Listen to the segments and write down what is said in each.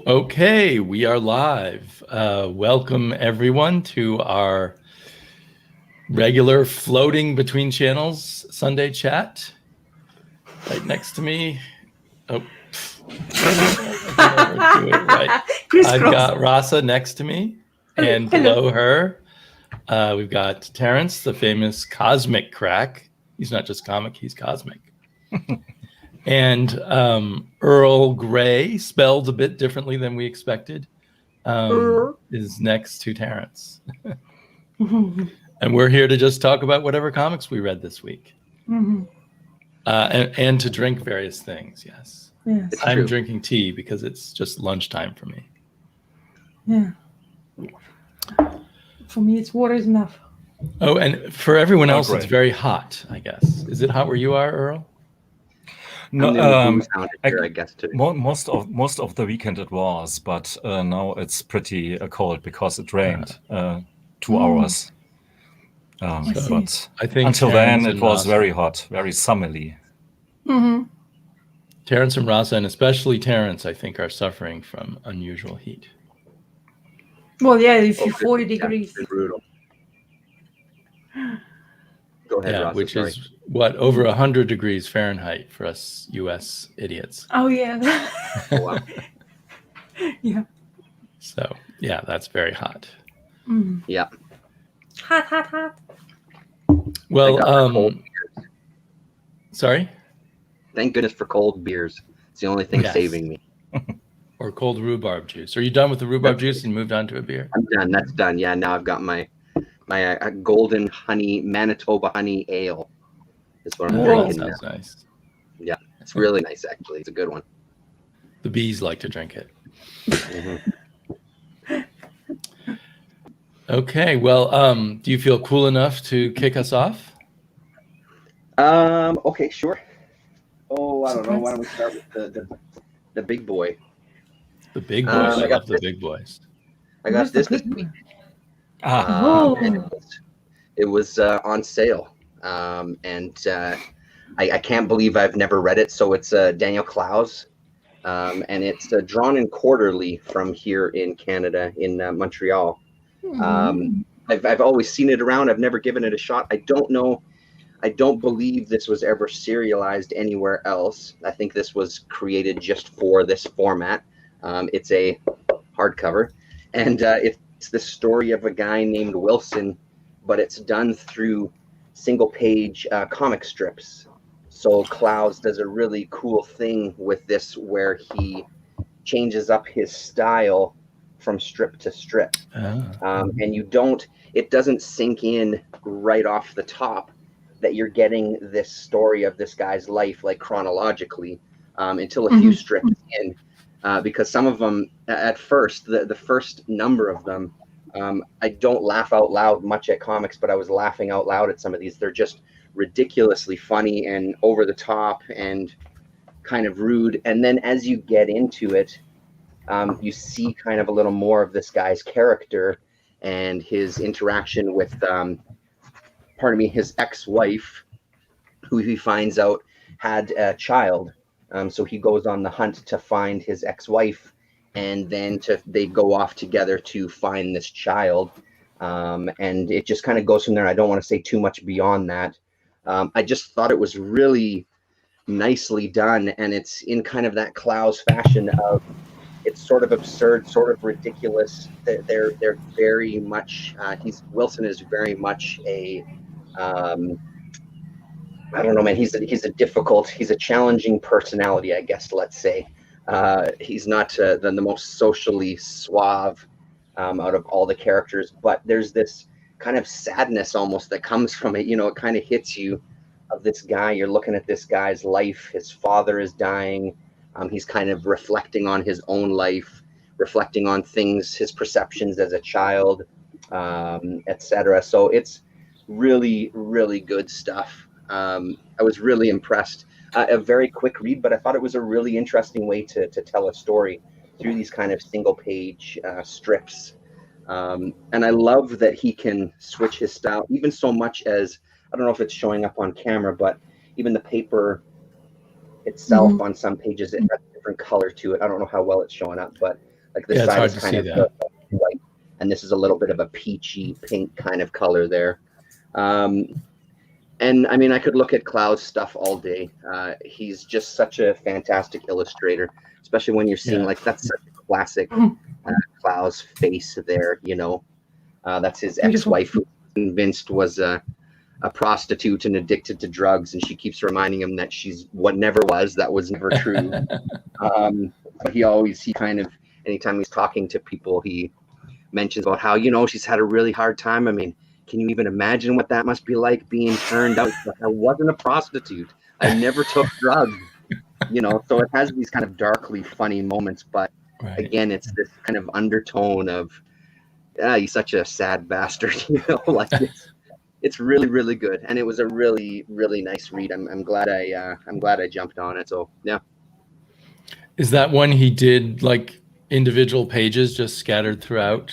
Okay, we are live. Welcome everyone to our regular floating between channels Sunday chat. Right next to me, I can never do it right. I've got Rasa next to me, and below her, we've got Terence, the famous Comickkrakk. He's not just comic, he's cosmic. And Earl Grey, spelled a bit differently than we expected, is next to Terence. And we're here to just talk about whatever comics we read this week. And to drink various things, yes. I'm drinking tea because it's just lunchtime for me. Yeah. For me, it's water is enough. Oh, and for everyone else, it's very hot, I guess. Is it hot where you are, Earl? No, I guess today. Most of the weekend it was, but now it's pretty cold because it rained 2 hours. But I think until Terence then it was very hot, very summerly. Terence and Rasa, and especially Terence, I think, are suffering from unusual heat. Well, yeah, if you're 40 degrees. Brutal. Go ahead, Rasa, which is what, over 100 degrees Fahrenheit for us U.S. idiots. Oh yeah. Wow. Yeah. So yeah, that's very hot. Yeah. Hot. Well, sorry. Thank goodness for cold beers. It's the only thing saving me. Or cold rhubarb juice. Are you done with the rhubarb juice and moved on to a beer? I'm done. That's done. Yeah, now I've got my golden honey Manitoba honey ale. That's what I'm drinking now. Sounds nice. Yeah, it's really nice actually. It's a good one. The bees like to drink it. Okay, well, do you feel cool enough to kick us off? Okay, sure. Oh, I don't know. Why don't we start with the big boy? The big boys. I love the big boys. I got this week. It was on sale, and I can't believe I've never read it. So it's Daniel Clowes, and it's drawn in quarterly from here in Canada, in Montreal. I've always seen it around. I've never given it a shot. I don't know. I don't believe this was ever serialized anywhere else. I think this was created just for this format. It's a hardcover, and it's the story of a guy named Wilson, but it's done through single-page comic strips. So Clowes does a really cool thing with this where he changes up his style from strip to strip. And it doesn't sink in right off the top that you're getting this story of this guy's life, like chronologically, until a few strips in. Because some of them, at first, the first number of them, I don't laugh out loud much at comics, but I was laughing out loud at some of these. They're just ridiculously funny and over the top and kind of rude. And then as you get into it, you see kind of a little more of this guy's character and his interaction with, his ex-wife, who he finds out had a child. So he goes on the hunt to find his ex-wife, and then they go off together to find this child. And it just kind of goes from there. I don't want to say too much beyond that. I just thought it was really nicely done, and it's in kind of that Clowes fashion of it's sort of absurd, sort of ridiculous. They're very much Wilson is very much a I don't know, man. He's a challenging personality, I guess. Let's say he's not the most socially suave out of all the characters, but there's this kind of sadness almost that comes from it. You know, it kind of hits you of this guy. You're looking at this guy's life. His father is dying. He's kind of reflecting on his own life, reflecting on things, his perceptions as a child, etc. So it's really, really good stuff. I was really impressed. A very quick read, but I thought it was a really interesting way to tell a story through these kind of single-page strips. And I love that he can switch his style, even so much as, I don't know if it's showing up on camera, but even the paper itself on some pages, it different color to it. I don't know how well it's showing up, but like this Yeah, it's side hard is to kind see of that. white, and this is a little bit of a peachy pink kind of color there. And I mean, I could look at Cloud's stuff all day. He's just such a fantastic illustrator, especially when you're seeing like that's such a classic Cloud's face there. You know, that's his ex-wife who convinced was a prostitute and addicted to drugs, and she keeps reminding him that she's what never was. That was never true. But he kind of, anytime he's talking to people, he mentions about how, you know, she's had a really hard time. I mean, can you even imagine what that must be like being turned out? I wasn't a prostitute. I never took drugs. You know, so it has these kind of darkly funny moments, but again, it's this kind of undertone of, he's such a sad bastard. You know, like it's really, really good, and it was a really, really nice read. I'm glad I jumped on it. So yeah. Is that one he did like individual pages just scattered throughout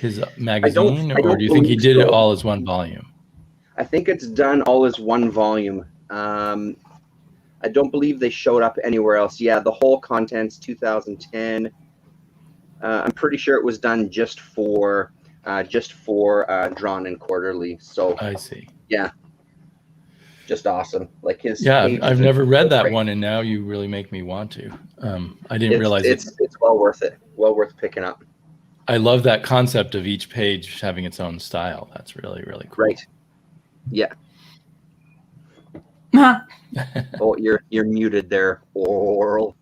his magazine, or do you think he did it all as one volume? I think it's done all as one volume. I don't believe they showed up anywhere else. Yeah, the whole contents 2010. I'm pretty sure it was done just for Drawn and Quarterly. So I see. Yeah, just awesome. Like his. Yeah, I've never read that one, and now you really make me want to. I didn't realize it's well worth it. Well worth picking up. I love that concept of each page having its own style. That's really, really cool. Right. Yeah. Oh, you're muted there, Earl.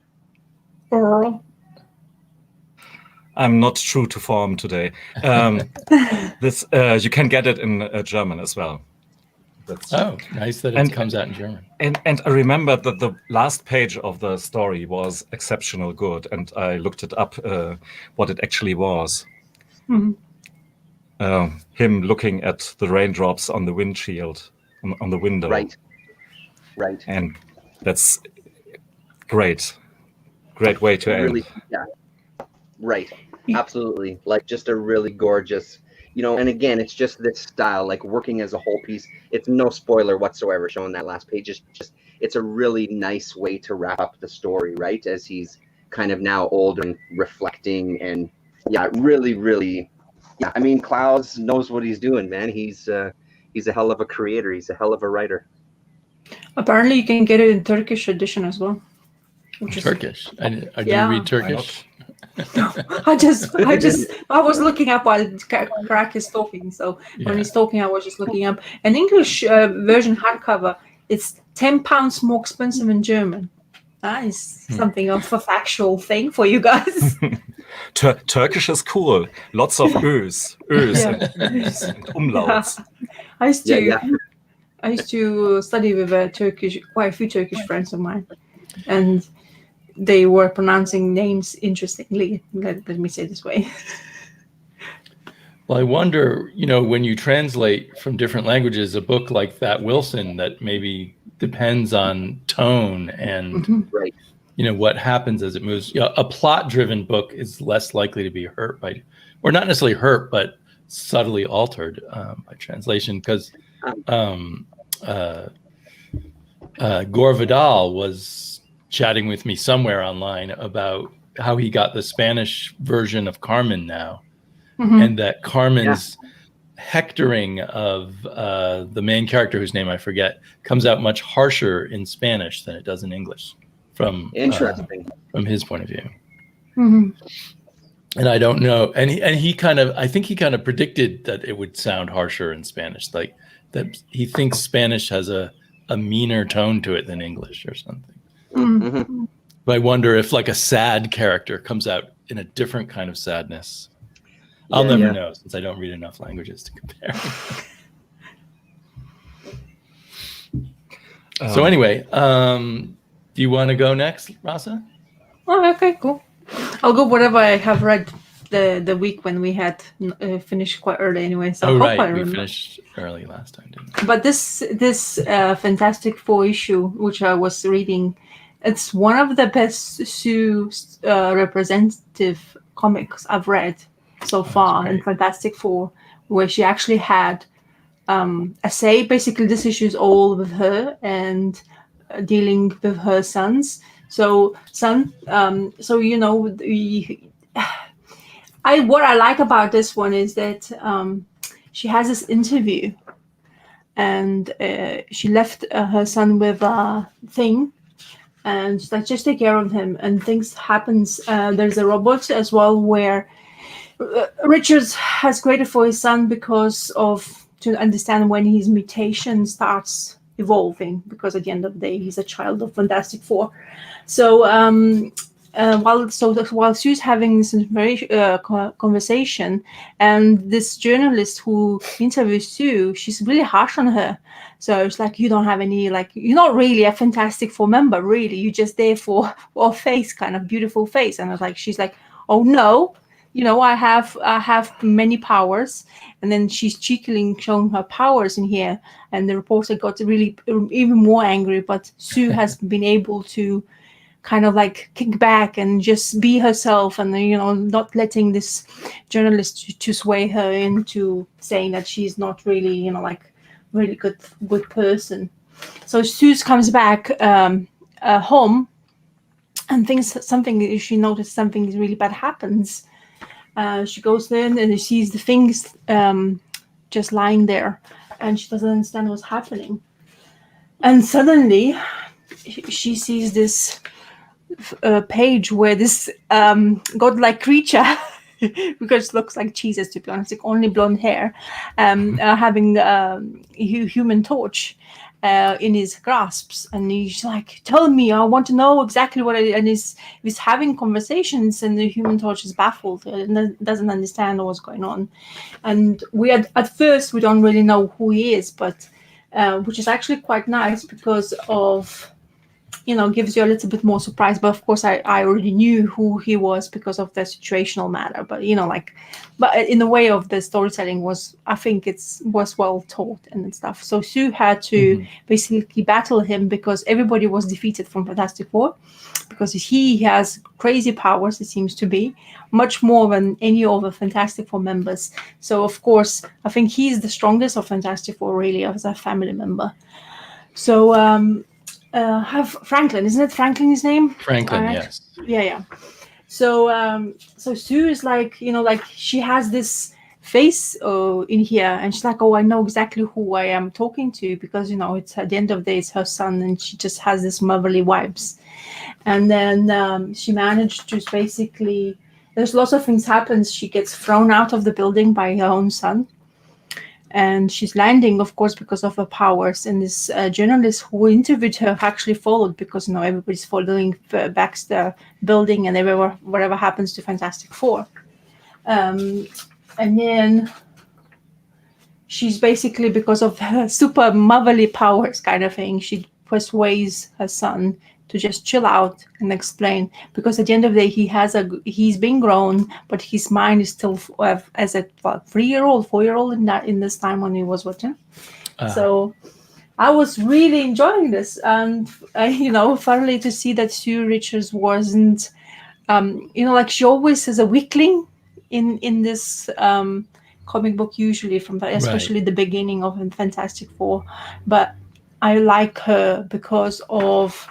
I'm not true to form today. This you can get it in German as well. Nice that it comes out in German. And I remember that the last page of the story was exceptional good, and I looked it up what it actually was. Mm-hmm. Him looking at the raindrops on the windshield, on the window. Right. And that's great. Great way to end. Yeah. Right. Absolutely. Like just a really gorgeous, you know, and again, it's just this style, like working as a whole piece. It's no spoiler whatsoever showing that last page. It's a really nice way to wrap up the story, right? As he's kind of now older and reflecting, and yeah, really, really, yeah. I mean, Klaus knows what he's doing, man. He's a hell of a creator. He's a hell of a writer. Apparently, you can get it in Turkish edition as well. Turkish? Do you read Turkish? No, I was looking up while Krakk is talking. So when he's talking, I was just looking up an English version hardcover. It's £10 more expensive in German. That is something of a factual thing for you guys. Turkish is cool. Lots of Ös and umlauts. Yeah. I used to study with quite a few Turkish friends of mine, and they were pronouncing names interestingly. Let me say it this way. Well, I wonder, you know, when you translate from different languages, a book like that Wilson that maybe depends on tone and, you know, what happens as it moves. You know, a plot-driven book is less likely to be hurt by, or not necessarily hurt, but subtly altered by translation, because Gore Vidal was chatting with me somewhere online about how he got the Spanish version of Carmen now, and that Carmen's hectoring of the main character, whose name I forget, comes out much harsher in Spanish than it does in English from his point of view. And I don't know, and I think he kind of predicted that it would sound harsher in Spanish, like that he thinks Spanish has a meaner tone to it than English or something. But I wonder if like a sad character comes out in a different kind of sadness. I'll never know, since I don't read enough languages to compare. So anyway, do you want to go next, Rasa? Oh, okay, cool. I'll go whatever I have read the week when we had finished quite early anyway. So we finished early last time, didn't we? But this Fantastic Four issue, which I was reading, it's one of the best Sue representative comics I've read so far in Fantastic Four, where she actually had a say. Basically, this issue is all with her and dealing with her sons, So son, so what I like about this one is that she has this interview, and she left her son with a thing, and she's like, just take care of him, and things happens. There's a robot as well where Richards has created for his son because of to understand when his mutation starts evolving, because at the end of the day he's a child of Fantastic Four. So while Sue's having this very conversation, and this journalist who interviews Sue, she's really harsh on her. So it's like, you don't have any, like, you're not really a Fantastic Four member, really. You're just there for a face, kind of beautiful face. And I was like, she's like, oh no, I have many powers. And then she's cheekily showing her powers in here. And the reporter got really even more angry. But Sue has been able to kind of like kick back and just be herself, and not letting this journalist to sway her into saying that she's not really really good person. So Sue comes back home, and she noticed something really bad happens. She goes there and she sees the things just lying there, and she doesn't understand what's happening. And suddenly she sees this page where this godlike creature, because it looks like Jesus, to be honest, like only blonde hair, having a human torch in his grasps, and he's like, tell me, I want to know exactly what and he's having conversations, and the human torch is baffled and doesn't understand what's going on. And at first we don't really know who he is, but which is actually quite nice, because of gives you a little bit more surprise. But of course I already knew who he was because of the situational matter, but but in the way of the storytelling I think it was well taught and stuff. So Sue had to basically battle him, because everybody was defeated from Fantastic Four, because he has crazy powers, it seems to be much more than any other Fantastic Four members. So of course I think he's the strongest of Fantastic Four, really, as a family member. So have Franklin, isn't it Franklin his name? Franklin, yes. Yeah. So Sue is like, she has this face in here, and she's like, oh, I know exactly who I am talking to, because it's at the end of the day it's her son, and she just has this motherly vibes. And then she managed to basically, there's lots of things happens. She gets thrown out of the building by her own son. And she's landing, of course, because of her powers. And this journalist who interviewed her actually followed, because everybody's following back the building and whatever happens to Fantastic Four. And then she's basically, because of her super motherly powers kind of thing, she persuades her son to just chill out and explain, because at the end of the day he's been grown, but his mind is still as a 3-year-old, 4-year-old in this time when he was watching. So I was really enjoying this, and thoroughly to see that Sue Richards wasn't like she always is a weakling in this comic book, usually especially the beginning of Fantastic Four. But I like her because of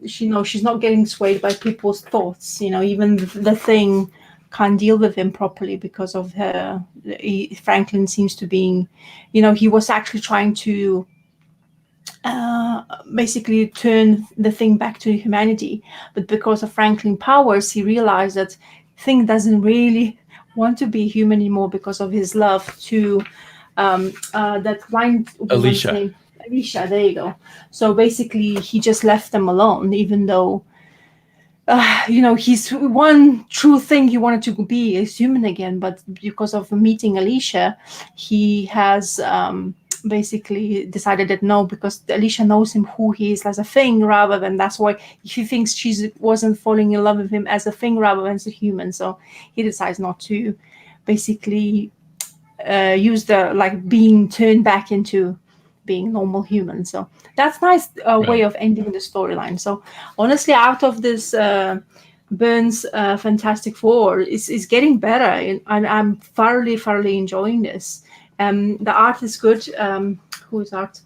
she's not getting swayed by people's thoughts. Even the Thing can't deal with him properly because of her. Franklin seems to be, he was actually trying to basically turn the Thing back to humanity, but because of Franklin powers, he realized that Thing doesn't really want to be human anymore, because of his love to that blind woman's name. Alicia, there you go. So basically he just left them alone, even though he's one true thing he wanted to be is human again. But because of meeting Alicia, he has basically decided that no, because Alicia knows him who he is as a Thing, rather than, that's why he thinks she wasn't falling in love with him as a Thing rather than as a human. So he decides not to basically use the being turned back into being normal human. So that's nice way of ending the storyline. So honestly, out of this Burns Fantastic Four is getting better, and I'm thoroughly enjoying this. The art is good. Who is art?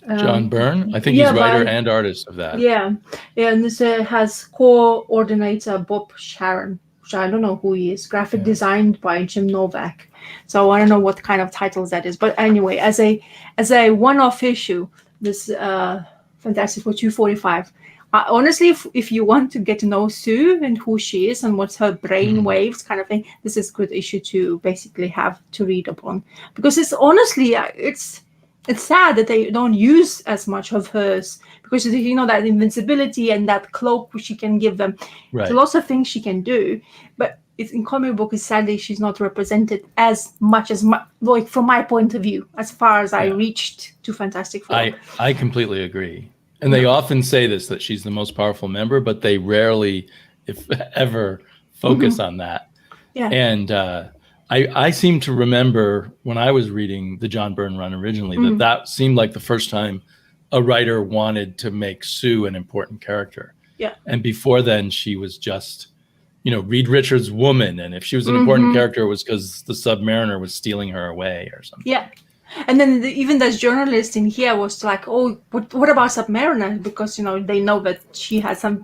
John Byrne. I think yeah, he's writer but- and artist of that. Yeah, and this has coordinator Bob Sharon, which I don't know who he is. Graphic designed by Jim Novak. So I don't know what kind of titles that is. But anyway, as a one-off issue, this Fantastic Four 245. Honestly, if you want to get to know Sue and who she is and what's her brain waves kind of thing, this is a good issue to basically have to read upon, because it's honestly it's sad that they don't use as much of hers, because you know that invincibility and that cloak which she can give them. Right. There's lots of things she can do, but it's in comic book. Sadly, she's not represented as much like from my point of view, as far as I reached to Fantastic Four. I completely agree. And they often say this, that she's the most powerful member, but they rarely, if ever, focus on that. Yeah. And I seem to remember when I was reading the John Byrne run originally, that seemed like the first time a writer wanted to make Sue an important character. Yeah. And before then, she was just, Reed Richards' woman. And if she was an important character, it was because the Submariner was stealing her away or something. Yeah. And then even this journalist in here was like, oh, what about Submariner? Because, they know that she has some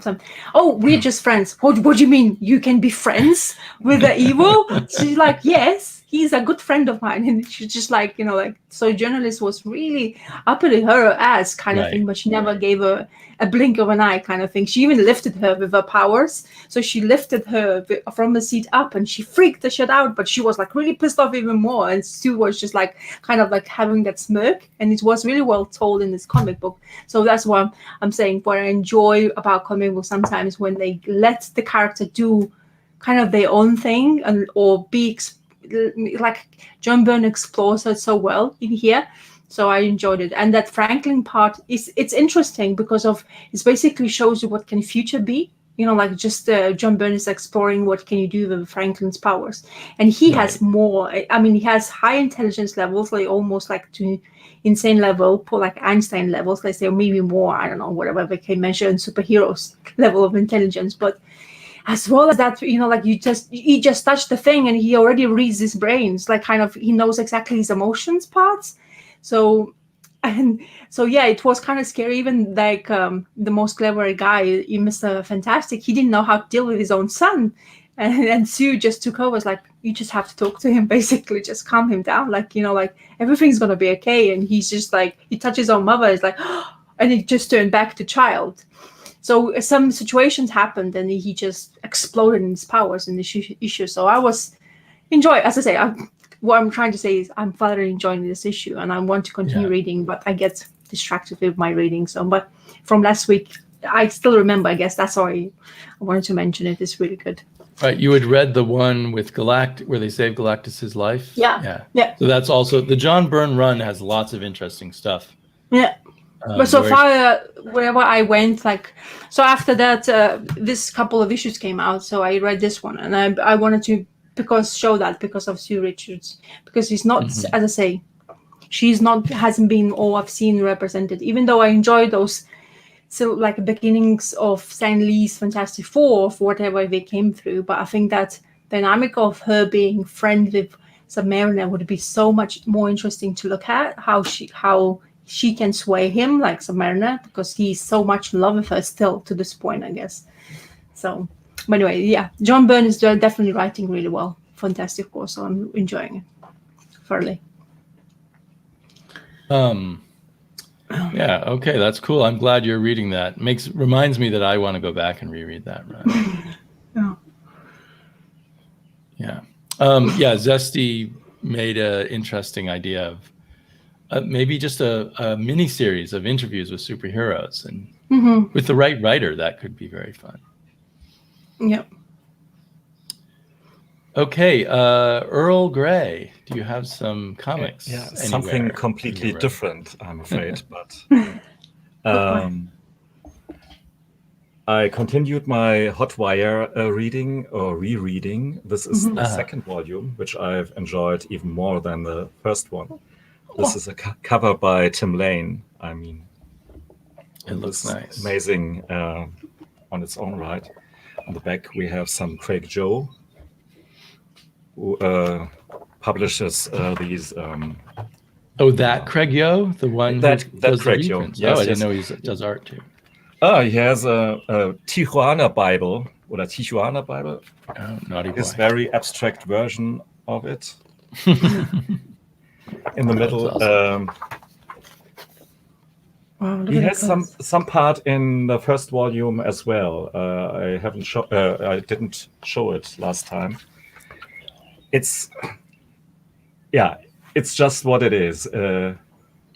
we're just friends. What do you mean? You can be friends with the evil? She's like, yes, he's a good friend of mine. And she's just like, so journalist was really upping her ass kind of thing, but she never gave her a blink of an eye kind of thing. She even lifted her with her powers. So she lifted her from the seat up and she freaked the shit out, but she was like really pissed off even more. And Sue was just like kind of like having that smirk, and it was really well told in this comic book. So that's what I'm saying. What I enjoy about comic books sometimes when they let the character do kind of their own thing or be like John Byrne explores it so well in here. So I enjoyed it. And that Franklin part it's interesting because it basically shows you what can future be. Like just John Byrne is exploring what can you do with Franklin's powers. And he has more, he has high intelligence levels, like almost like to insane level, like Einstein levels, let's say, or maybe more, I don't know, whatever they can measure in superheroes level of intelligence. But as well as that, like he just touched the thing and he already reads his brains, like kind of, he knows exactly his emotions parts. So it was kind of scary. Even like the most clever guy, Mr. Fantastic, he didn't know how to deal with his own son, and Sue just took over. It's like, you just have to talk to him, basically, just calm him down, like everything's gonna be okay. And he's just like, he touches his own mother, it's like, and he just turned back to child. So some situations happened, and he just exploded in his powers in this issue. So I was enjoying, as I say, what I'm trying to say is I'm thoroughly enjoying this issue, and I want to continue reading, but I get distracted with my reading. So, but from last week, I still remember. I guess that's why I wanted to mention it. It's really good. Right, you had read the one with Galactus where they saved Galactus's life. Yeah. So that's also the John Byrne run has lots of interesting stuff. Yeah. But so far, wherever I went, so after that, this couple of issues came out. So I read this one, and I wanted to because of Sue Richards, because he's not, as I say, hasn't been all I've seen represented, even though I enjoy those beginnings of Stan Lee's Fantastic Four for whatever they came through. But I think that dynamic of her being friends with Submariner would be so much more interesting to look at, how she can sway him like Submariner, because he's so much in love with her still to this point, I guess. So, but anyway, John Byrne is definitely writing really well. Fantastic Four, so I'm enjoying it thoroughly. Yeah, okay, that's cool. I'm glad you're reading that. Reminds me that I want to go back and reread that. Right? Yeah. Zesty made an interesting idea of maybe just a mini series of interviews with superheroes, and with the right writer, that could be very fun. Yep. Okay, Earl Grey, do you have some comics? Yeah, something completely different, I'm afraid. But I continued my Hotwire reading or rereading. This is the second volume, which I've enjoyed even more than the first one. This is a cover by Tim Lane. I mean, it looks nice. Amazing on its own right. On the back, we have some Craig Joe, who publishes these Oh, that Craig Yo, the one That who that does Craig the Yo. reprints. Yes, I yes. didn't know he does art too. He has a Tijuana Bible oder Tijuana Bible. Oh, naughty boy. His very abstract version of it. In the middle, awesome. Wow, look he at has that some part in the first volume as well. I didn't show it last time. It's just what it is.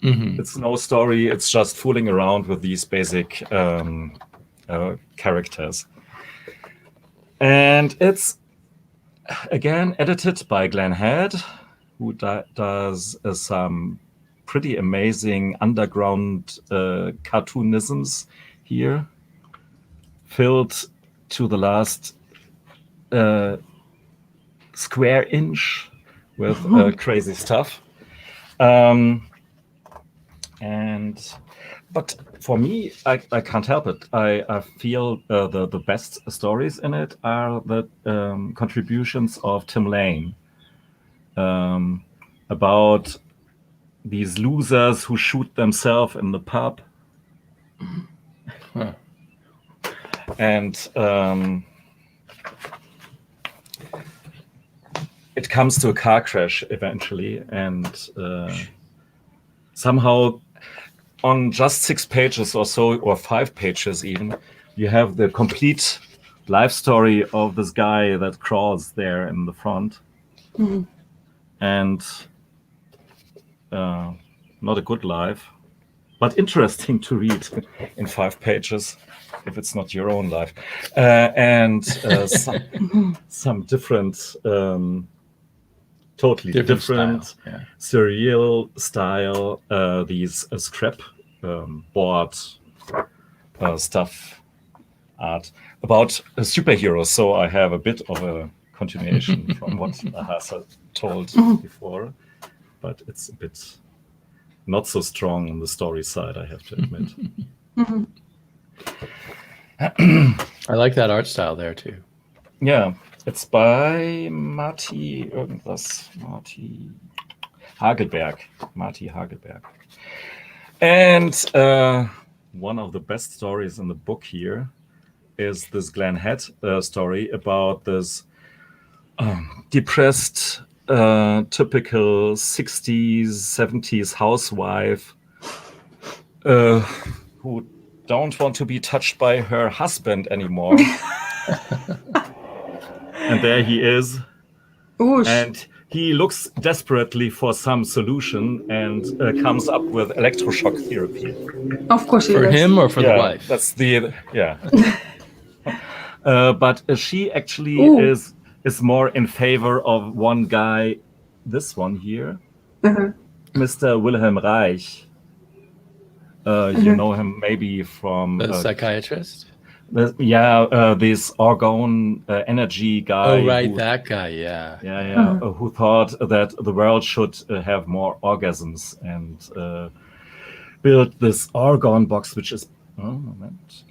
It's no story. It's just fooling around with these basic characters, and it's again edited by Glenn Head, who does some pretty amazing underground cartoonisms here, filled to the last square inch with crazy stuff. But for me, I can't help it. I feel the best stories in it are the contributions of Tim Lane, about these losers who shoot themselves in the pub. Huh. And it comes to a car crash eventually, and somehow on just 6 pages or so, or 5 pages even, you have the complete life story of this guy that crawls there in the front. And not a good life, but interesting to read in 5 pages if it's not your own life. And some different, totally different style, surreal style, these scrap board stuff art about superheroes. So I have a bit of a continuation from what LahRasa told before, but it's a bit not so strong on the story side, I have to admit. I like that art style there too. Yeah, it's by Marty Hagelberg. And one of the best stories in the book here is this Glenn Head story about this depressed, typical 60s, 70s housewife who don't want to be touched by her husband anymore. And there he is. Oosh. And he looks desperately for some solution and comes up with electroshock therapy. Of course he For does. him or for the wife? That's but she actually is more in favor of one guy, this one here, Mr. Wilhelm Reich. You know him maybe from the psychiatrist. This argon energy guy. Oh, right, that guy. Yeah. Who thought that the world should have more orgasms and built this argon box, which is. Oh, moment.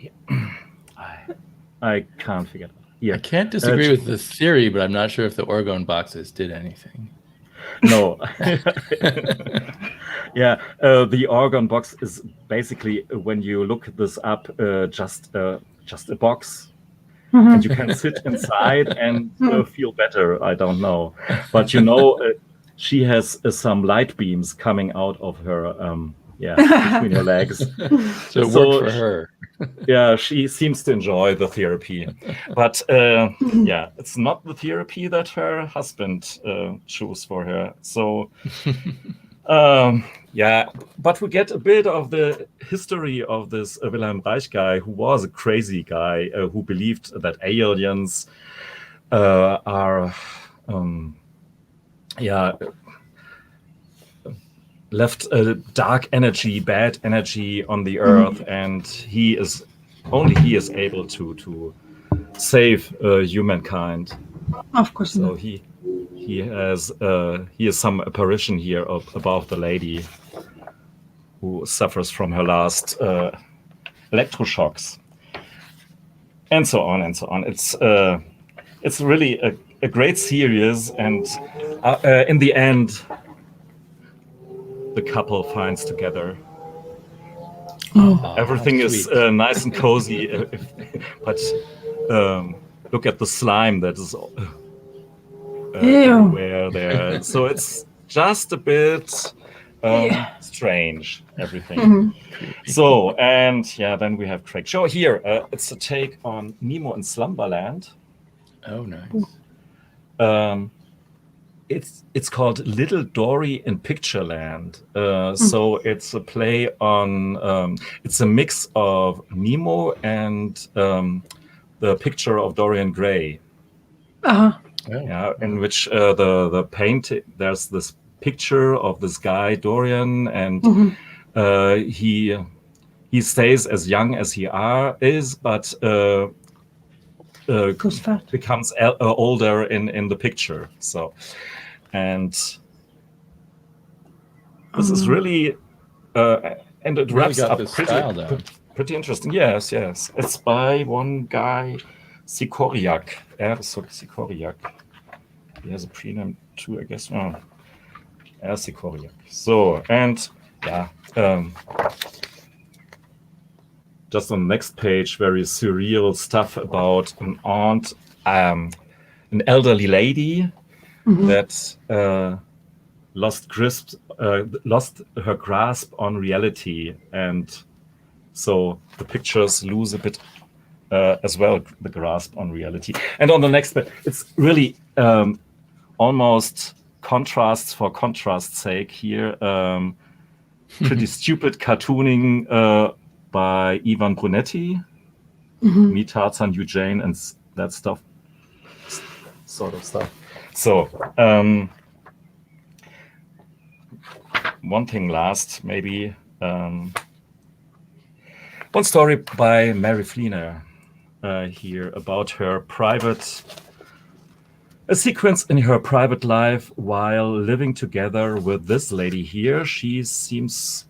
I can't figure it out. Yeah. I can't disagree with the theory, but I'm not sure if the orgone boxes did anything. No. The orgone box is basically, when you look this up, just a box. And you can sit inside and feel better. I don't know. But she has some light beams coming out of her, between her legs. So it worked for her. Yeah, she seems to enjoy the therapy. But it's not the therapy that her husband chose for her. So, but we get a bit of the history of this Wilhelm Reich guy, who was a crazy guy who believed that aliens are, left a dark energy, bad energy on the earth, and he is able to save humankind. Of course. So he has some apparition here above the lady who suffers from her last electroshocks, and so on and so on. It's really a great series, and in the end, the couple finds together. Oh, Everything how is sweet. nice and cozy, but look at the slime that is everywhere there. So it's just a bit strange, everything. So, and then we have Craig. Show here, it's a take on Nemo in Slumberland. Oh, nice. It's called Little Dory in Pictureland. So it's a play on, it's a mix of Nemo and the picture of Dorian Gray. In which the painting, there's this picture of this guy, Dorian, and he stays as young as he is, but becomes older in the picture. So, and this is really, and it Really wraps got up the style down. pretty interesting. Yes. It's by one guy, Sikoriak. Sikoriak. He has a prenup too, I guess. Sikoriak. So, and just on the next page, very surreal stuff about an aunt, an elderly lady that lost her grasp on reality, and so the pictures lose a bit as well, the grasp on reality. And on the next page, it's really almost contrasts for contrast's sake here. Pretty stupid cartooning by Ivan Brunetti, Me, Tarzan, Eugene, and that stuff, sort of stuff. So, one thing last, maybe. One story by Mary Fleener here about her a sequence in her private life while living together with this lady here. She seems,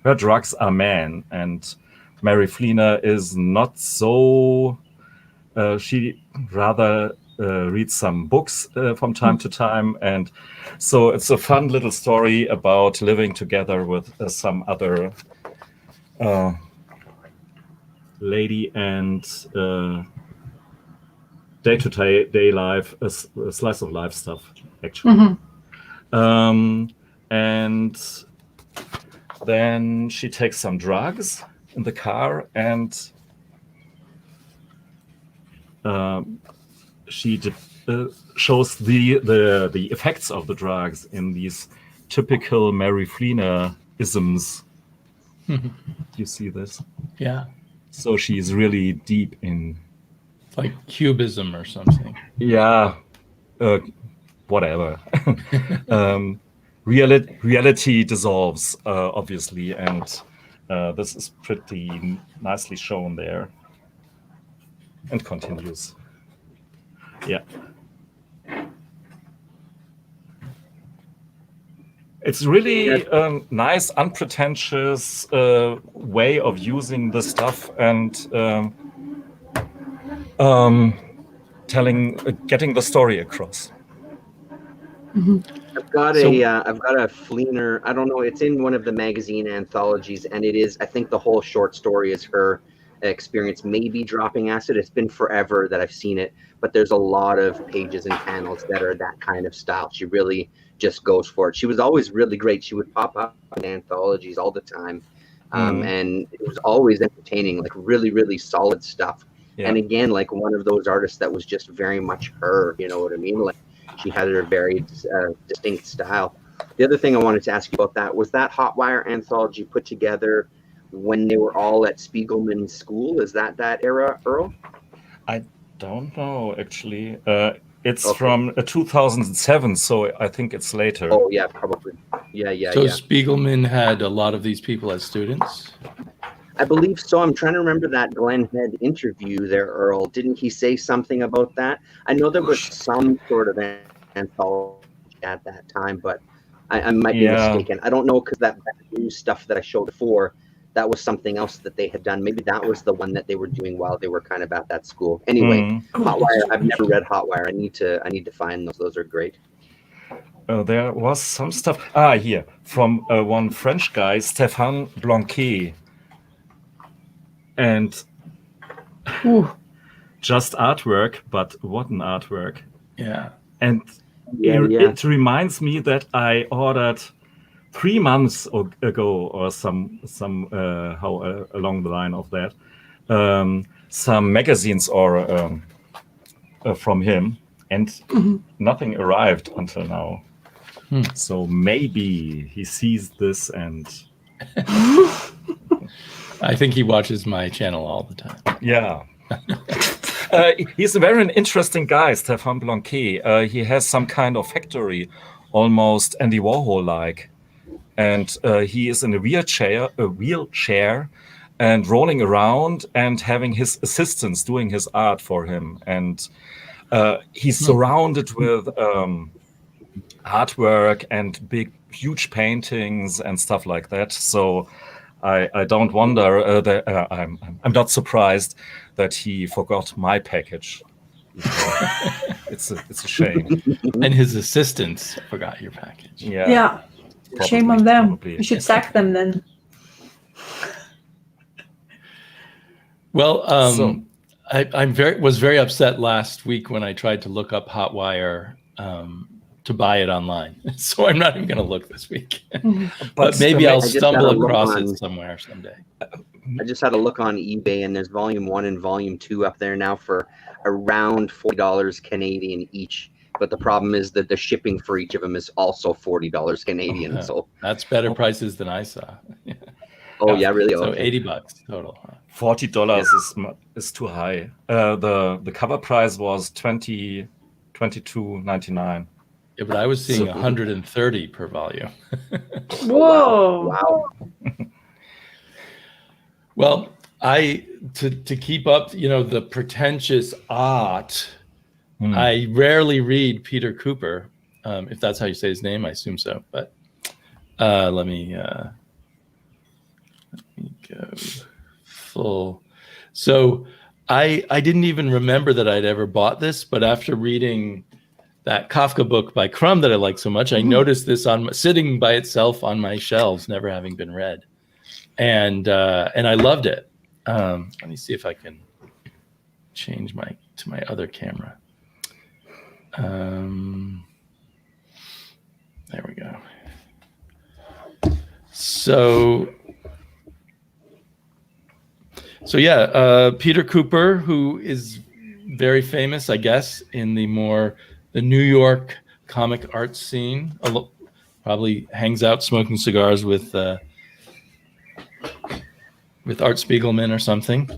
her drugs are men, and Mary Fleener is not so, she rather reads some books from time to time. And so it's a fun little story about living together with some other lady and day-to-day life, a slice of life stuff, actually. And then she takes some drugs in the car, and she shows the effects of the drugs in these typical Mary Fleener isms. You see this? Yeah. So she's really deep in, like cubism or something. Yeah, whatever. Reality dissolves, obviously, and this is pretty nicely shown there, and continues. Yeah. It's really a nice, unpretentious way of using the stuff and getting the story across. I've got a Fleener. I don't know. It's in one of the magazine anthologies, and it is. I think the whole short story is her experience, maybe dropping acid. It's been forever that I've seen it, but there's a lot of pages and panels that are that kind of style. She really just goes for it. She was always really great. She would pop up in anthologies all the time, and it was always entertaining. Like really, really solid stuff. Yeah. And again, like one of those artists that was just very much her. You know what I mean? Like she had her very distinct style. The other thing I wanted to ask you about that was that Hotwire anthology put together when they were all at Spiegelman School. Is that era, Earl? I don't know, actually. It's from 2007, so I think it's later. Oh, yeah, probably. Yeah. So Spiegelman had a lot of these people as students? I believe so. I'm trying to remember that Glenn Head interview there, Earl. Didn't he say something about that? I know there was some sort of anthology at that time, but I might be mistaken. I don't know, because that new stuff that I showed before, that was something else that they had done. Maybe that was the one that they were doing while they were kind of at that school. Anyway, Hotwire. I've never read Hotwire. I need to find those. Those are great. there was some stuff. Here from one French guy, Stéphane Blanquet, and just artwork, but what an artwork! Yeah. And it reminds me that I ordered 3 months ago, or some along the line of that, some magazines or from him, and nothing arrived until now. So maybe he sees this, and I think he watches my channel all the time. yeah. He's a very interesting guy, Stéphane Blanquet. He has some kind of factory, almost Andy Warhol-like, and he is in a wheelchair, and rolling around and having his assistants doing his art for him, and he's surrounded with artwork and huge paintings and stuff like that. So I don't wonder that I'm not surprised that he forgot my package. It's a shame. And his assistants forgot your package. Yeah. Shame on them. You should sack them then. Well, I was very upset last week when I tried to look up Hotwire to buy it online. So I'm not even going to look this week. But maybe I'll stumble across it somewhere someday. I just had a look on eBay, and there's volume 1 and volume 2 up there now for around $40 Canadian each. But the problem is that the shipping for each of them is also $40 Canadian. So that's better prices than I saw. Yeah, really? So $80 total. Huh? $40 is too high. The cover price was $22.99. Yeah, but I was seeing 130 per volume. Whoa! Wow. Well, to keep up, the pretentious art. I rarely read Peter Cooper, if that's how you say his name. I assume so. But let me go full. So I didn't even remember that I'd ever bought this, but after reading that Kafka book by Crumb that I like so much, I noticed this sitting by itself on my shelves, never having been read, and I loved it. Let me see if I can change to my other camera. There we go. So yeah, Peter Cooper, who is very famous, I guess, in the New York comic art scene, probably hangs out smoking cigars with Art Spiegelman or something.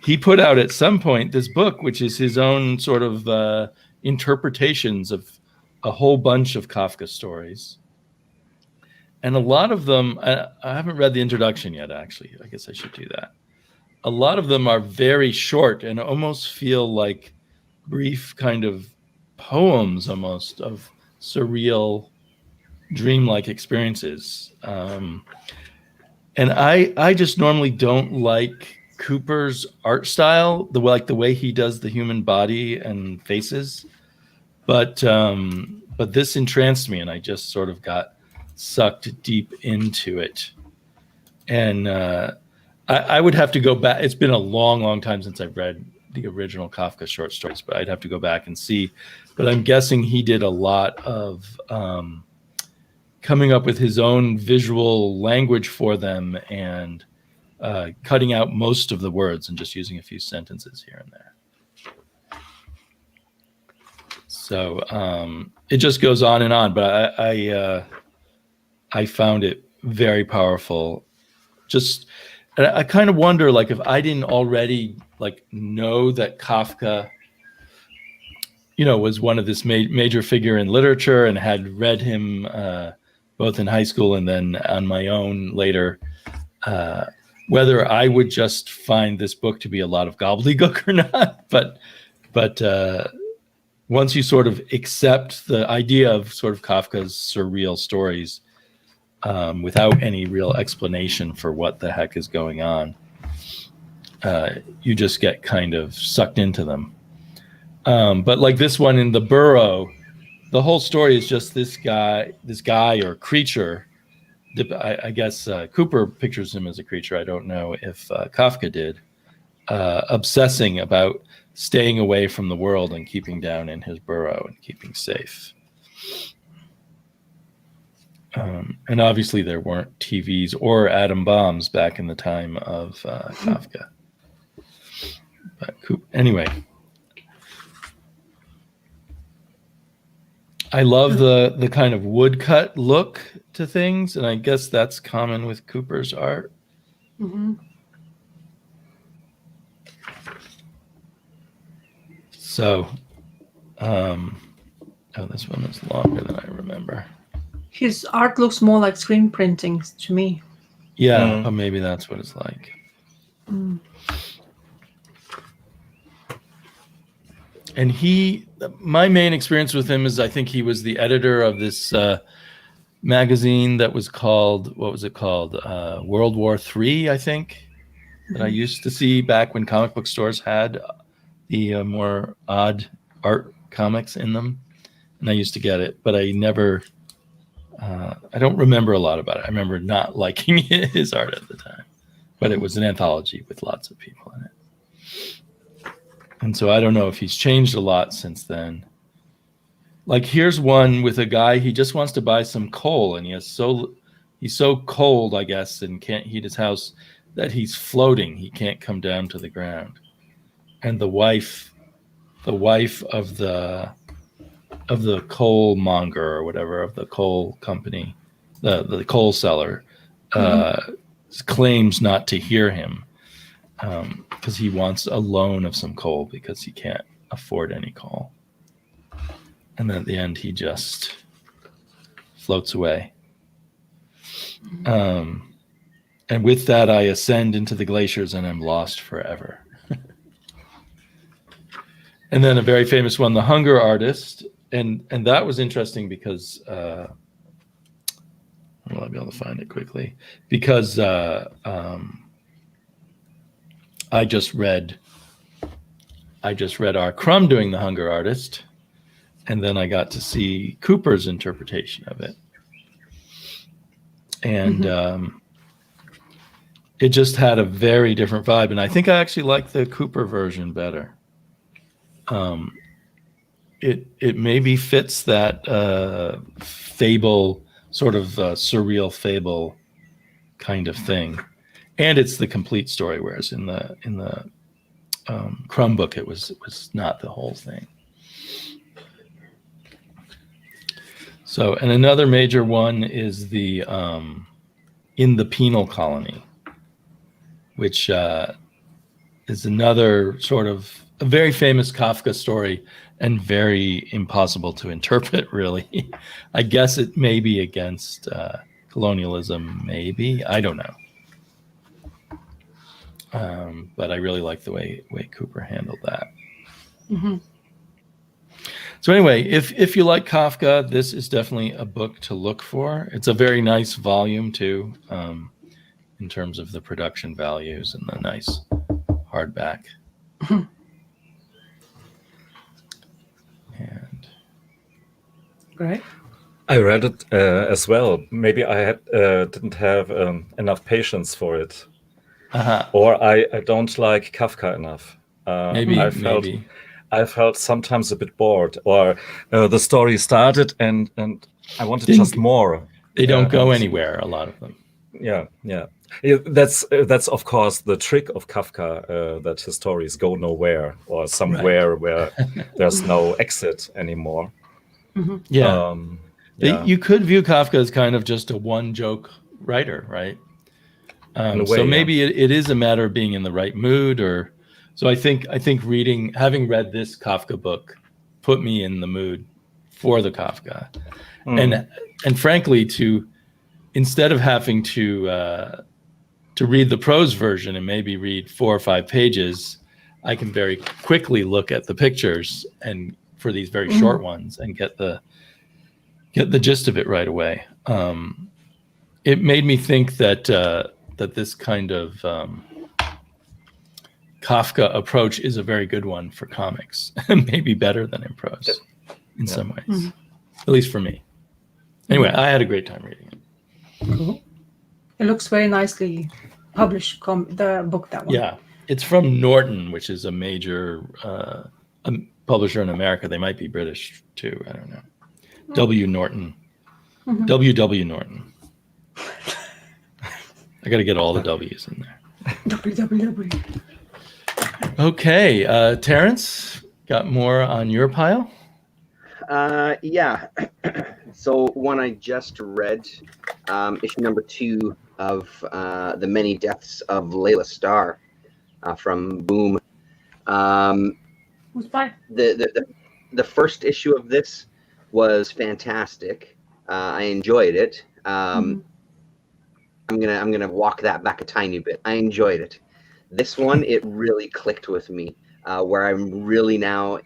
He put out at some point this book, which is his own sort of interpretations of a whole bunch of Kafka stories. And a lot of them, I haven't read the introduction yet, actually. I guess I should do that. A lot of them are very short and almost feel like brief kind of poems, almost, of surreal, dreamlike experiences. And I just normally don't like Cooper's art style, the way he does the human body and faces. But this entranced me, and I just sort of got sucked deep into it. And I would have to go back. It's been a long, long time since I've read the original Kafka short stories, but I'd have to go back and see. But I'm guessing he did a lot of coming up with his own visual language for them and cutting out most of the words and just using a few sentences here and there. So it just goes on and on, but I found it very powerful. Just, I kind of wonder, like, if I didn't already know that Kafka, was one of this major figure in literature and had read him both in high school and then on my own later, whether I would just find this book to be a lot of gobbledygook or not. But once you sort of accept the idea of sort of Kafka's surreal stories, without any real explanation for what the heck is going on, you just get kind of sucked into them. But like this one in the burrow, the whole story is just this guy or creature. I guess Cooper pictures him as a creature. I don't know if Kafka did. Obsessing about staying away from the world and keeping down in his burrow and keeping safe. And obviously there weren't TVs or atom bombs back in the time of Kafka. But anyway, I love the kind of woodcut look to things, and I guess that's common with Cooper's art. Mm-hmm. So, this one is longer than I remember. His art looks more like screen printing to me. Yeah, or maybe that's what it's like. Mm. And my main experience with him is I think he was the editor of this magazine that was called, what was it called? World War III, I think, that I used to see back when comic book stores had the more odd art comics in them. And I used to get it, but I never, I don't remember a lot about it. I remember not liking his art at the time, but it was an anthology with lots of people in it. And so I don't know if he's changed a lot since then. Like here's one with a guy, he just wants to buy some coal, and he's so cold, I guess, and can't heat his house that he's floating. He can't come down to the ground. And the wife of the coal monger or whatever, of the coal company, the coal seller, claims not to hear him. Because he wants a loan of some coal because he can't afford any coal. And then at the end, he just floats away. And with that, I ascend into the glaciers and am lost forever. And then a very famous one, The Hunger Artist. And that was interesting because I'll be able to find it quickly. Because I just read R. Crumb doing The Hunger Artist, and then I got to see Cooper's interpretation of it. And it just had a very different vibe, and I think I actually like the Cooper version better. It maybe fits that fable, sort of surreal fable kind of thing. And it's the complete story, whereas in the Crumb book, it was not the whole thing. So, and another major one is the In the Penal Colony, which is another sort of a very famous Kafka story and very impossible to interpret, really. I guess it may be against colonialism, maybe. I don't know. But I really like the way Cooper handled that. Mm-hmm. So anyway, if you like Kafka, this is definitely a book to look for. It's a very nice volume too, in terms of the production values and the nice hardback. And Great. I read it as well. Maybe I didn't have enough patience for it. Or I don't like Kafka enough. Maybe. I felt sometimes a bit bored, or the story started and I wanted just more. They don't go anywhere, a lot of them. Yeah. That's of course the trick of Kafka, that his stories go nowhere or somewhere where there's no exit anymore. Mm-hmm. Yeah. You could view Kafka as kind of just a one-joke writer, right? So maybe it is a matter of being in the right mood, or so I think having read this Kafka book put me in the mood for the Kafka, and frankly, instead of having to read the prose version and maybe read 4 or 5 pages, I can very quickly look at the pictures and for these very short ones and get the gist of it right away. It made me think that this kind of Kafka approach is a very good one for comics, maybe better than in prose in some ways, at least for me. Anyway, I had a great time reading it. Cool. It looks very nicely published, the book, that one. Yeah, it's from Norton, which is a major publisher in America. They might be British too. I don't know. W. Norton. W. Norton. I got to get all the W's in there. www. Okay, Terence, got more on your pile? Yeah. So one I just read, issue number 2 of The Many Deaths of Leila Starr from Boom. Who's by? The first issue of this was fantastic. I enjoyed it. I'm gonna walk that back a tiny bit. I enjoyed it. This one, it really clicked with me, where I'm really now.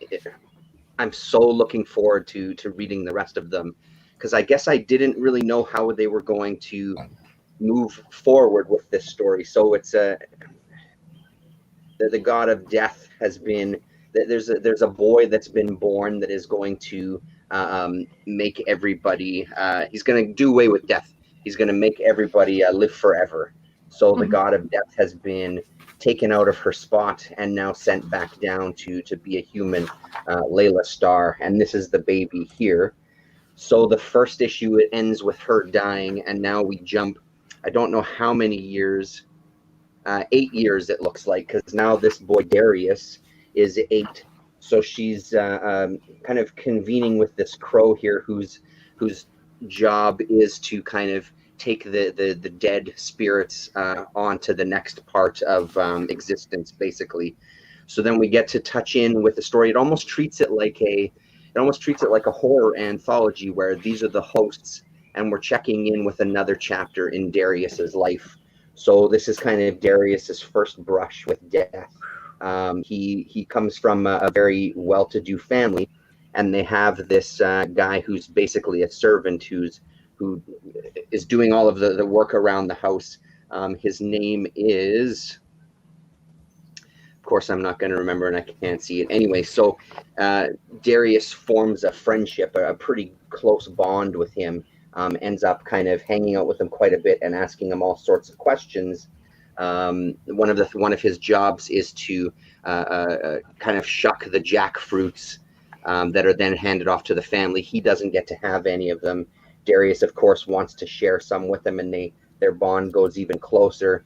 I'm so looking forward to reading the rest of them, because I guess I didn't really know how they were going to move forward with this story. So it's the god of death has been. There's a boy that's been born that is going to make everybody. He's going to do away with death. He's going to make everybody live forever. So the god of death has been taken out of her spot and now sent back down to be a human, Leila Starr, and this is the baby here. So the first issue, it ends with her dying, and now we jump, I don't know how many years, 8 years it looks like, because now this boy Darius is 8. So she's kind of convening with this crow here, whose job is to kind of take the dead spirits on to the next part of existence, basically. So then we get to touch in with the story. It almost treats it like a horror anthology, where these are the hosts, and we're checking in with another chapter in Darius's life. So this is kind of Darius's first brush with death. He comes from a very well-to-do family, and they have this guy who's basically a servant who is doing all of the work around the house. His name is, of course, I'm not going to remember, and I can't see it anyway. So Darius forms a friendship, a pretty close bond with him. Ends up kind of hanging out with him quite a bit and asking him all sorts of questions. One of his jobs is to kind of shuck the jackfruits that are then handed off to the family. He doesn't get to have any of them. Darius, of course, wants to share some with them, and their bond goes even closer.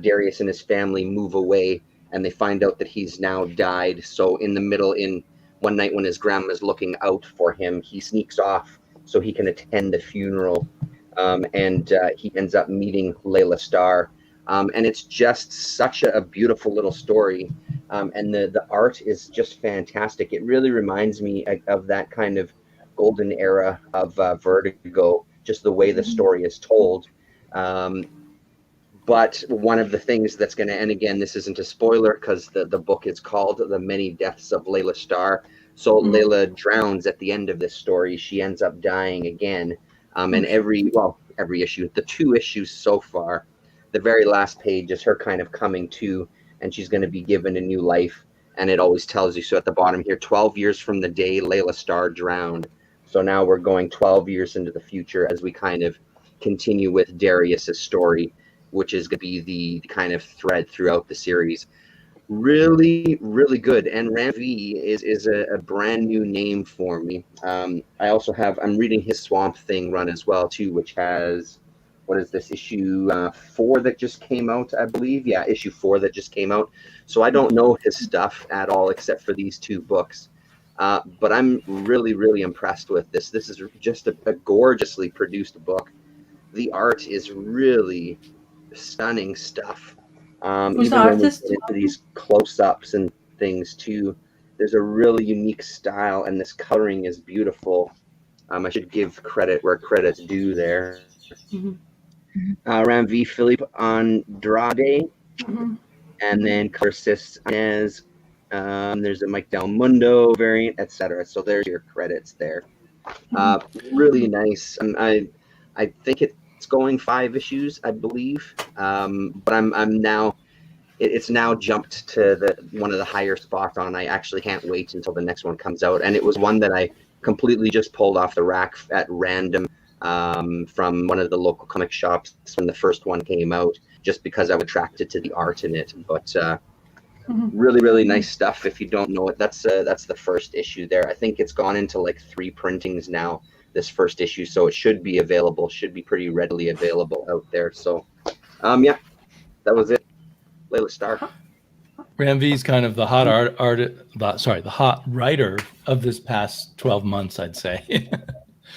Darius and his family move away, and they find out that he's now died. So one night when his grandma's looking out for him, he sneaks off so he can attend the funeral, and he ends up meeting Leila Starr. And it's just such a beautiful little story, and the art is just fantastic. It really reminds me of that kind of golden era of Vertigo, just the way the story is told. But one of the things that's going to, and again, this isn't a spoiler because the book is called The Many Deaths of Leila Starr. So Leila drowns at the end of this story. She ends up dying again. And every issue, the 2 issues so far, the very last page is her kind of coming to, and she's going to be given a new life. And it always tells you, so at the bottom here, 12 years from the day Leila Starr drowned. So now we're going 12 years into the future as we kind of continue with Darius's story, which is going to be the kind of thread throughout the series. Really, really good. And Ram V is a brand new name for me. I'm reading his Swamp Thing run as well too, which has, what is this, issue 4 that just came out, I believe. Yeah, issue 4 that just came out. So I don't know his stuff at all except for these 2 books. But I'm really, really impressed with this. This is just a gorgeously produced book. The art is really stunning stuff. Who's the artist? When we get into these close-ups and things too, there's a really unique style, and this coloring is beautiful. I should give credit where credit's due there. Ram V. Philippe Andrade, and then color assists Inez. There's a Mike Del Mundo variant, etc. So there's your credits there. Really nice. I think it's going 5 issues, I believe. But I'm now it's now jumped to one of the higher spots on. I actually can't wait until the next one comes out. And it was one that I completely just pulled off the rack at random from one of the local comic shops when the first one came out, just because I was attracted to the art in it. But really, really nice stuff. If you don't know it, that's the first issue there. I think it's gone into like 3 printings now, this first issue, so it should be available, should be pretty readily available out there. So yeah, that was it. Leila Starr. Ram V's kind of the hot the hot writer of this past 12 months, I'd say.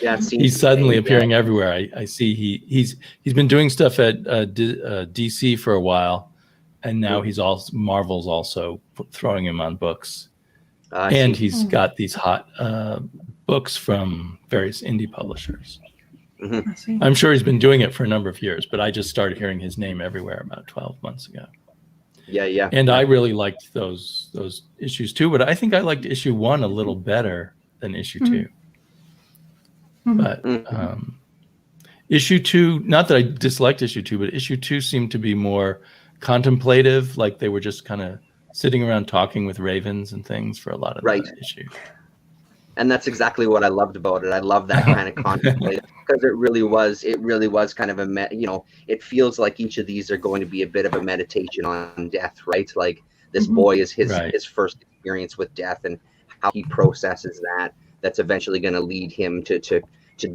Yeah, he's suddenly appearing everywhere. I see he's been doing stuff at DC for a while, and now he's also Marvel's also throwing him on books, and he's got these hot books from various indie publishers. I'm sure he's been doing it for a number of years, but I just started hearing his name everywhere about 12 months ago. Yeah. And I really liked those issues too, but I think I liked issue 1 a little better than issue 2. But issue 2, not that I disliked issue 2, but issue 2 seemed to be more contemplative, like they were just kind of sitting around talking with ravens and things for a lot of the issue. And that's exactly what I loved about it. I love that kind of contemplative, because it really was kind of it feels like each of these are going to be a bit of a meditation on death, right? Like this boy is his first experience with death, and how he processes that's eventually going to lead him to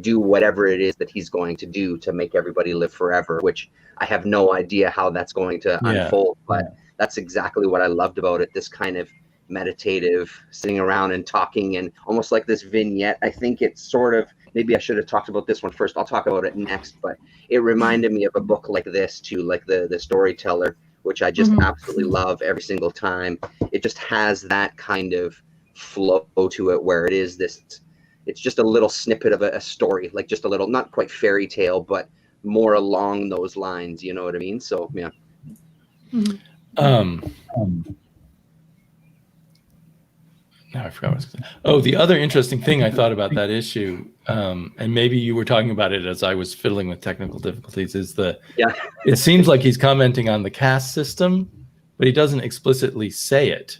do whatever it is that he's going to do to make everybody live forever, which I have no idea how that's going to unfold, but that's exactly what I loved about it. This kind of meditative, sitting around and talking, and almost like this vignette. I think it's sort of, maybe I should have talked about this one first. I'll talk about it next, but it reminded me of a book like this too, like the Storyteller, which I just absolutely love every single time. It just has that kind of flow to it, where it is it's just a little snippet of a story, like just a little, not quite fairy tale, but more along those lines, you know what I mean? So yeah. Now I forgot what I was going to say. Oh, the other interesting thing I thought about that issue, and maybe you were talking about it as I was fiddling with technical difficulties, is it seems like he's commenting on the caste system, but he doesn't explicitly say it.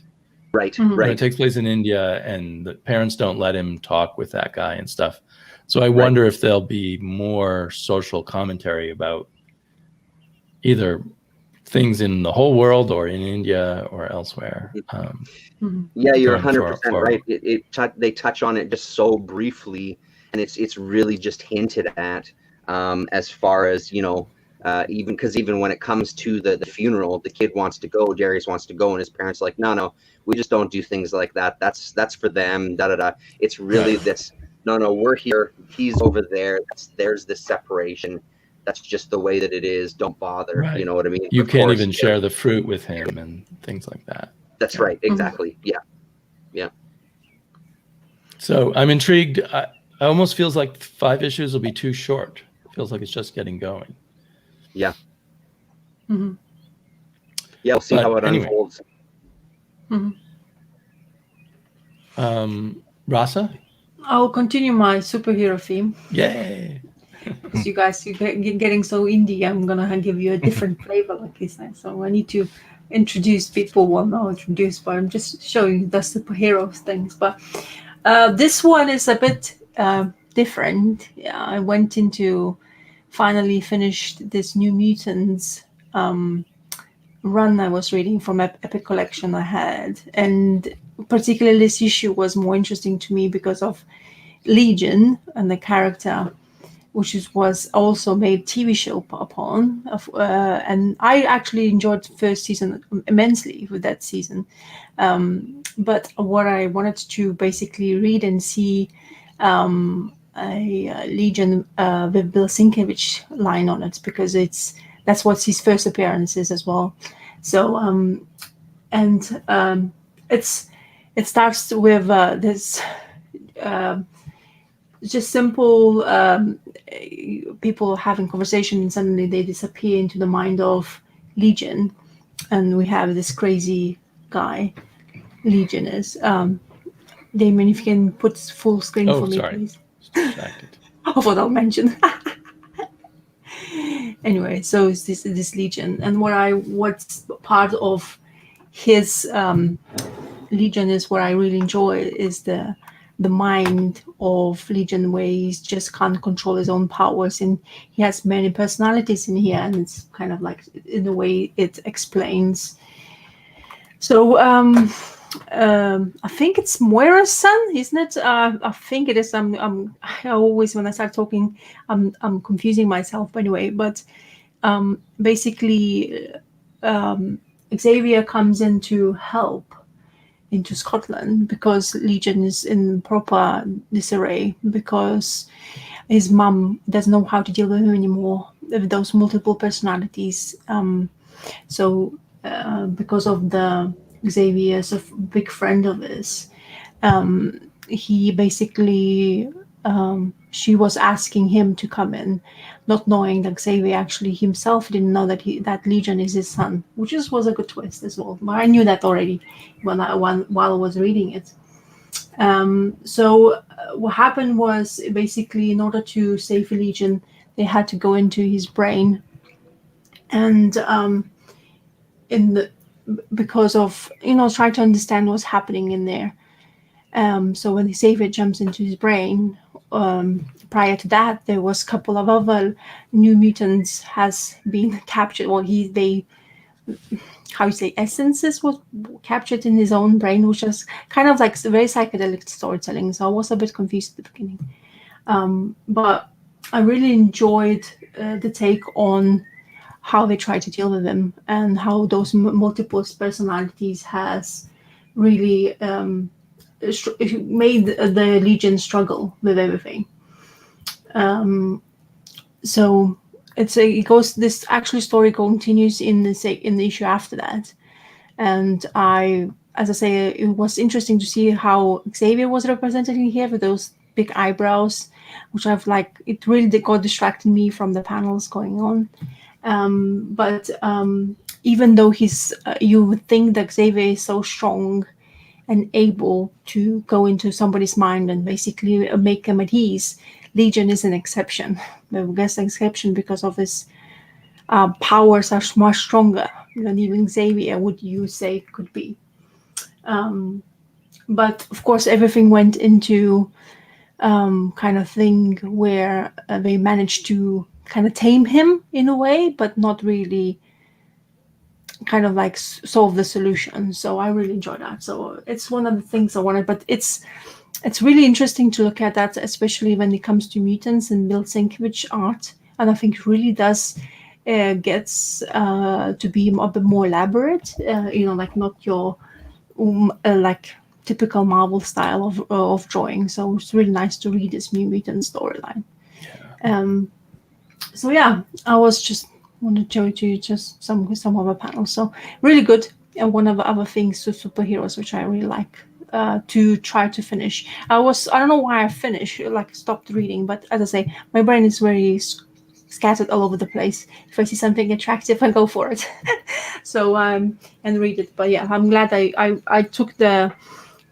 Right. It takes place in India, and the parents don't let him talk with that guy and stuff. So I wonder if there'll be more social commentary about either things in the whole world or in India or elsewhere. Yeah, you're 100% right. They touch on it just so briefly, and it's really just hinted at, as far as, even when it comes to the funeral, the kid wants to go, Darius wants to go, and his parents are like, no, we just don't do things like that. That's for them. It's really this. No, we're here. He's over there. There's this separation. That's just the way that it is. Don't bother. Right. You know what I mean? You can't even share the fruit with him and things like that. That's right. Exactly. Yeah. So I'm intrigued. I almost feels like 5 issues will be too short. It feels like it's just getting going. Yeah. Yeah, we'll see how it unfolds. Rasa? I'll continue my superhero theme. Yay! Because you guys, you're getting so indie, I'm going to give you a different flavor like this time. So I need to introduce people. Well, not introduce, but I'm just showing the superhero things. But this one is a bit different. Yeah, I went into, finally finished this New Mutants run I was reading from Epic Collection I had. And particularly this issue was more interesting to me because of Legion and the character, which was also made TV show upon. And I actually enjoyed the first season immensely with that season. But what I wanted to basically read and see a Legion with Bill Sienkiewicz line on it, because that's what his first appearance is as well. So it starts with this just simple people having conversation, and suddenly they disappear into the mind of Legion, and we have this crazy guy Legion is. Damien, if you can put full screen for me, please. Distracted. What I'll mention. anyway, so it's this Legion, and what's part of his Legion is what I really enjoy is the mind of Legion, where he just can't control his own powers, and he has many personalities in here, and it's kind of like in a way it explains. So I think it's Moira's son, isn't it? I think it is. I always, when I start talking, I'm confusing myself. But anyway, but basically, Xavier comes in to help into Scotland because Legion is in proper disarray because his mum doesn't know how to deal with him anymore, with those multiple personalities. So because of the Xavier's a big friend of his, he basically she was asking him to come in, not knowing that Xavier actually himself didn't know that Legion is his son, which was a good twist as well. But I knew that already while I was reading it. So what happened was basically, in order to save Legion, they had to go into his brain, and because of trying to understand what's happening in there. So when Xavier jumps into his brain, prior to that, there was a couple of other new mutants has been captured. Well, essences was captured in his own brain, which is kind of like very psychedelic storytelling. So I was a bit confused at the beginning. But I really enjoyed the take on how they try to deal with him and how those multiple personalities has really made the Legion struggle with everything. So this actually story continues in the issue after that, and as I say, it was interesting to see how Xavier was represented in here with those big eyebrows, which it really got distracted me from the panels going on. But even though you would think that Xavier is so strong and able to go into somebody's mind and basically make them at ease, Legion is an exception. I guess an exception because of his powers are much stronger than even Xavier would you say could be. But of course, everything went into kind of thing where they managed to kind of tame him in a way, but not really kind of like solve the solution. So I really enjoyed that. So it's one of the things I wanted, but it's really interesting to look at that, especially when it comes to mutants and Bill Sienkiewicz art. And I think it really does gets to be a bit more elaborate, like not your like typical Marvel style of drawing. So it's really nice to read this New Mutant storyline. Yeah. So yeah, I was just wanted to show you just some of the panels. So really good. And one of the other things with superheroes, which I really like to try to finish. I don't know why I finished, stopped reading, but as I say, my brain is very scattered all over the place. If I see something attractive, I go for it. So and read it. But yeah, I'm glad I took the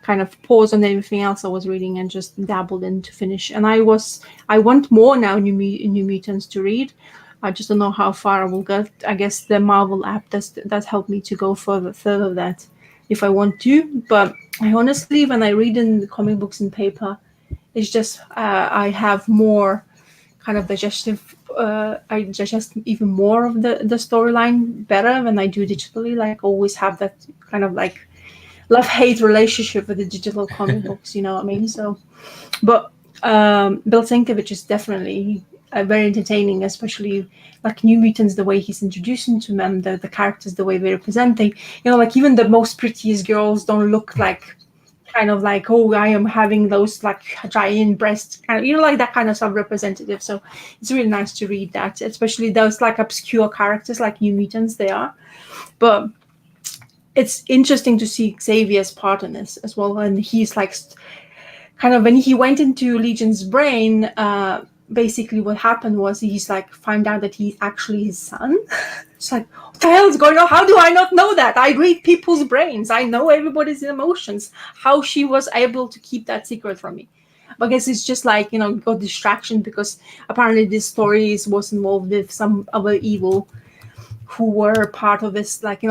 kind of pause on everything else I was reading and just dabbled in to finish. And I want more now, New Mutants to read. I just don't know how far I will go. I guess the Marvel app does help me to go further that if I want to. But I honestly, when I read in the comic books in paper, it's just I have more kind of digestive. I digest even more of the storyline better when I do digitally. Like always have that kind of like love-hate relationship with the digital comic books. You know what I mean? So, but Bill Sienkiewicz is definitely very entertaining, especially like New Mutants, the way he's introducing to them, the characters, the way they're presenting. Like even the most prettiest girls don't look like kind of like, oh, I am having those like giant breasts, kind of, like that kind of stuff representative. So it's really nice to read that, especially those like obscure characters like New Mutants they are. But it's interesting to see Xavier's part in this as well. And he's like kind of when he went into Legion's brain, basically what happened was he's like find out that he's actually his son. It's like, what the hell is going on? How do I not know that? I read people's brains. I know everybody's emotions. How she was able to keep that secret from me. I guess it's just like, got distraction because apparently this story was involved with some other evil who were part of this, like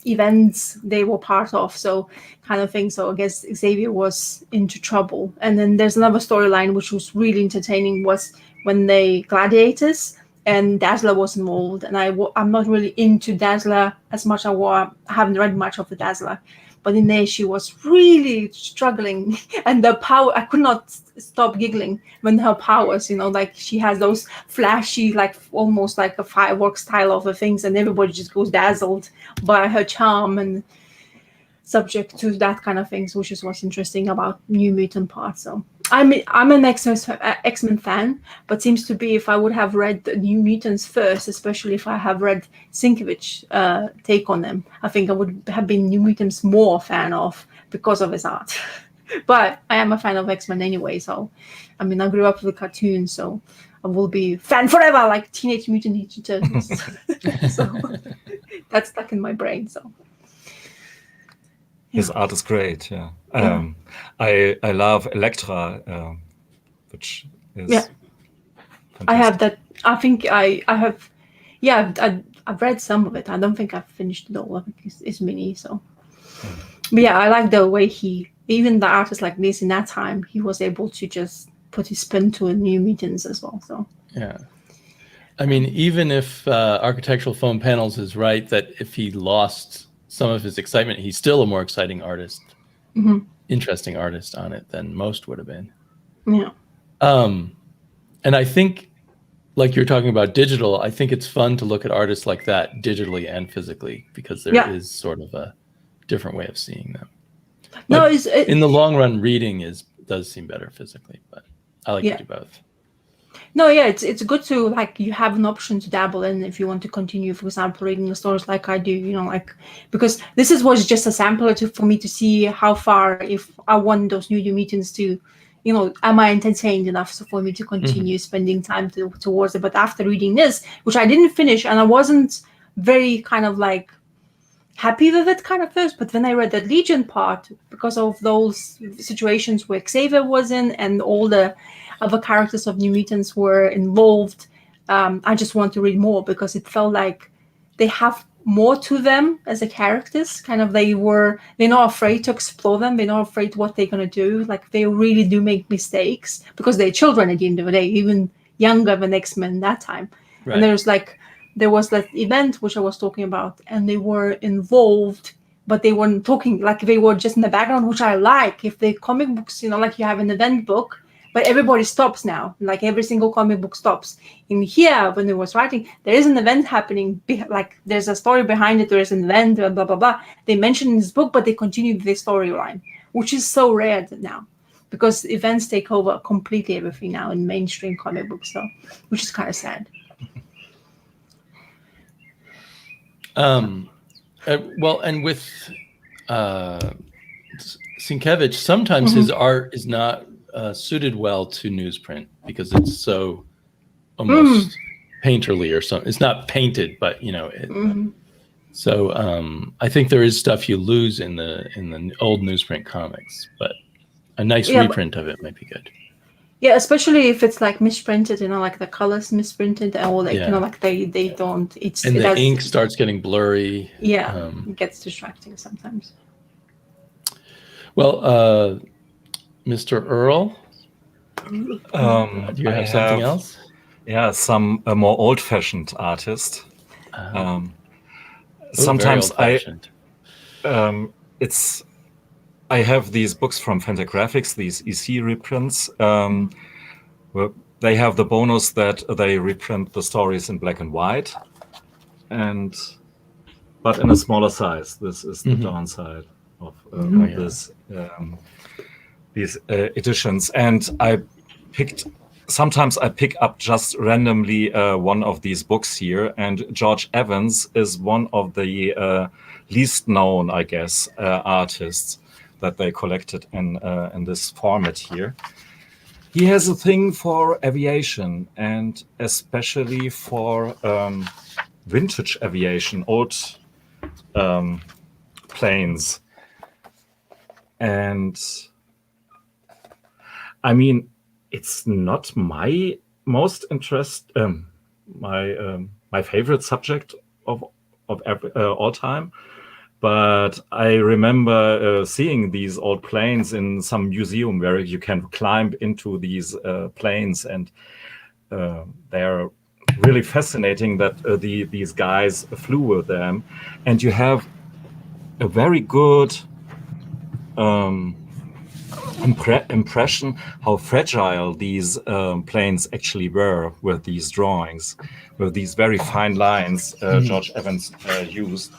events they were part of, so kind of thing. So I guess Xavier was into trouble. And then there's another storyline which was really entertaining, was when they gladiators and Dazzler was involved. And I'm not really into Dazzler as much. I haven't read much of the Dazzler, but in there she was really struggling, and the power, I could not stop giggling when her powers, like she has those flashy, like almost like a fireworks style of the things, and everybody just goes dazzled by her charm and subject to that kind of things, which is what's interesting about New Mutant part. So I'm an X-Men fan, but seems to be if I would have read the New Mutants first, especially if I have read Sinkiewicz take on them, I think I would have been New Mutants more fan of because of his art. But I am a fan of X-Men anyway, so I grew up with the cartoons, so I will be fan forever, like Teenage Mutant Ninja Turtles. So that's stuck in my brain. So his art is great. Yeah. I love Elektra, which is. Yeah. Fantastic. I have that. I think I have. Yeah, I've read some of it. I don't think I've finished it all. I think it's mini. So, but yeah, I like the way even the artist like this in that time, he was able to just put his spin to a New Mutants as well. So yeah. Even if Architectural Foam Panels is right that if he lost some of his excitement, he's still a more exciting artist, interesting artist on it than most would have been. Yeah. And I think, like you're talking about digital, I think it's fun to look at artists like that digitally and physically, because there is sort of a different way of seeing them. But in the long run, reading does seem better physically, but I like to do both. No, yeah, it's good to, like, you have an option to dabble in if you want to continue, for example, reading the stories like I do, because this was just a sampler for me to see how far, if I want those New Mutants to, am I entertained enough for me to continue spending time towards it. But after reading this, which I didn't finish, and I wasn't very kind of like happy with it kind of first, but then I read that Legion part, because of those situations where Xavier was in and all the other characters of New Mutants were involved, I just want to read more, because it felt like they have more to them as a characters. Kind of they're not afraid to explore them. They're not afraid what they're going to do. Like, they really do make mistakes because they're children at the end of the day, even younger than X-Men that time. Right. And there was that event which I was talking about, and they were involved, but they weren't talking, like they were just in the background, which I like. If the comic books, like you have an event book, but everybody stops now. Like every single comic book stops. In here, when they was writing, there is an event happening. Like there's a story behind it. There is an event, blah, blah, blah. They mention in this book, but they continue the storyline, which is so rare now, because events take over completely everything now in mainstream comic books, so, which is kind of sad. Well, and with Sienkiewicz, sometimes his art is not suited well to newsprint because it's so almost painterly or something. It's not painted, but so I think there is stuff you lose in the old newsprint comics, but a nice reprint of it might be good. Yeah, especially if it's like misprinted, like the colors misprinted, or like like they don't. The ink starts getting blurry. Yeah, it gets distracting sometimes. Well, Mr. Earl, do you have something else? Yeah, a more old-fashioned artist. Sometimes I have these books from Fantagraphics, these EC reprints, where they have the bonus that they reprint the stories in black and white, but in a smaller size. This is the downside of these editions. And sometimes I pick up just randomly one of these books here, and George Evans is one of the least known, I guess, artists that they collected in this format here. He has a thing for aviation, and especially for vintage aviation, old planes. And I mean, it's not my most my favorite subject of all time. But I remember seeing these old planes in some museum where you can climb into these planes, and they're really fascinating that these guys flew with them, and you have a very good impression how fragile these planes actually were with these drawings, with these very fine lines George Evans used.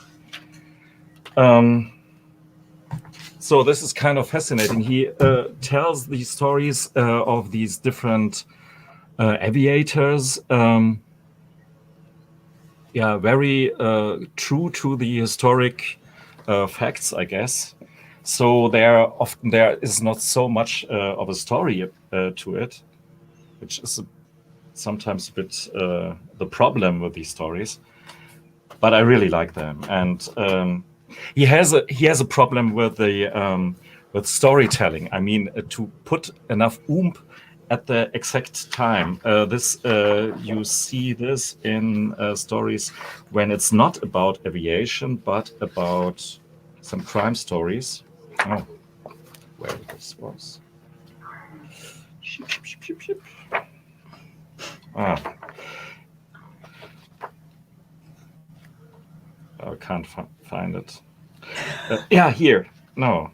So this is kind of fascinating. He tells these stories of these different aviators, very true to the historic facts, I guess. So there is not so much of a story to it, which is sometimes a bit the problem with these stories. But I really like them, and he has a problem with the with storytelling. I mean, to put enough oomph at the exact time. You see this in stories when it's not about aviation, but about some crime stories. Oh, where this was. Ah. I can't find it. Here. No.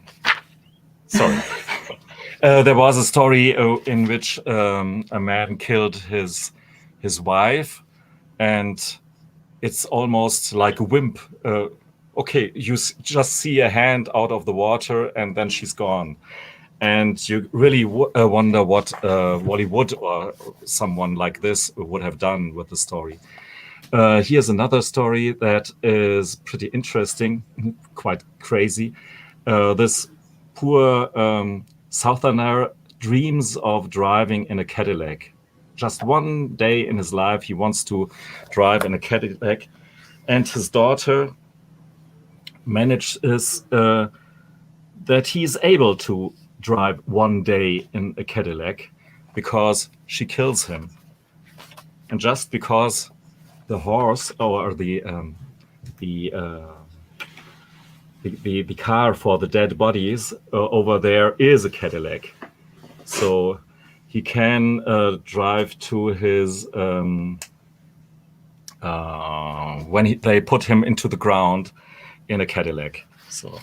Sorry. There was a story in which a man killed his wife, and it's almost like a wimp. Okay, you just see a hand out of the water, and then she's gone. And you really wonder what Wally Wood or someone like this would have done with the story. Here's another story that is pretty interesting, quite crazy. This poor Southerner dreams of driving in a Cadillac. Just one day in his life, he wants to drive in a Cadillac, and his daughter manages that he is able to drive one day in a Cadillac because she kills him. And just because the horse or the car for the dead bodies over there is a Cadillac, so he can drive to his when they put him into the ground in a Cadillac. So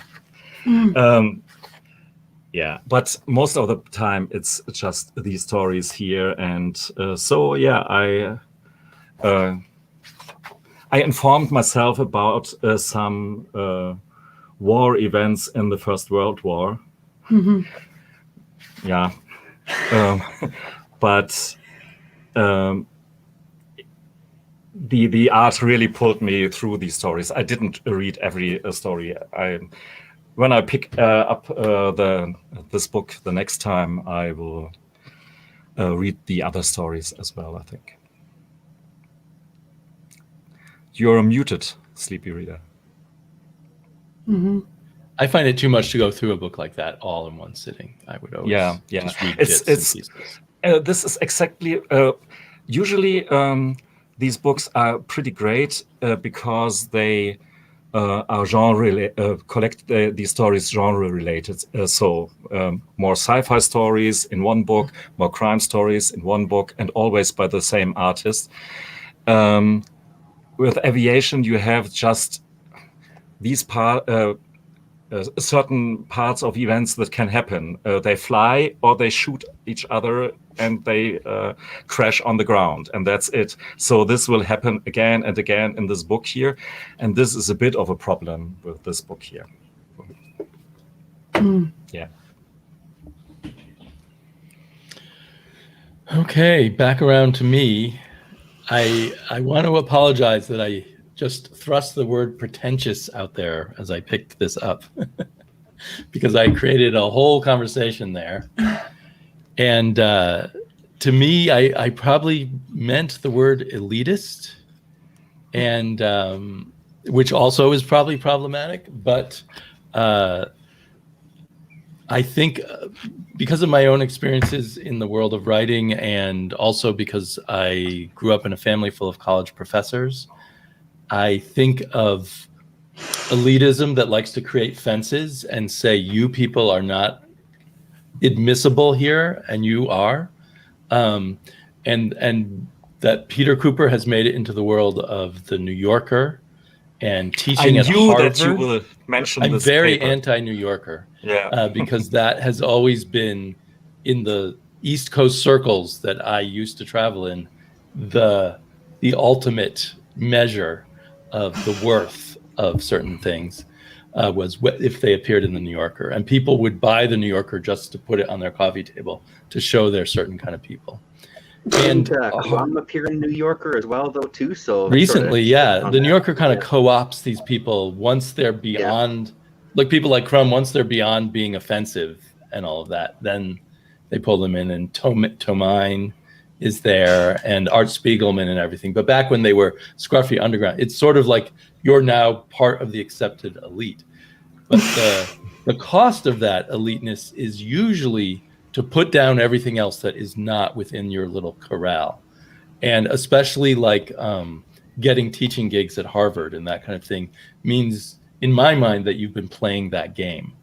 yeah, but most of the time it's just these stories here, and so yeah, I informed myself about some war events in the First World War. Mm-hmm. Yeah, but the art really pulled me through these stories. I didn't read every story. When I pick up this book the next time, I will read the other stories as well, I think. You're muted, Sleepy Reader. Mm-hmm. I find it too much to go through a book like that all in one sitting. I would always just read bits and pieces. This is exactly... usually these books are pretty great because they are collect these stories genre-related. So more sci-fi stories in one book, more crime stories in one book, and always by the same artist. With aviation, you have just these certain parts of events that can happen. They fly or they shoot each other and they crash on the ground, and that's it. So this will happen again and again in this book here, and this is a bit of a problem with this book here. Yeah. Okay, back around to me. I want to apologize that I just thrust the word pretentious out there as I picked this up because I created a whole conversation there. And to me, I probably meant the word elitist, and which also is probably problematic. But I think because of my own experiences in the world of writing, and also because I grew up in a family full of college professors, I think of elitism that likes to create fences and say, you people are not admissible here, and you are. And that Peter Cooper has made it into the world of the New Yorker and teaching at Harvard. That you will mention I'm this very paper. anti-New Yorker, Yeah. because that has always been, in the East Coast circles that I used to travel in, the ultimate measure of the worth of certain things was if they appeared in the New Yorker, and people would buy the New Yorker just to put it on their coffee table to show they're certain kind of people. And Crumb appear in New Yorker as well, though, too. So recently, the New Yorker kind of co-ops these people once they're beyond, like people like Crumb, once they're beyond being offensive and all of that, then they pull them in, and Tomine is there, and Art Spiegelman and everything. But back when they were scruffy underground, it's sort of like you're now part of the accepted elite. But the cost of that eliteness is usually to put down everything else that is not within your little corral. And especially like getting teaching gigs at Harvard and that kind of thing means, in my mind, that you've been playing that game.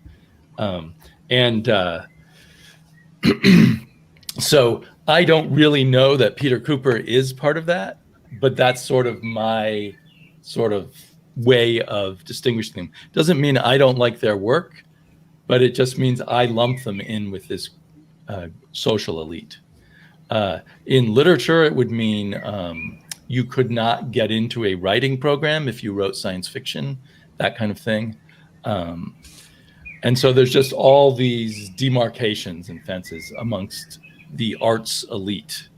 So I don't really know that Peter Cooper is part of that, but that's sort of my sort of way of distinguishing them. Doesn't mean I don't like their work, but it just means I lump them in with this social elite. In literature, it would mean you could not get into a writing program if you wrote science fiction, that kind of thing. And so there's just all these demarcations and fences amongst the arts elite.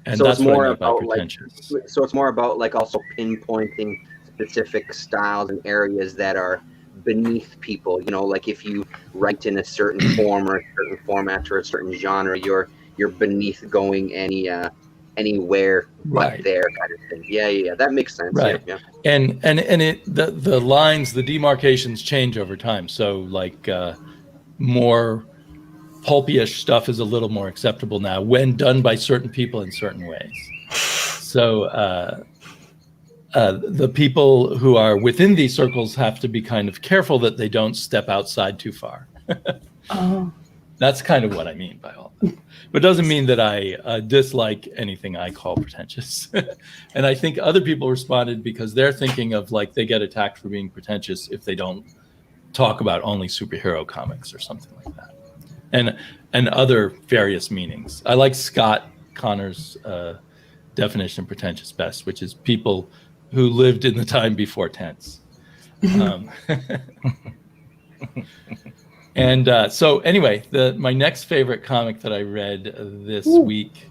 And so that's more about pretentious. So it's more about like also pinpointing specific styles and areas that are beneath people. You know, like if you write in a certain form or a certain format or a certain genre, you're beneath going anywhere but there kind of thing. Yeah, that makes sense. Right. Yeah. And the lines, the demarcations change over time. So like more pulpy-ish stuff is a little more acceptable now when done by certain people in certain ways. So the people who are within these circles have to be kind of careful that they don't step outside too far. That's kind of what I mean by all that. But it doesn't mean that I dislike anything I call pretentious. And I think other people responded because they're thinking of like they get attacked for being pretentious if they don't talk about only superhero comics or something like that. And other various meanings. I like Scott Connor's definition of pretentious best, which is people who lived in the time before tense. So anyway, my next favorite comic that I read this week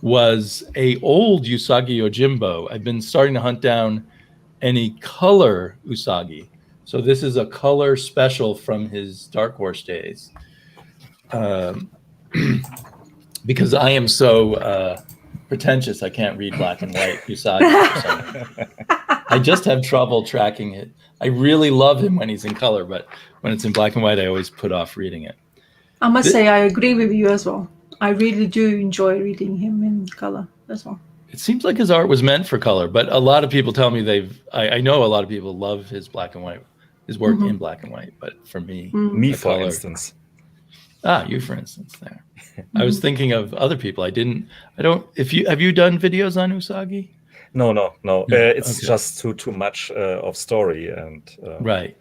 was a old Usagi Yojimbo. I've been starting to hunt down any color Usagi. So this is a color special from his Dark Horse days. Because I am so pretentious, I can't read black and white Usagi. I just have trouble tracking it. I really love him when he's in color, but when it's in black and white, I always put off reading it. I must say, I agree with you as well. I really do enjoy reading him in color as well. It seems like his art was meant for color, but a lot of people tell me I know a lot of people love his black and white, his work in black and white, but for me, me for instance. You for instance there. I was thinking of other people. Have you done videos on Usagi? No. It's just too much of story, and right.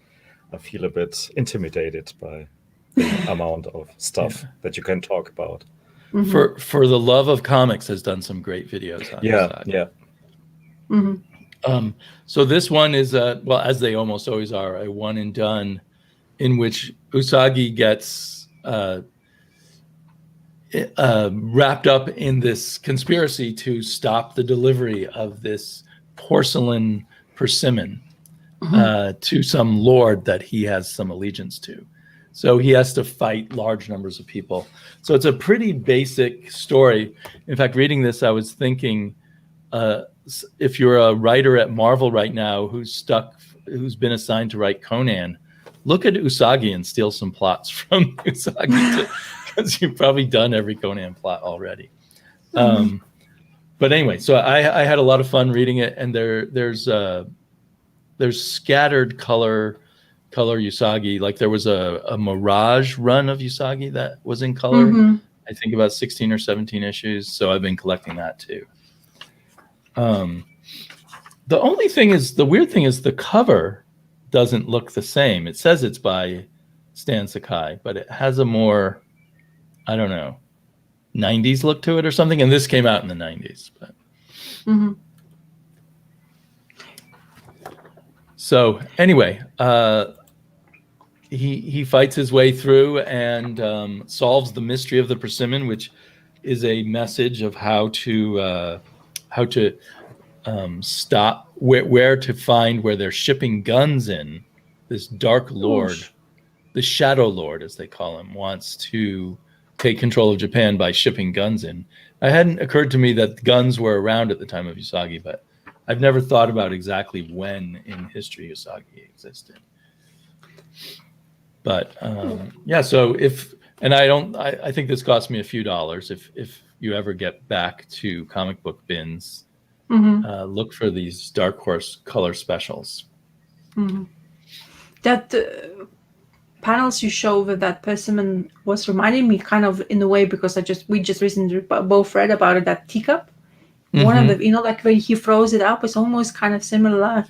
I feel a bit intimidated by the amount of stuff that you can talk about. For the Love of Comics has done some great videos on Usagi. So this one is as they almost always are, a one and done, in which Usagi gets wrapped up in this conspiracy to stop the delivery of this porcelain persimmon to some lord that he has some allegiance to. So he has to fight large numbers of people. So it's a pretty basic story. In fact, reading this, I was thinking, if you're a writer at Marvel right now who's been assigned to write Conan, look at Usagi and steal some plots from Usagi because you've probably done every Conan plot already. But anyway, so I had a lot of fun reading it, and there's scattered color Usagi. Like there was a Mirage run of Usagi that was in color. I think about 16 or 17 issues. So I've been collecting that too. The only thing is, the weird thing is the cover doesn't look the same. It says it's by Stan Sakai, but it has a more, I don't know, 90s look to it or something. And this came out in the 90s. But. So anyway, he fights his way through and solves the mystery of the persimmon, which is a message of how to stop where to find where they're shipping guns in. This Dark Lord, the Shadow Lord, as they call him, wants to take control of Japan by shipping guns in. It hadn't occurred to me that guns were around at the time of Usagi, but I've never thought about exactly when in history Usagi existed. But yeah, so I think this cost me a few dollars. If you ever get back to comic book bins, look for these Dark Horse color specials. That panels you show with that persimmon was reminding me kind of in a way, because we just recently both read about it, that teacup. One of the, like when he throws it up, it's almost kind of similar,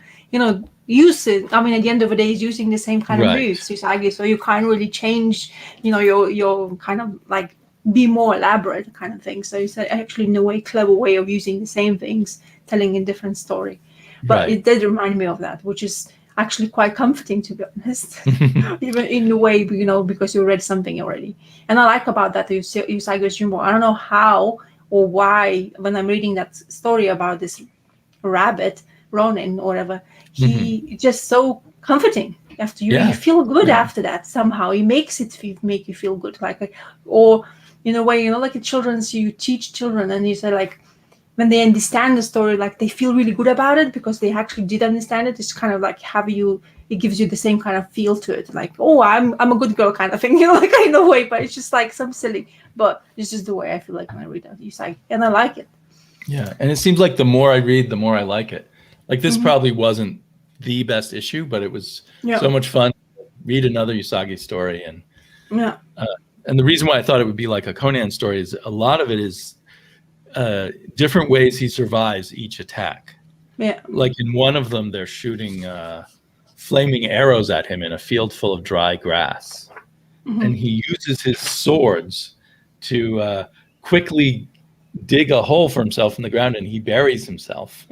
use it. I mean, at the end of the day, he's using the same kind of moves, Usagi, so you can't really change, your kind of like be more elaborate kind of thing. So it's actually in a way clever way of using the same things, telling a different story. But it did remind me of that, which is actually quite comforting, to be honest, even in a way, because you read something already. And I like about that Usagi's humor. I don't know how or why, when I'm reading that story about this rabbit, Ronin or whatever, he just so comforting. After you feel good after that somehow. He makes it make you feel good, or in a way, like in children's, you teach children, and you say like when they understand the story, like they feel really good about it because they actually did understand it. It's kind of like it gives you the same kind of feel to it, like, oh, I'm a good girl kind of thing, like in a way, but it's just like some silly, but it's just the way I feel like when I read that Usagi, and I like it. Yeah, and it seems like the more I read, the more I like it. Like this probably wasn't the best issue, but it was so much fun to read another Usagi story. And and the reason why I thought it would be like a Conan story is a lot of it is different ways he survives each attack. Yeah. Like in one of them, they're shooting flaming arrows at him in a field full of dry grass. And he uses his swords to quickly dig a hole for himself in the ground, and he buries himself.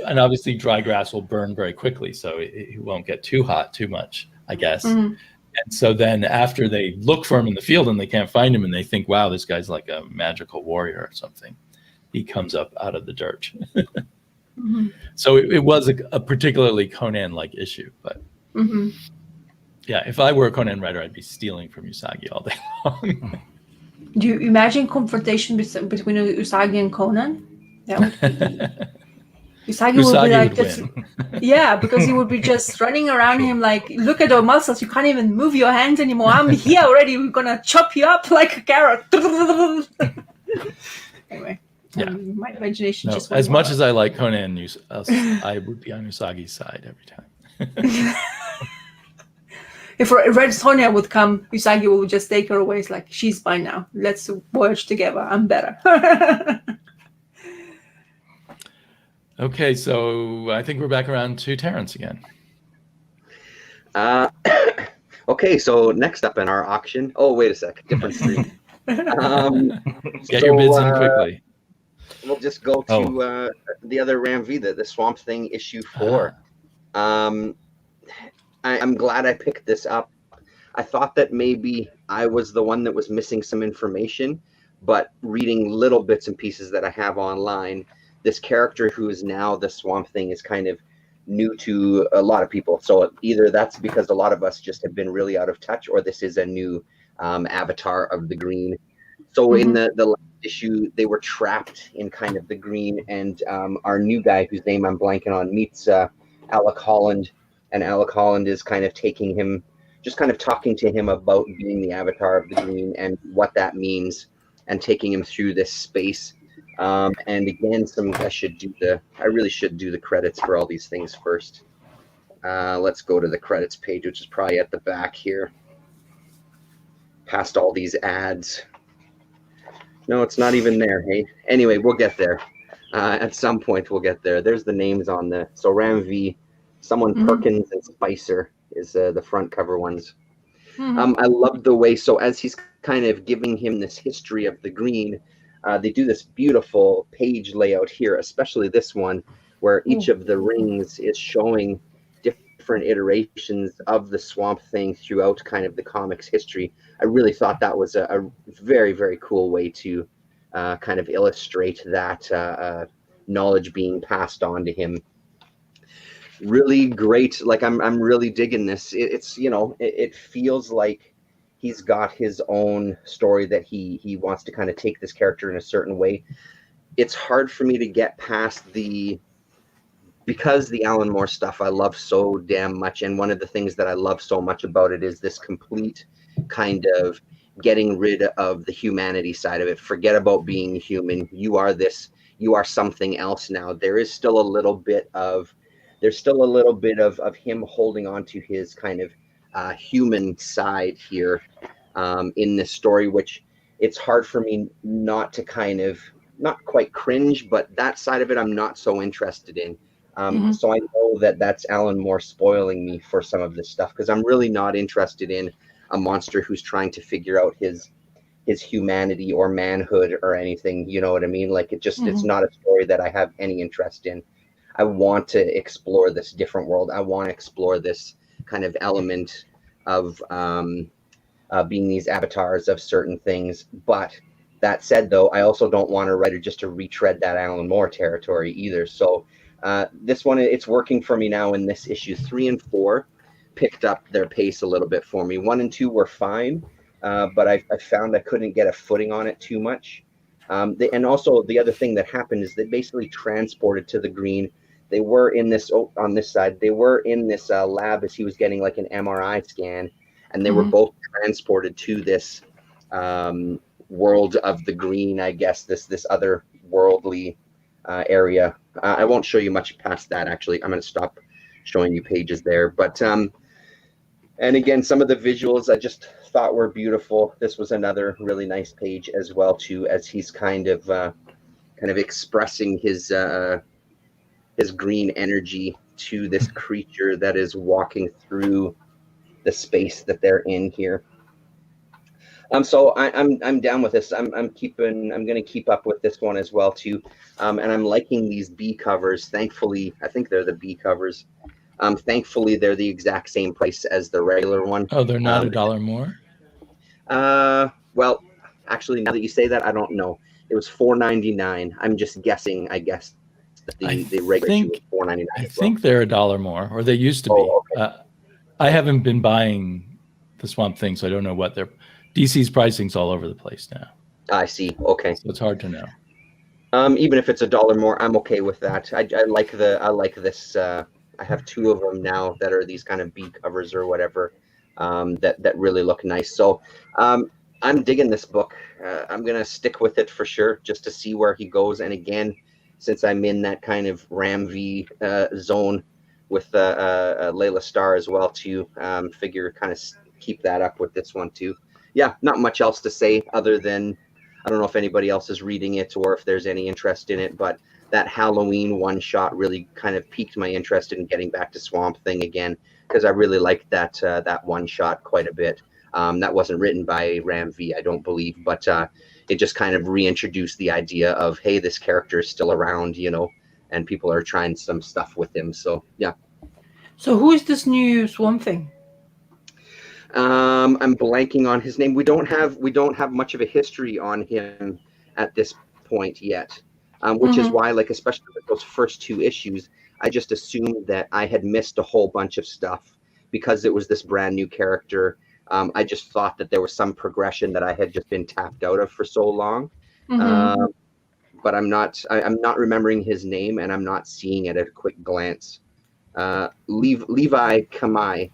And obviously dry grass will burn very quickly, so it won't get too hot too much, I guess. And so then after they look for him in the field and they can't find him, and they think, wow, this guy's like a magical warrior or something, he comes up out of the dirt. So it was a particularly Conan-like issue. But yeah, if I were a Conan writer, I'd be stealing from Usagi all day long. Do you imagine confrontation between Usagi and Conan? That would Usagi would be like, just, yeah, because he would be just running around him like, look at your muscles, you can't even move your hands anymore. I'm here already. We're gonna chop you up like a carrot. Anyway, my imagination just. As much as I like Conan, I would be on Usagi's side every time. If Red Sonja would come, Usagi will just take her away. It's like, she's fine now. Let's voyage together. I'm better. Okay, so I think we're back around to Terence again. Okay, so next up in our auction. Oh, wait a sec. Different screen. Get your bids in quickly. We'll just go to the other Ram V, the Swamp Thing issue 4. I'm glad I picked this up. I thought that maybe I was the one that was missing some information, but reading little bits and pieces that I have online, this character who is now the Swamp Thing is kind of new to a lot of people. So either that's because a lot of us just have been really out of touch, or this is a new avatar of the Green. So in the last issue, they were trapped in kind of the Green, and our new guy, whose name I'm blanking on, meets Alec Holland, and Alec Holland is kind of taking him just kind of talking to him about being the avatar of the green and what that means, and taking him through this space. And again, I really should do the credits for all these things first. Let's go to the credits page, which is probably at the back here. Past all these ads. No, it's not even there. Hey, anyway, we'll get there. At some point, we'll get there. There's the names on so Ram V, someone Perkins and Spicer is the front cover ones. I love the way, so as he's kind of giving him this history of the green, they do this beautiful page layout here, especially this one, where each of the rings is showing different iterations of the Swamp Thing throughout kind of the comics history. I really thought that was a very, very cool way to kind of illustrate that knowledge being passed on to him. Really great. Like I'm really digging this. It's it feels like he's got his own story that he wants to kind of take this character in a certain way. It's hard for me to get past because the Alan Moore stuff I love so damn much, and one of the things that I love so much about it is this complete kind of getting rid of the humanity side of it. Forget about being human. You are something else now. There's still a little bit of him holding on to his kind of human side here in this story, which it's hard for me not to kind of, not quite cringe, but that side of it I'm not so interested in. So I know that that's Alan Moore spoiling me for some of this stuff, because I'm really not interested in a monster who's trying to figure out his humanity or manhood or anything. You know what I mean? Like it's not a story that I have any interest in. I want to explore this different world. I want to explore this kind of element of being these avatars of certain things. But that said, though, I also don't want a writer just to retread that Alan Moore territory either. So this one, it's working for me now in this issue. 3 and 4 picked up their pace a little bit for me. 1 and 2 were fine, but I found I couldn't get a footing on it too much. And also the other thing that happened is they basically transported to the green. They were in this, on this side, they were in this lab as he was getting like an MRI scan, and they were both transported to this world of the green, I guess, this other worldly area. I won't show you much past that, actually. I'm going to stop showing you pages there. But, and again, some of the visuals I just thought were beautiful. This was another really nice page as well, too, as he's kind of expressing his green energy to this creature that is walking through the space that they're in here. So I'm down with this. I'm going to keep up with this one as well too. And I'm liking these B covers. Thankfully, I think they're the B covers. Thankfully, they're the exact same price as the regular one. Oh, they're not $1 more? Well, actually, now that you say that, I don't know. It was $4.99. I'm just guessing, I guess, that the regular issue was $4.99. I think they're $1 more, or they used to be. Okay. I haven't been buying the Swamp Thing, so I don't know what their DC's pricing's all over the place now. I see. Okay. So it's hard to know. Even if it's $1 more, I'm okay with that. I like this. I have 2 of them now that are these kind of B covers or whatever that really look nice. So I'm digging this book. I'm gonna stick with it for sure, just to see where he goes. And again, since I'm in that kind of Ram V zone with Leila Starr as well too, figure kind of keep that up with this one too. Yeah, not much else to say other than I don't know if anybody else is reading it or if there's any interest in it, but that Halloween one shot really kind of piqued my interest in getting back to Swamp Thing again, because I really liked that one shot quite a bit. That wasn't written by Ram V, I don't believe, but it just kind of reintroduced the idea of, hey, this character is still around, you know, and people are trying some stuff with him. So yeah. So who is this new Swamp Thing? I'm blanking on his name. We don't have much of a history on him at this point yet, which is why, like, especially with those first 2 issues, I just assumed that I had missed a whole bunch of stuff because it was this brand new character. I just thought that there was some progression that I had just been tapped out of for so long. But I'm not remembering his name, and I'm not seeing it at a quick glance. Levi Kamai.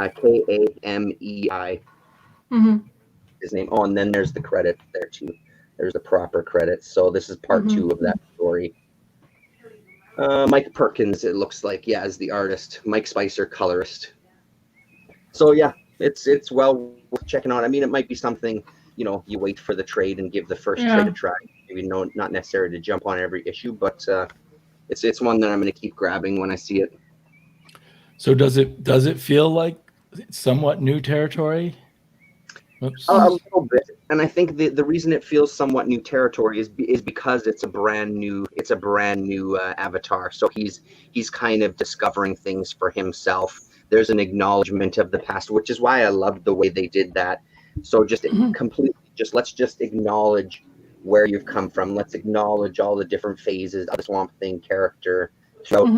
Kamei. Mm-hmm. His name. Oh, and then there's the credit there too. There's the proper credits. So this is part 2 of that story. Mike Perkins, it looks like, is the artist. Mike Spicer, colorist. So yeah, it's well worth checking out. I mean, it might be something, you wait for the trade and give the first trade a try. Maybe not necessary to jump on every issue, but it's one that I'm going to keep grabbing when I see it. So does it feel like somewhat new territory? Oops. A little bit, and I think the reason it feels somewhat new territory is because it's a brand new avatar. So he's kind of discovering things for himself. There's an acknowledgement of the past, which is why I loved the way they did that. So let's just acknowledge where you've come from. Let's acknowledge all the different phases of the Swamp Thing character throughout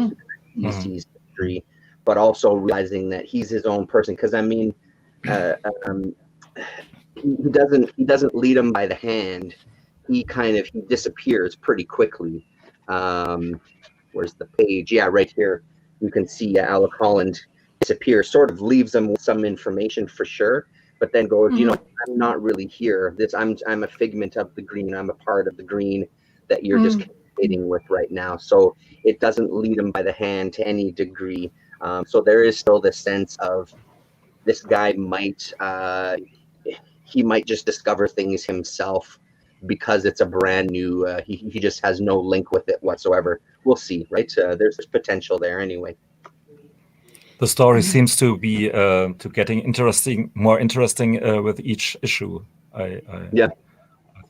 DC's history, but also realizing that he's his own person. Because I mean. He doesn't lead him by the hand. He disappears pretty quickly. Where's the page? Yeah, right here. You can see Alec Holland disappears, sort of leaves him with some information for sure, but then goes, I'm not really here. I'm a figment of the green. I'm a part of the green that you're just communicating with right now. So it doesn't lead him by the hand to any degree. So there is still this sense of this guy might just discover things himself because it's a brand new. He just has no link with it whatsoever. We'll see, right? There's potential there anyway. The story seems to be getting more interesting with each issue. I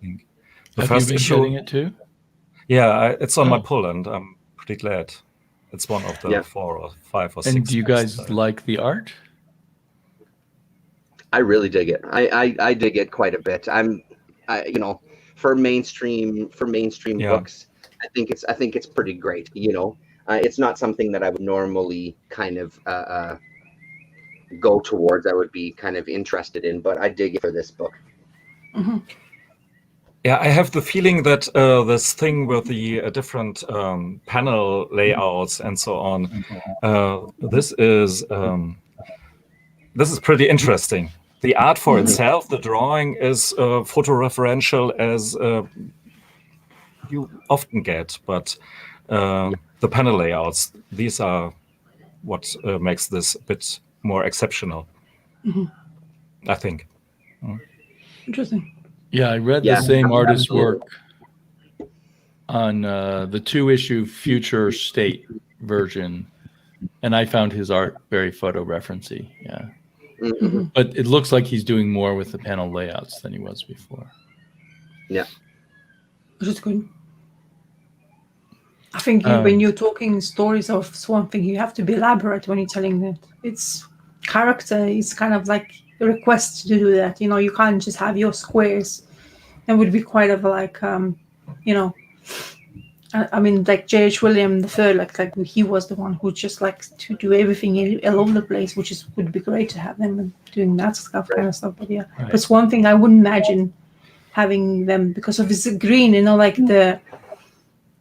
think the first issue. Getting it too? Yeah, it's on my pull, and I'm pretty glad. It's one of the 4 or 5 or 6. And do you guys like the art? I really dig it. I dig it quite a bit. For mainstream books, I think it's pretty great. It's not something that I would normally kind of go towards. I would be kind of interested in, but I dig it for this book. Mm-hmm. Yeah, I have the feeling that this thing with the different panel layouts and so on, this is pretty interesting. The art for itself, the drawing is photoreferential as you often get, but the panel layouts, these are what makes this a bit more exceptional, I think. Interesting. Yeah, I read the same artist's work on the 2-issue Future State version, and I found his art very photo-referency. Yeah. Mm-hmm. But it looks like he's doing more with the panel layouts than he was before. Yeah. Which is good. I think when you're talking stories of Swamp Thing, you have to be elaborate when you're telling it. It's character is kind of like a request to do that. You can't just have your squares. It would be quite of like, I mean, like J.H. Williams III, like he was the one who just likes to do everything all over the place, which would be great to have them doing that kind of stuff. But yeah, but it's one thing I wouldn't imagine having them because of it's green, like the,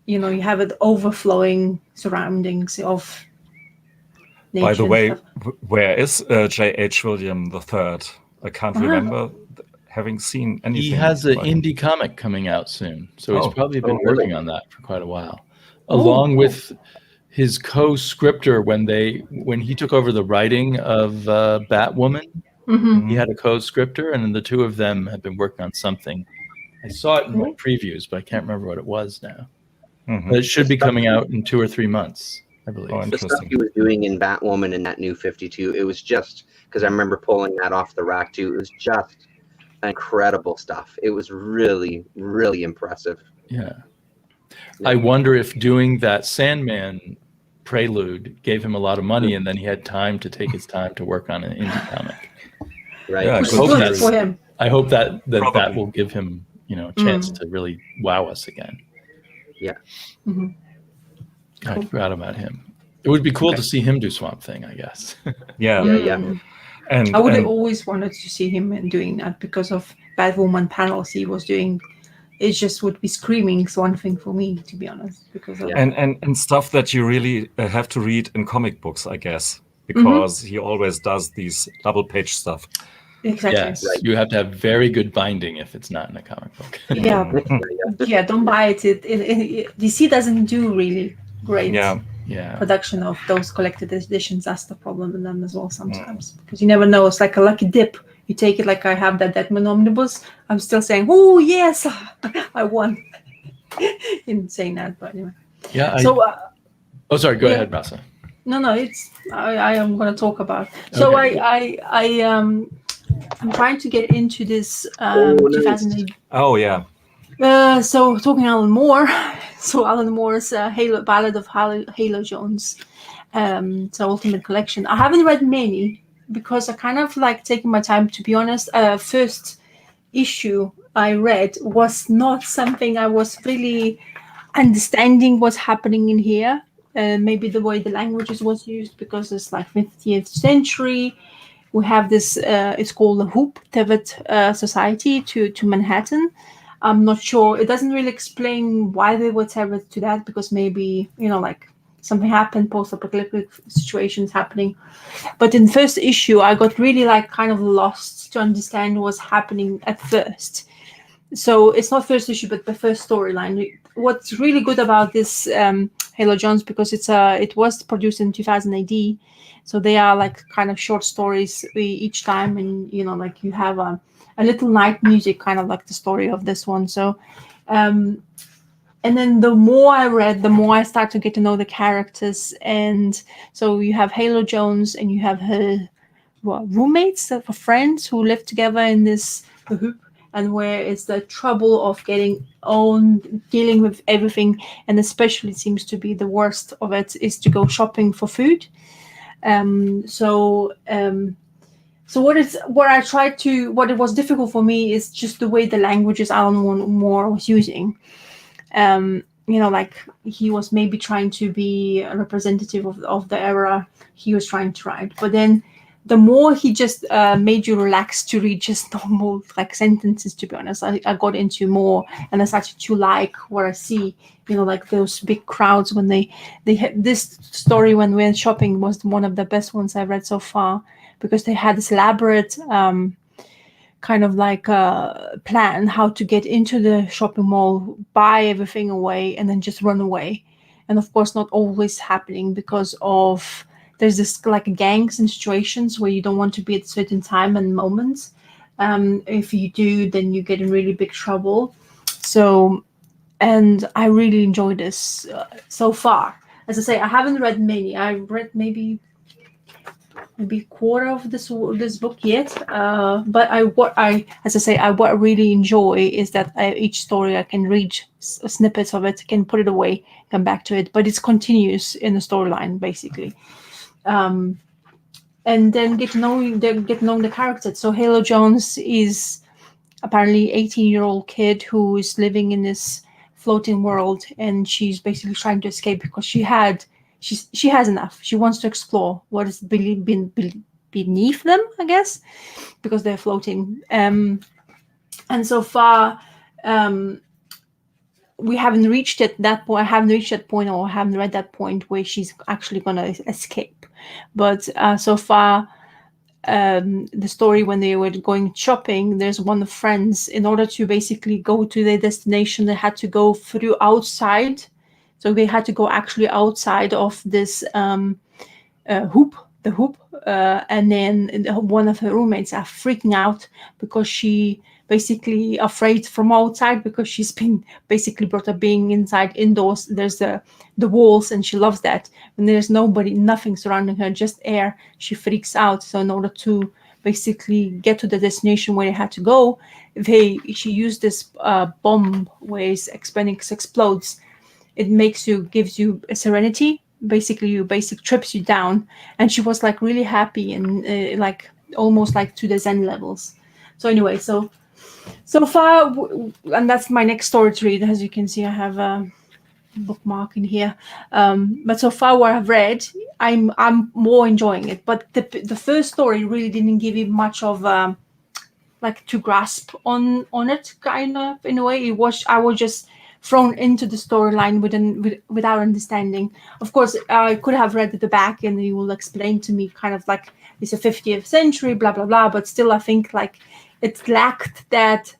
you have it overflowing surroundings of nature. By the way, where is J.H. Williams III? I can't remember having seen anything. He has an indie comic coming out soon, so he's probably been working on that for quite a while, along with his co-scripter when he took over the writing of Batwoman. He had a co-scripter, and the two of them have been working on something. I saw it in my previews, but I can't remember what it was now. But it should be coming out in 2 or 3 months, I believe. The stuff he was doing in Batwoman and that New 52, it was just because I remember pulling that off the rack too. It was just incredible stuff. It was really, really impressive. Yeah. I wonder if doing that Sandman prelude gave him a lot of money, and then he had time to take his time to work on an indie comic. Right. Yeah, I hope that will give him, a chance to really wow us again. Yeah. I forgot about him. It would be cool to see him do Swamp Thing, I guess. Yeah. And I would have always wanted to see him doing that because of Batwoman panels he was doing. It just would be screaming Swamp Thing for me, to be honest. Because of and stuff that you really have to read in comic books, I guess, because he always does these double page stuff. Exactly. Yes, you have to have very good binding if it's not in a comic book. Yeah, don't buy it. DC doesn't do really great production of those collected editions. That's the problem with them as well sometimes, because you never know. It's like a lucky dip. You take it, like I have that Deadman omnibus. I'm still saying, oh yes, I won. In saying that, but anyway. Yeah. So. Sorry. Go ahead, Rasa. No. It's I am going to talk about. So I'm trying to get into this 2008. Oh yeah. So talking Alan Moore. So Alan Moore's Ballad of Halo Jones. So Ultimate Collection. I haven't read many because I kind of like taking my time. To be honest, first issue I read was not something I was really understanding what's happening in here. Maybe the way the languages was used, because it's like 50th century. We have this, it's called the Hoop Tevet Society to Manhattan. I'm not sure. It doesn't really explain why they were tethered to that, because maybe, like something happened, post-apocalyptic situations happening. But in the first issue, I got really like kind of lost to understand what's happening at first. So it's not first issue, but the first storyline. What's really good about this Halo Jones, because it was produced in 2000 AD, so they are like kind of short stories each time, and like you have a little night music, kind of like the story of this one. So, and then the more I read, the more I start to get to know the characters, and so you have Halo Jones, and you have her roommates, friends who live together in this hoop. And where it's the trouble of dealing with everything, and especially it seems to be the worst of it is to go shopping for food. So what it was difficult for me is just the way the languages Alan Moore was using. Like he was maybe trying to be a representative of the era he was trying to write, but then the more he just made you relax to read just normal like sentences, to be honest, I got into more, and I started to like what I see, like those big crowds when they had this story when we went shopping was one of the best ones I've read so far, because they had this elaborate kind of like a plan how to get into the shopping mall, buy everything away, and then just run away. And of course not always happening, because of there's this like gangs and situations where you don't want to be at a certain time and moments. If you do, then you get in really big trouble. So, and I really enjoy this so far. As I say, I haven't read many. I've read maybe a quarter of this book yet. But what I really enjoy is that each story I can read snippets of it, can put it away, come back to it, but it's continuous in the storyline basically. And then get knowing the characters. So Halo Jones is apparently 18-year-old kid who is living in this floating world, and she's basically trying to escape because she has enough. She wants to explore what is been beneath them, I guess, because they're floating. And so far, we haven't reached that point. I haven't reached that point, or haven't read that point where she's actually going to escape. But so far, the story when they were going shopping, there's one of friends, in order to basically go to their destination, they had to go through outside. So they had to go actually outside of this hoop, and then one of her roommates are freaking out because she basically afraid from outside, because she's been basically brought up being indoors. There's the walls, and she loves that. When there's nothing surrounding her, just air, she freaks out. So in order to basically get to the destination where they had to go, she used this bomb where it explodes. It gives you a serenity. Basically, trips you down, and she was like really happy and like almost like to the Zen levels. So anyway, so far, and that's my next story to read. As you can see, I have a bookmark in here. But so far, what I've read, I'm more enjoying it. But the first story really didn't give me much of like to grasp on it, kind of, in a way. I was just thrown into the storyline without understanding. Of course, I could have read at the back, and you will explain to me kind of like it's a 50th century, blah blah blah. But still, I think like it lacked that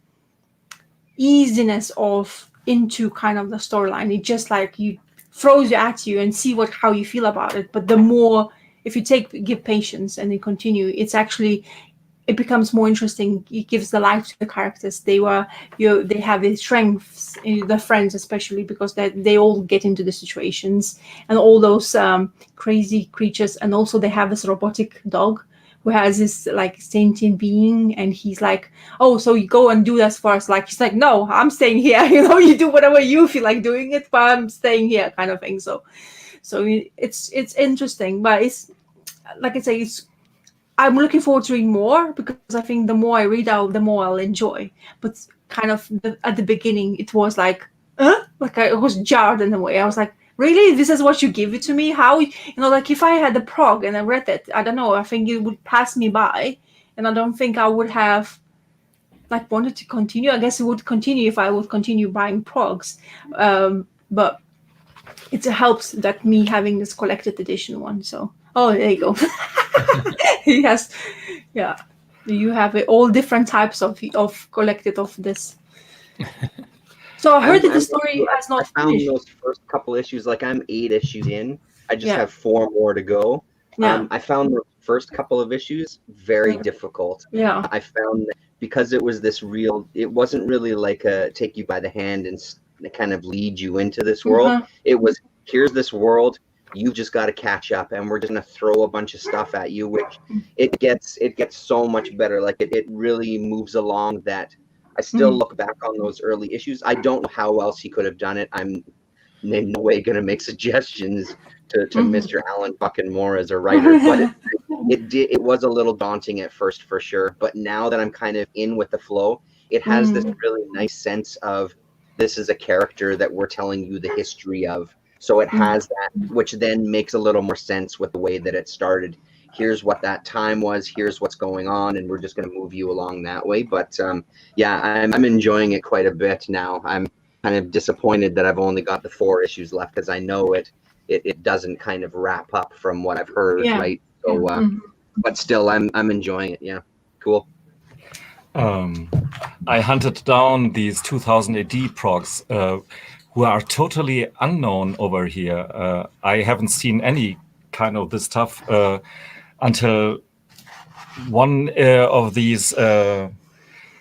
easiness of into kind of the storyline. It just like you throws you at you and see how you feel about it. But the more, if you give patience and you continue, it becomes more interesting. It gives the life to the characters. They have the strengths, the friends especially, because they all get into the situations, and all those crazy creatures. And also they have this robotic dog who has this like sentient being, and he's like, oh, so you go and do that for us. Like, he's like, no, I'm staying here. You do whatever you feel like doing it, but I'm staying here, kind of thing. So it's interesting, but it's like I say, I'm looking forward to reading more, because I think the more I read out, the more I'll enjoy. But kind of at the beginning, it was like, like I was jarred in a way. I was like, really? This is what you give it to me? How, like if I had the prog and I read it, I don't know, I think it would pass me by, and I don't think I would have like wanted to continue. I guess it would continue if I would continue buying progs. But it helps that me having this collected edition one. So, oh, there you go. Yes, yeah. You have all different types of collected of this. So I heard that the story has not finished. I found those first couple issues, like I'm 8 issues in. I just have 4 more to go. Yeah. I found the first couple of issues very difficult. Yeah. I found that because it was it wasn't really like a take you by the hand and kind of lead you into this world. It was, here's this world, you've just got to catch up, and we're just going to throw a bunch of stuff at you, which it gets so much better. Like it really moves along that I still look back on those early issues. I don't know how else he could have done it. I'm in no way going to make suggestions to Mr. Alan fucking Moore as a writer, but it was a little daunting at first for sure. But now that I'm kind of in with the flow, it has this really nice sense of, this is a character that we're telling you the history of. So it has that, which then makes a little more sense with the way that it started. Here's what that time was, here's what's going on, and we're just going to move you along that way. But yeah, I'm enjoying it quite a bit now. I'm kind of disappointed that I've only got the 4 issues left, because I know it doesn't kind of wrap up from what I've heard, right? So, but still, I'm enjoying it. Yeah, cool. I hunted down these 2000 AD progs who are totally unknown over here. I haven't seen any kind of this stuff until one of these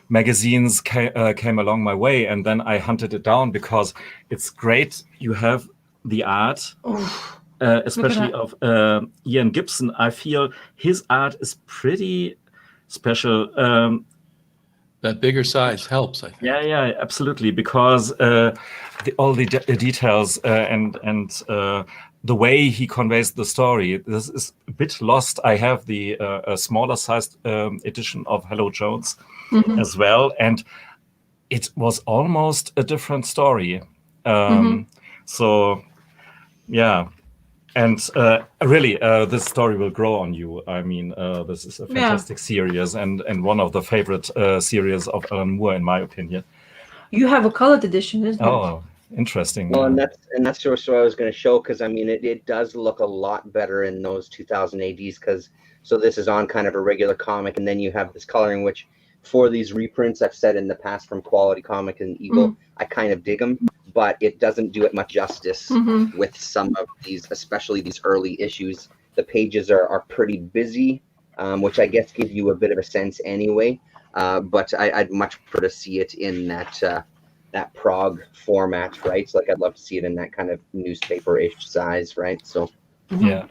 magazines came along my way, and then I hunted it down because it's great. You have the art, especially of Ian Gibson. I feel his art is pretty special. That bigger size helps, I think. Yeah, absolutely, because all the details and the way he conveys the story, this is a bit lost. I have the smaller sized edition of Hello Jones as well, and it was almost a different story. So, yeah. And really, this story will grow on you. I mean, this is a fantastic series, and one of the favorite series of Alan Moore, in my opinion. You have a colored edition, isn't it? Oh, interesting. Well, and that's what I was going to show, because I mean, it does look a lot better in those 2000 ADs. Because so this is on kind of a regular comic, and then you have this coloring, which for these reprints, I've said in the past, from Quality Comic and Eagle, I kind of dig them. But it doesn't do it much justice with some of these, especially these early issues. The pages are pretty busy, which I guess give you a bit of a sense anyway. But I'd much prefer to see it in that prog format, right? So like I'd love to see it in that kind of newspaper-ish size, right? So yeah.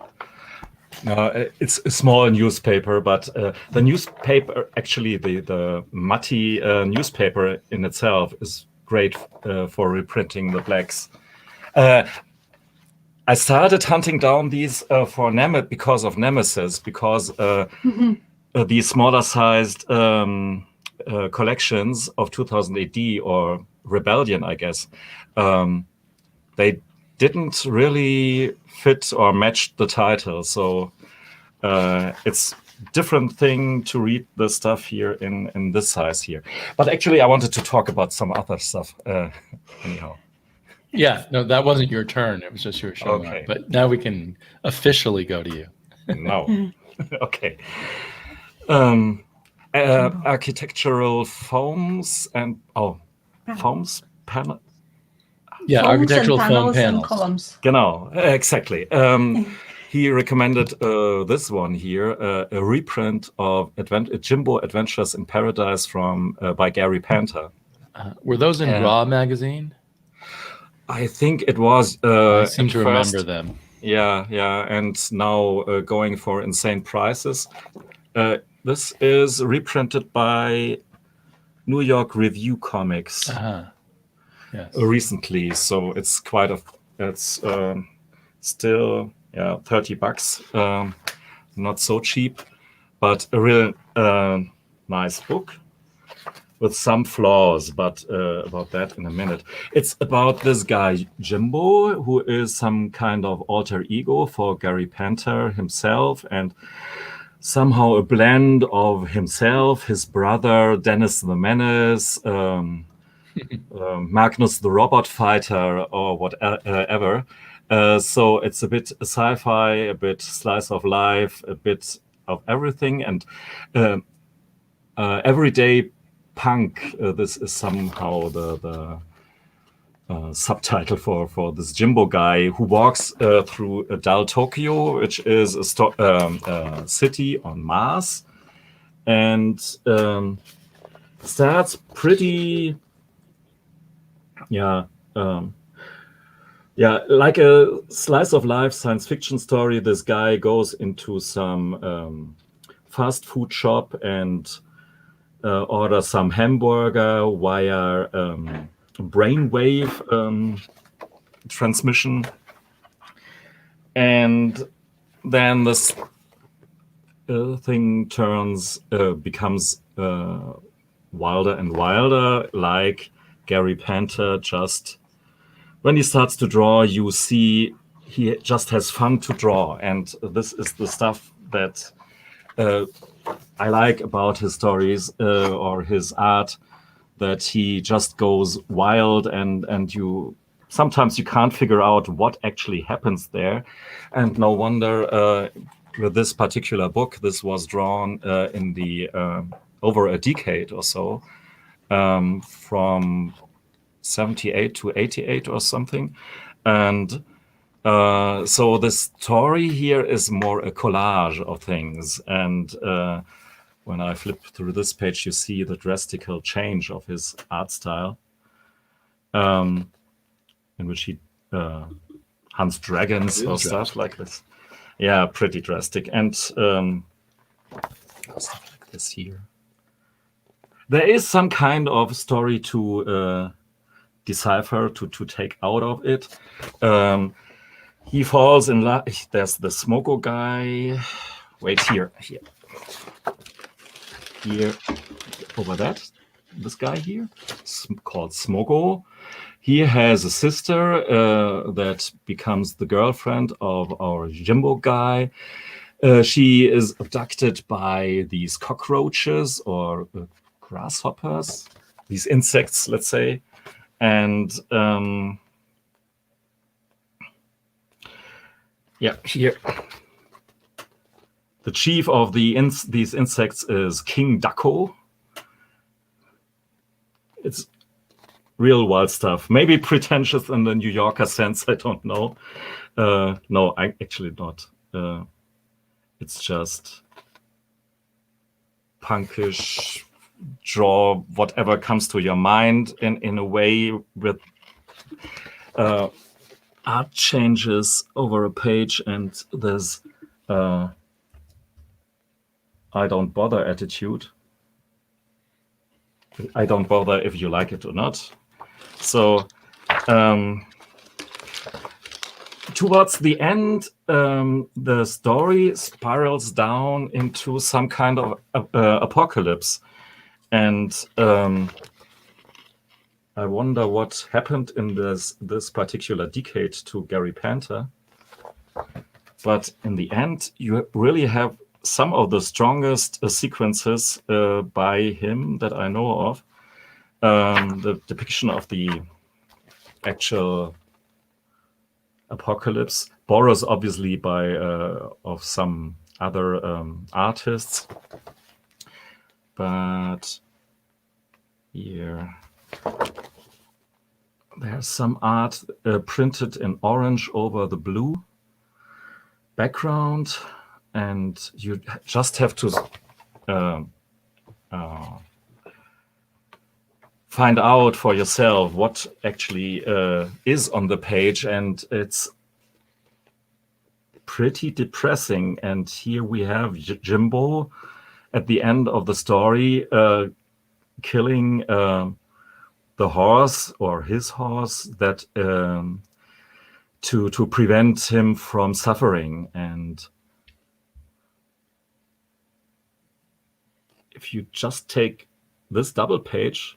No, it's a small newspaper, but the newspaper, actually the Mutty newspaper in itself is great for reprinting the blacks. I started hunting down these for because of Nemesis, because these smaller sized collections of 2000 AD or Rebellion, I guess, they didn't really fit or match the title. So it's different thing to read the stuff here in this size here. But actually, I wanted to talk about some other stuff anyhow. Yeah, no, that wasn't your turn. It was just you were showing Okay. up. But now we can officially go to you. No. Okay. Architectural foams and foams panel. Yeah, Foams and architectural foam panels and panels. columns. Genau, exactly. He recommended this one here, a reprint of Jimbo Adventures in Paradise by Gary Panther. Were those in Raw magazine? I think it was. I seem at to remember first. them. Yeah, and now going for insane prices. This is reprinted by New York Review Comics Yes. recently, so it's it's still $30, not so cheap, but a real nice book with some flaws, but about that in a minute. It's about this guy Jimbo, who is some kind of alter ego for Gary Panther himself, and somehow a blend of himself, his brother Dennis the Menace, Magnus the Robot Fighter, or whatever. So it's a bit sci-fi, a bit slice of life, a bit of everything, and everyday punk. This is somehow the subtitle for this Jimbo guy who walks through dull Tokyo, which is a city on Mars, and starts pretty, like a slice of life science fiction story. This guy goes into some fast food shop and orders some hamburger via brainwave transmission, and then this thing becomes wilder and wilder, like Gary Panther. Just when he starts to draw, you see he just has fun to draw, and this is the stuff that I like about his stories or his art, that he just goes wild, and sometimes you can't figure out what actually happens there. And no wonder with this particular book, this was drawn in the over a decade or so, from 78 to 88 or something. And so the story here is more a collage of things. And when I flip through this page, you see the drastic change of his art style, in which he hunts dragons or stuff like this. Yeah, pretty drastic. And stuff like this here. There is some kind of story to decipher, to take out of it. He falls in love. There's the Smoko guy. Wait, here. Here, over this guy here, called Smoko. He has a sister that becomes the girlfriend of our Jimbo guy. She is abducted by these cockroaches or grasshoppers, these insects, let's say. And here. The chief of these insects is King Dako. It's real wild stuff. Maybe pretentious in the New Yorker sense, I don't know. No, I actually not. It's just punkish, draw whatever comes to your mind in a way with art changes over a page, and there's I don't bother attitude. I don't bother if you like it or not. So towards the end, the story spirals down into some kind of apocalypse. And I wonder what happened in this particular decade to Gary Panther. But in the end, you really have some of the strongest sequences by him that I know of. The depiction of the actual Apocalypse. Borrows obviously by of some other artists, but here there's some art printed in orange over the blue background, and you just have to find out for yourself what actually is on the page, and it's pretty depressing. And here we have Jimbo at the end of the story killing the horse, or his horse, that to prevent him from suffering. And if you just take this double page,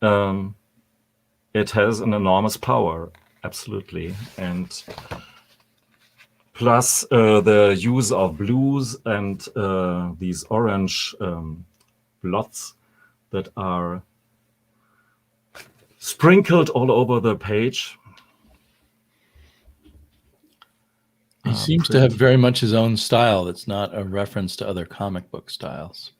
it has an enormous power, absolutely. And plus the use of blues and these orange blots that are sprinkled all over the page. He seems to have very much his own style that's not a reference to other comic book styles.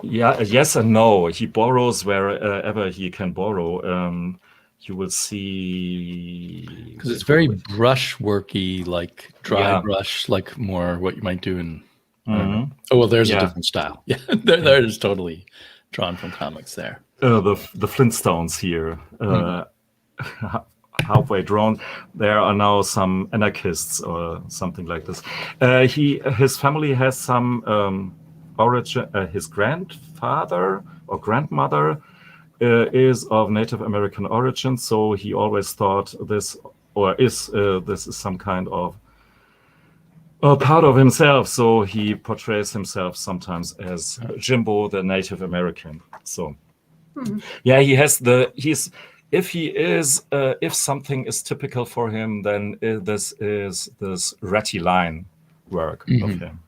Yeah, yes and no. He borrows wherever he can borrow. You will see... Because it's very brushworky, like dry brush, like more what you might do in... Oh, well, there's a different style. Yeah, there is totally drawn from comics there. The Flintstones here, halfway drawn. There are now some anarchists or something like this. His family has some origin. His grandfather or grandmother is of Native American origin, so he always thought this is some kind of part of himself. So he portrays himself sometimes as Jimbo, the Native American. So. Yeah, if something is typical for him, then this is this ratty line work of him.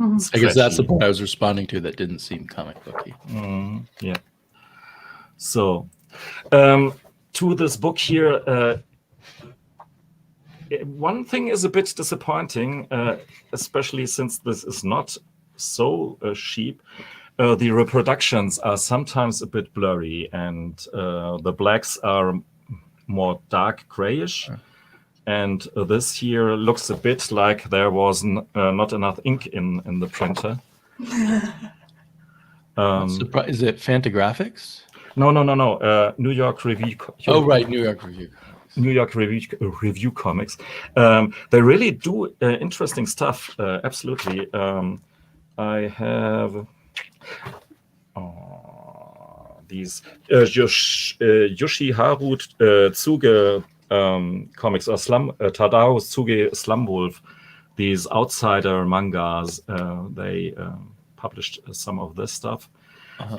I guess that's the point I was responding to that didn't seem comic booky. Yeah. So, to this book here, one thing is a bit disappointing, especially since this is not so cheap. The reproductions are sometimes a bit blurry, and the blacks are more dark grayish. And this here looks a bit like there was not enough ink in the printer. Is it Fantagraphics? No. New York Review. Oh, right, New York Review. New York Review Comics. They really do interesting stuff. Absolutely. I have these Yoshiharu Tsuge comics, or Tadao Tsuge Slum Wolf, these outsider mangas. They published some of this stuff.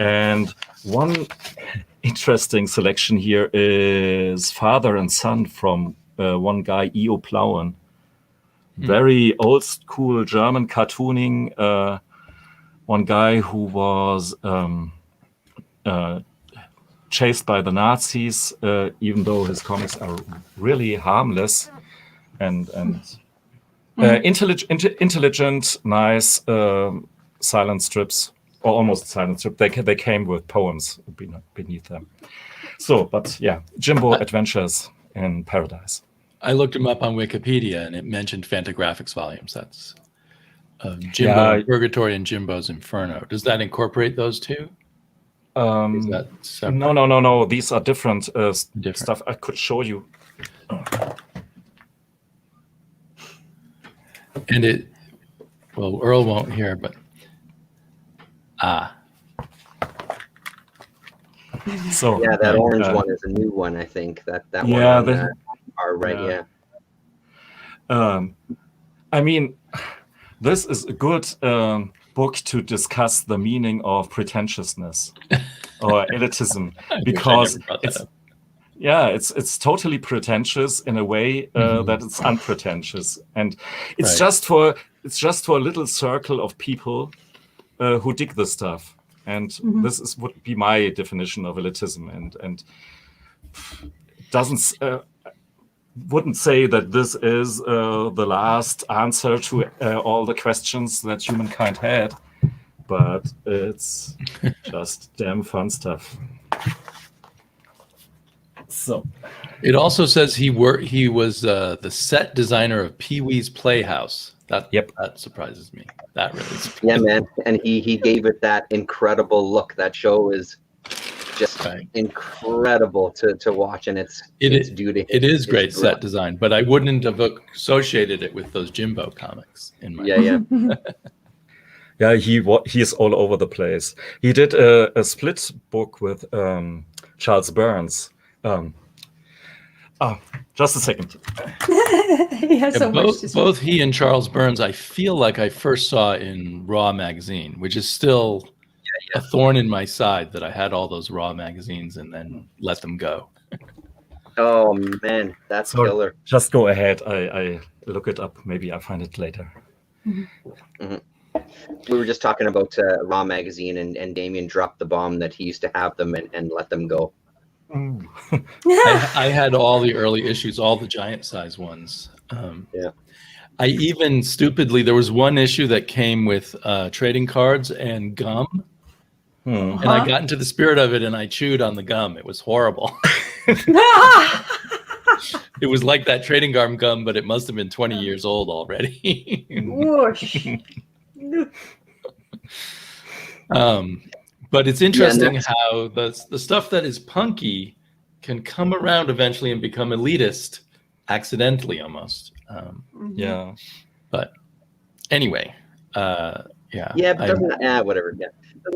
And one interesting selection here is Father and Son from one guy, E.O. Plauen. Very old school German cartooning. One guy who was chased by the Nazis, even though his comics are really harmless and intelligent, nice silent strips, or almost silent strip. They came with poems beneath them. So, but yeah, Jimbo Adventures in Paradise. I looked him up on Wikipedia, and it mentioned Fantagraphics volumes. That's Jimbo Purgatory and Jimbo's Inferno. Does that incorporate those two? Is that separate? No. These are different stuff. I could show you. And Earl won't hear, but So yeah, that orange one is a new one. I think that one on the far right. I mean, this is a good book to discuss the meaning of pretentiousness or elitism, because it's totally pretentious in a way that it's unpretentious, and it's just for a little circle of people who dig this stuff. And this would be my definition of elitism, and doesn't. wouldn't say that this is the last answer to all the questions that humankind had, but it's just damn fun stuff. So It also says he was the set designer of Pee-wee's Playhouse. That surprises me. That really surprises me. Yeah, man. And he gave it that incredible look. That show is just incredible to watch, and it's due to it is great set design, but I wouldn't have associated it with those Jimbo comics in my Yeah, he is all over the place. He did a split book with Charles Burns. Just a second. He has so much to say. Both he and Charles Burns, I feel like I first saw in Raw magazine, which is still a thorn in my side that I had all those Raw magazines and then let them go. Oh man, that's killer. Just go ahead. I look it up. Maybe I'll find it later. Mm-hmm. We were just talking about Raw magazine, and Damien dropped the bomb that he used to have them and let them go. I had all the early issues, all the giant size ones. I even stupidly, there was one issue that came with trading cards and gum. And I got into the spirit of it and I chewed on the gum. It was horrible. It was like that trading card gum, but it must have been 20 years old already. Whoosh. But it's interesting how the stuff that is punky can come around eventually and become elitist accidentally almost. But anyway, but doesn't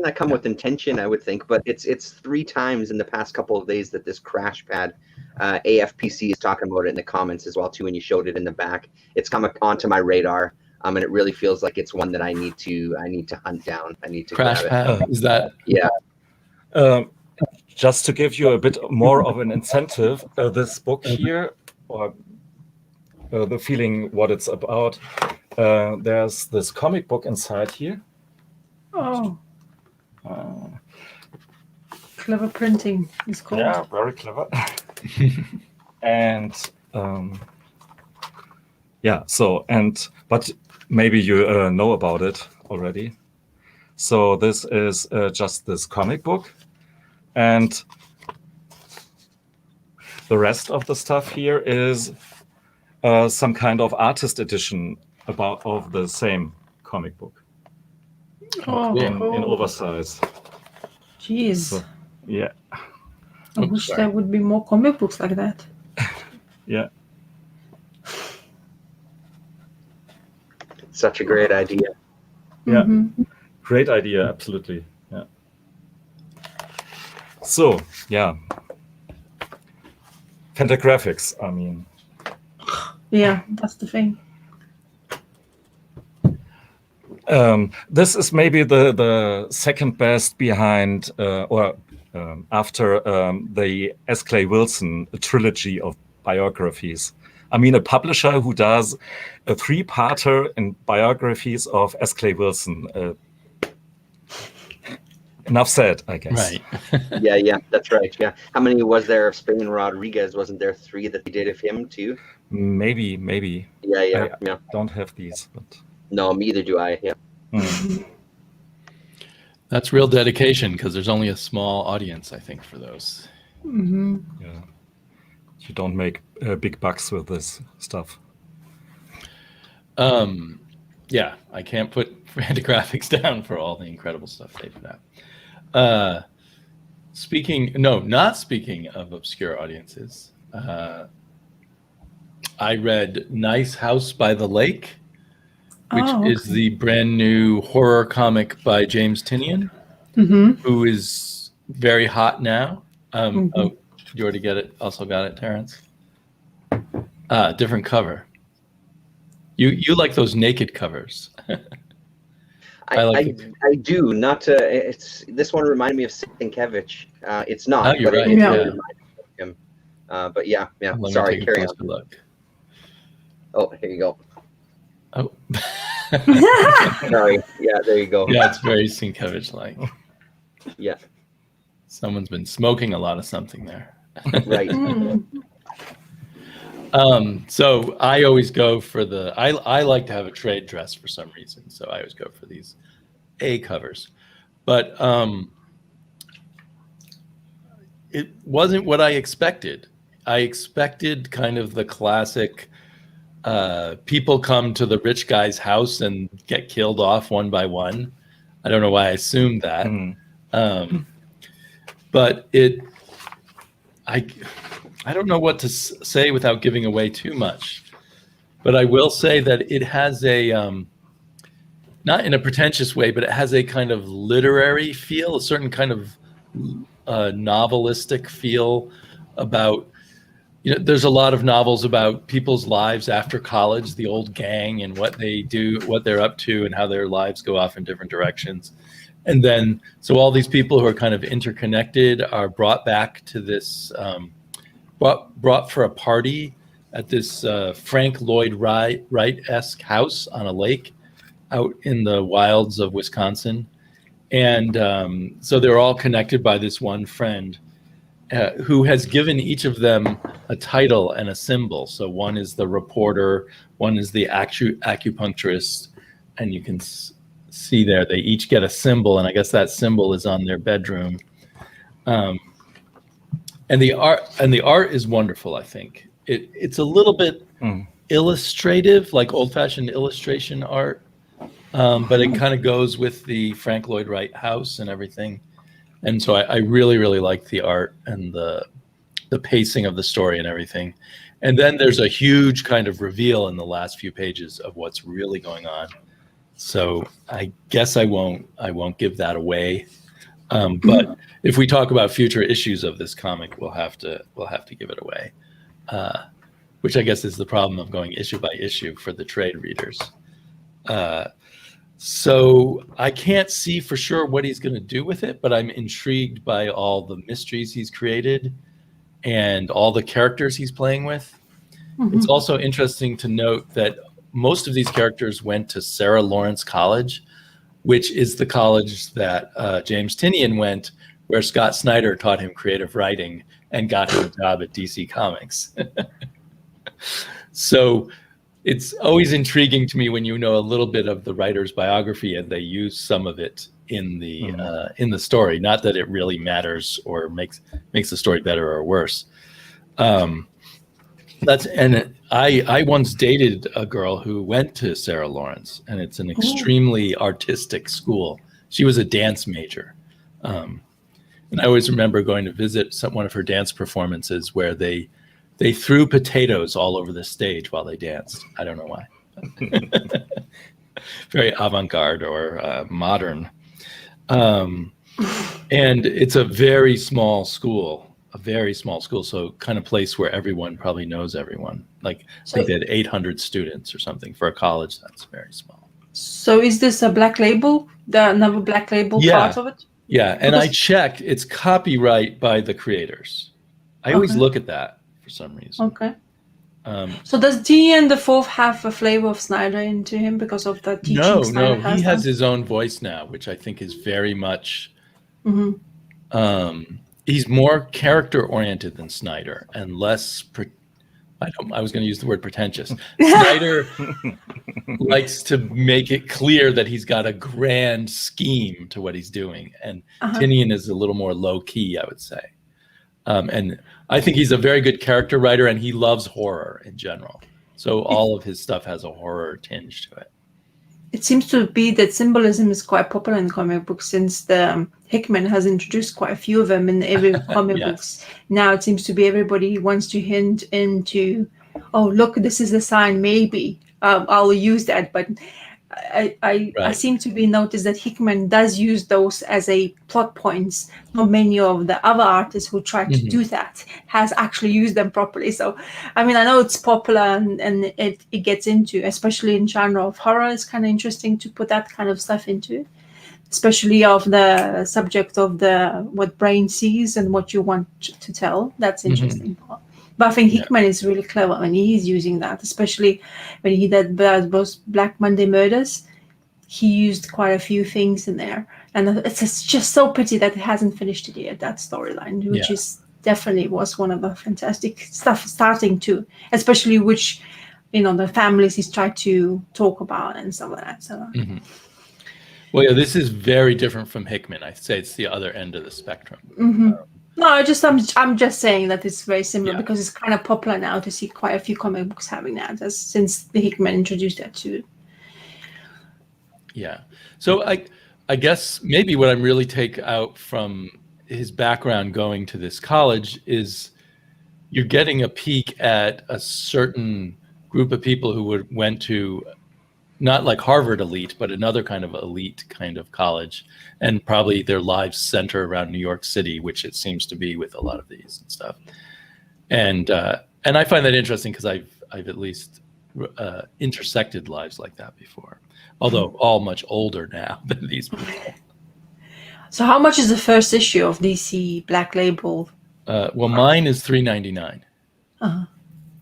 that come with intention? I would think, but it's 3 times in the past couple of days that this crash pad, AFPC is talking about it in the comments as well too. When you showed it in the back, it's come onto my radar. And it really feels like it's one that I need to hunt down. I need to crash pad. Is that just to give you a bit more of an incentive? This book here, or the feeling what it's about. There's this comic book inside here. Oh, clever printing is called. Yeah, very clever. And but maybe you know about it already. So this is just this comic book, and the rest of the stuff here is some kind of artist edition of the same comic book in oversize. Jeez. So, yeah. I wish there would be more comic books like that. Yeah. Such a great idea. Yeah. Great idea, absolutely. Yeah. So, yeah. Fantagraphics, I mean. Yeah, that's the thing. This is maybe the second best behind after the S. Clay Wilson trilogy of biographies. I mean, a publisher who does a 3-parter in biographies of S. Clay Wilson. Enough said, I guess. Right. yeah, that's right. Yeah. How many was there of Spain Rodriguez? Wasn't there 3 that they did of him too? Maybe. Yeah. I don't have these, but no, neither do I. Yeah. That's real dedication because there's only a small audience, I think, for those. Yeah. You don't make big bucks with this stuff. Yeah, I can't put Fantagraphics down for all the incredible stuff they put out. Not speaking of obscure audiences, I read Nice House by the Lake, which is the brand new horror comic by James Tynion, who is very hot now. You already get it. Also got it, Terence. Different cover. You like those naked covers? I do. Not. It's this one reminded me of Sienkiewicz. It's not. Oh, you're but right. It Yeah. really reminded me of him. But yeah. Let Sorry, me take carry a on. closer look. Oh, here you go. Oh. Sorry. Yeah, there you go. Yeah, it's very Sienkiewicz-like. Yeah. Someone's been smoking a lot of something there. Right. So I always go for I like to have a trade dress for some reason. So I always go for these A covers. But it wasn't what I expected. I expected kind of the classic people come to the rich guy's house and get killed off one by one. I don't know why I assumed that. But I don't know what to say without giving away too much. But I will say that it has a, not in a pretentious way, but it has a kind of literary feel, a certain kind of novelistic feel about, there's a lot of novels about people's lives after college, the old gang and what they do, what they're up to, and how their lives go off in different directions. And then, so all these people who are kind of interconnected are brought back to this, brought for a party at this Frank Lloyd Wright-esque house on a lake out in the wilds of Wisconsin. And so they're all connected by this one friend who has given each of them a title and a symbol. So one is the reporter, one is the acupuncturist, and you can see there they each get a symbol, and I guess that symbol is on their bedroom. And the art is wonderful. I think it's a little bit illustrative, like old-fashioned illustration art, but it kind of goes with the Frank Lloyd Wright house and everything. And so I really, really like the art and the pacing of the story and everything. And then there's a huge kind of reveal in the last few pages of what's really going on. So I guess I won't give that away. But if we talk about future issues of this comic, we'll have to give it away, which I guess is the problem of going issue by issue for the trade readers. So I can't see for sure what he's going to do with it, but I'm intrigued by all the mysteries he's created and all the characters he's playing with. It's also interesting to note that most of these characters went to Sarah Lawrence College, which is the college that James Tynion went, where Scott Snyder taught him creative writing and got him a job at DC Comics. So it's always intriguing to me when you know a little bit of the writer's biography and they use some of it in the story. Not that it really matters or makes the story better or worse. I once dated a girl who went to Sarah Lawrence, and it's an extremely artistic school. She was a dance major. And I always remember going to visit one of her dance performances where they threw potatoes all over the stage while they danced. I don't know why. Very avant-garde or modern. And it's a very small school. So kind of place where everyone probably knows everyone. Like I think they had 800 students or something. For a college, that's very small. So is this a black label? Another black label part of it? Yeah, and I checked. It's copyright by the creators. I always look at that for some reason. Okay. So does Tynion IV have a flavor of Snyder into him because of the teaching Snyder has? No, he has his own voice now, which I think is very much... he's more character-oriented than Snyder and less... I was going to use the word pretentious. Snyder likes to make it clear that he's got a grand scheme to what he's doing. And Tynion is a little more low-key, I would say. And I think he's a very good character writer, and he loves horror in general. So all of his stuff has a horror tinge to it. It seems to be that symbolism is quite popular in comic books since Hickman has introduced quite a few of them in every comic books. Now it seems to be everybody wants to hint into, oh, look, this is a sign, maybe I'll use that. But I seem to be noticed that Hickman does use those as a plot points. Not many of the other artists who try to do that has actually used them properly. So, I mean, I know it's popular and it gets into, especially in genre of horror, it's kind of interesting to put that kind of stuff into, especially of the subject of what brain sees and what you want to tell. That's interesting. But I think Hickman is really clever when he's using that, especially when he did those Black Monday murders. He used quite a few things in there. And it's just so pity that it hasn't finished it yet, that storyline, which is definitely was one of the fantastic stuff starting to, especially which, the families he's tried to talk about and stuff like that. So. Mm-hmm. Well, yeah, this is very different from Hickman. I'd say it's the other end of the spectrum. Mm-hmm. No, I'm just saying that it's very similar because it's kind of popular now to see quite a few comic books having that, since the Hickman introduced that too. Yeah. So I guess maybe what I'm really take out from his background going to this college is you're getting a peek at a certain group of people who went to not like Harvard elite, but another kind of elite kind of college, and probably their lives center around New York City, which it seems to be with a lot of these and stuff. And I find that interesting because I've at least intersected lives like that before, although all much older now than these people. So how much is the first issue of DC Black Label? Well, mine is $3.99. Uh-huh.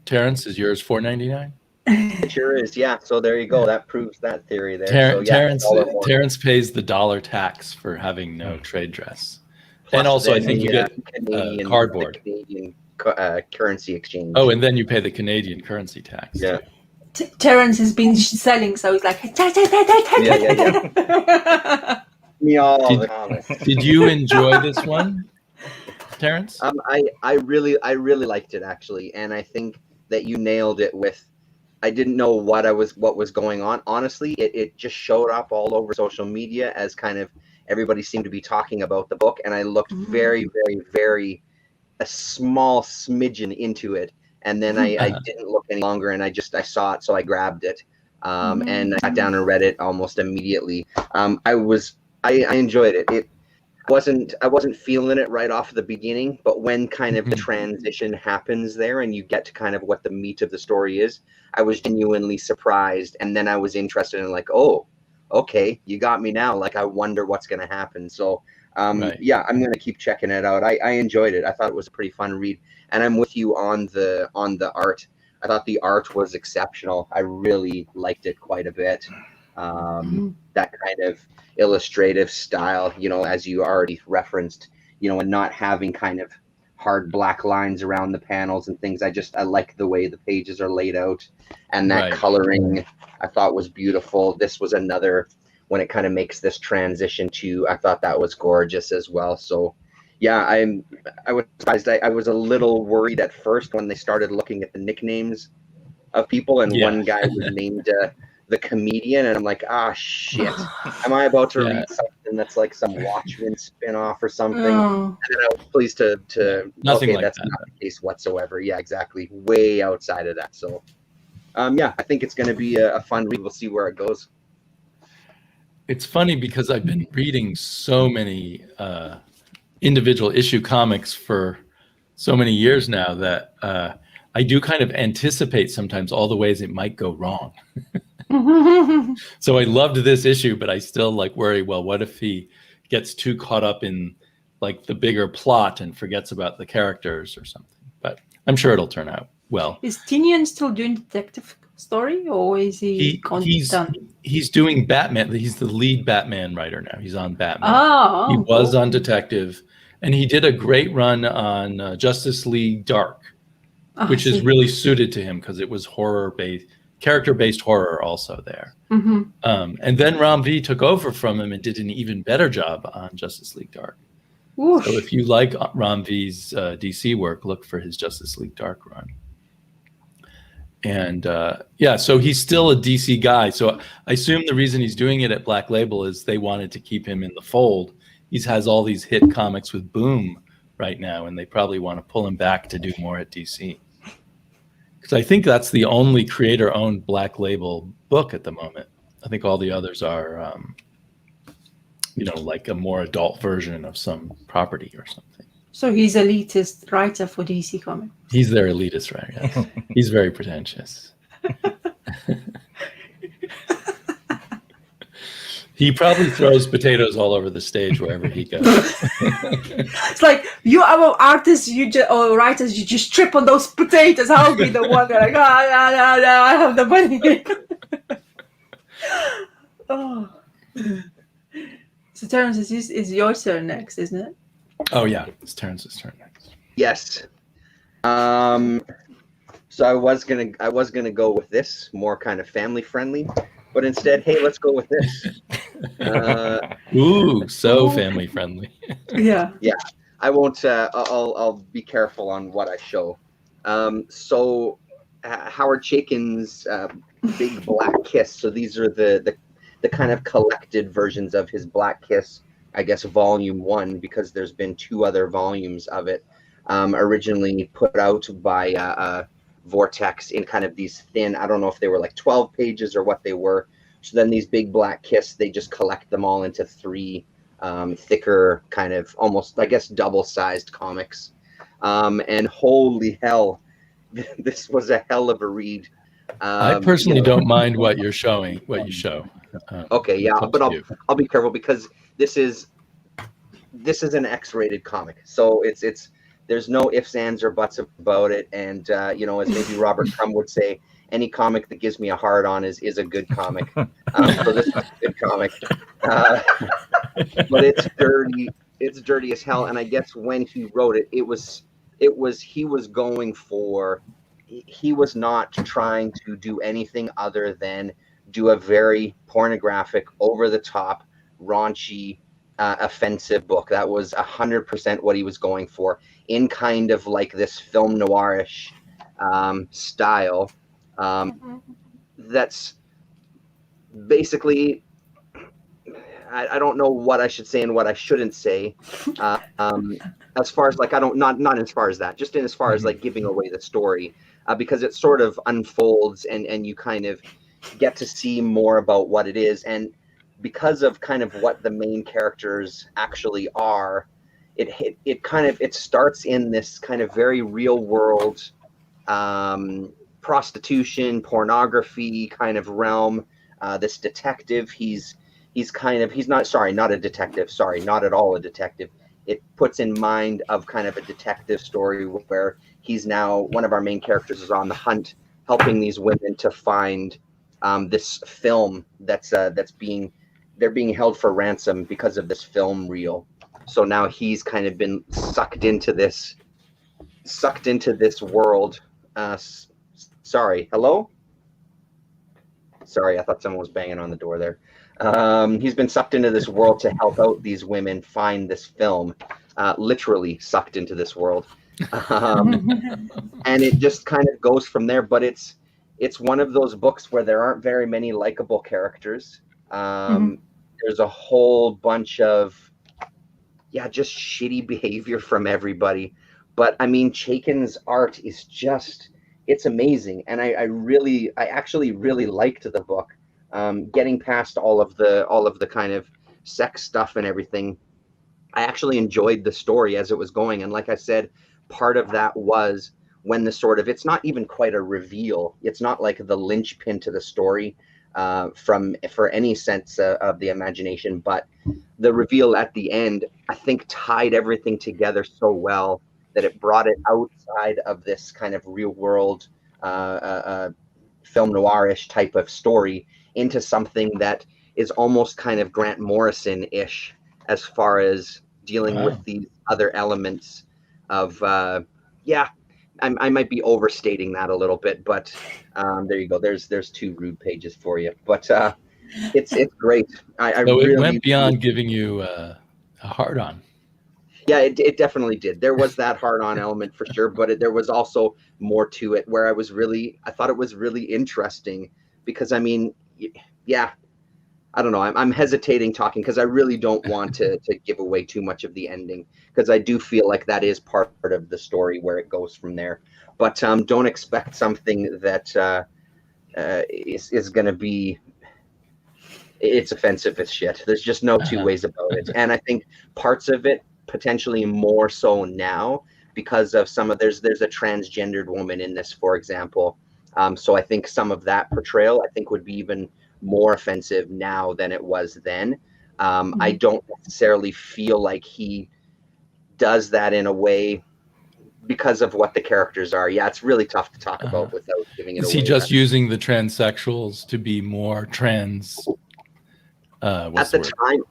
Terence, is yours $4.99? It sure is, yeah. So there you go. That proves that theory there. Terence pays the dollar tax for having no trade dress, plus and also I think you get Canadian, cardboard. Canadian currency exchange. Oh, and then you pay the Canadian currency tax. Yeah. Terence has been selling, so he's like, yeah. Me all the comments. Did you enjoy this one, Terence? I really liked it actually, and I think that you nailed it with. I didn't know what was going on. Honestly, it just showed up all over social media as kind of everybody seemed to be talking about the book, and I looked very, very, very a small smidgen into it, and then I didn't look any longer, and I saw it, so I grabbed it, and I sat down and read it almost immediately. I enjoyed it. I wasn't feeling it right off the beginning, but when kind of the transition happens there and you get to kind of what the meat of the story is, I was genuinely surprised. And then I was interested in like, oh, okay, you got me now. Like, I wonder what's going to happen. So, yeah, I'm going to keep checking it out. I enjoyed it. I thought it was a pretty fun read. And I'm with you on the art. I thought the art was exceptional. I really liked it quite a bit. That kind of illustrative style, as you already referenced, and not having kind of hard black lines around the panels and things. I like the way the pages are laid out, and that coloring I thought was beautiful. This was another when it kind of makes this transition to, I thought that was gorgeous as well. So yeah, I was surprised. I was a little worried at first when they started looking at the nicknames of people, and one guy was named the Comedian, and I'm like, shit, am I about to read something that's like some Watchmen spin-off or something? And then I was pleased to nothing like that's that. Not the case whatsoever. Yeah, exactly. Way outside of that. So yeah, I think it's going to be a fun read. We'll see where it goes. It's funny because I've been reading so many individual issue comics for so many years now that I do kind of anticipate sometimes all the ways it might go wrong. So I loved this issue, but I still worry, well, what if he gets too caught up in the bigger plot and forgets about the characters or something? But I'm sure it'll turn out well. Is Tinian still doing detective story, or is he's done? He's doing Batman. He's the lead Batman writer now. He's on Batman. He was on Detective, and he did a great run on Justice League Dark, which is really suited to him because it was character-based horror also there. And then Ram V took over from him and did an even better job on Justice League Dark. Oof. So if you like Ram V's DC work, look for his Justice League Dark run. And so he's still a DC guy. So I assume the reason he's doing it at Black Label is they wanted to keep him in the fold. He has all these hit comics with Boom right now, and they probably want to pull him back to do more at DC. Because I think that's the only creator-owned Black Label book at the moment. I think all the others are, like a more adult version of some property or something. So he's elitist writer for DC Comics. He's their elitist writer, yes. He's very pretentious. He probably throws potatoes all over the stage wherever he goes. It's like, you are artists, or writers, you just trip on those potatoes. I'll be the one that no, I have the money. So Terence, is your turn next, isn't it? Oh yeah, it's Terence's turn next. Yes. So I was gonna go with this more kind of family friendly, but instead, hey, let's go with this. Ooh, so family friendly. Yeah. Yeah, I won't. I'll be careful on what I show. So Howard Chaykin's Big Black Kiss. So these are the kind of collected versions of his Black Kiss. I guess volume 1, because there's been 2 other volumes of it. Originally put out by Vortex in kind of these thin. I don't know if they were like 12 pages or what they were. So then these Big Black Kiss, they just collect them all into 3 thicker, kind of almost, I guess, double-sized comics. And holy hell, this was a hell of a read. I personally don't mind what you're showing, what you show. Okay, yeah, but you. I'll be careful, because this is an X-rated comic, so it's there's no ifs, ands, or buts about it. And as maybe Robert Crumb would say, any comic that gives me a hard on is a good comic. So this is a good comic, but it's dirty. It's dirty as hell. And I guess when he wrote it, he was going for. He was not trying to do anything other than do a very pornographic, over-the-top, raunchy, offensive book. That was 100% what he was going for, in kind of like this film noirish style. That's basically, I don't know what I should say and what I shouldn't say. As far as like, I don't, not as far as that, just in as far as like giving away the story, because it sort of unfolds and you kind of get to see more about what it is. And because of kind of what the main characters actually are, it starts in this kind of very real world prostitution, pornography kind of realm. This detective, he's not a detective. Sorry, not at all a detective. It puts in mind of kind of a detective story where he's now, one of our main characters is on the hunt, helping these women to find this film they're being held for ransom because of this film reel. So now he's kind of been sucked into this world. Sorry, hello? Sorry, I thought someone was banging on the door there. He's been sucked into this world to help out these women find this film, literally sucked into this world. And it just kind of goes from there, but it's one of those books where there aren't very many likable characters. There's a whole bunch of, just shitty behavior from everybody. But I mean, Chaykin's art is just, it's amazing. And I actually really liked the book. Getting past all of the kind of sex stuff and everything, I actually enjoyed the story as it was going. And like I said, part of that was when it's not even quite a reveal. It's not like the linchpin to the story for any sense of the imagination, but the reveal at the end, I think, tied everything together so well that it brought it outside of this kind of real world film noirish type of story into something that is almost kind of Grant Morrison-ish as far as dealing with these other elements of I might be overstating that a little bit, but there you go. There's 2 rude pages for you, but it's great. I So really it went beyond giving you a hard on. Yeah, it definitely did. There was that hard-on element for sure, but there was also more to it where I thought it was really interesting because, I mean, I don't know. I'm hesitating talking because I really don't want to give away too much of the ending because I do feel like that is part of the story where it goes from there. But don't expect something that is going to be, it's offensive as shit. There's just no 2 ways about it. And I think parts of it, potentially more so now because of there's a transgendered woman in this, for example. So I think some of that portrayal would be even more offensive now than it was then. I don't necessarily feel like he does that in a way because of what the characters are. Yeah, it's really tough to talk about without giving it away. Is he just using the transsexuals to be more trans? At the time,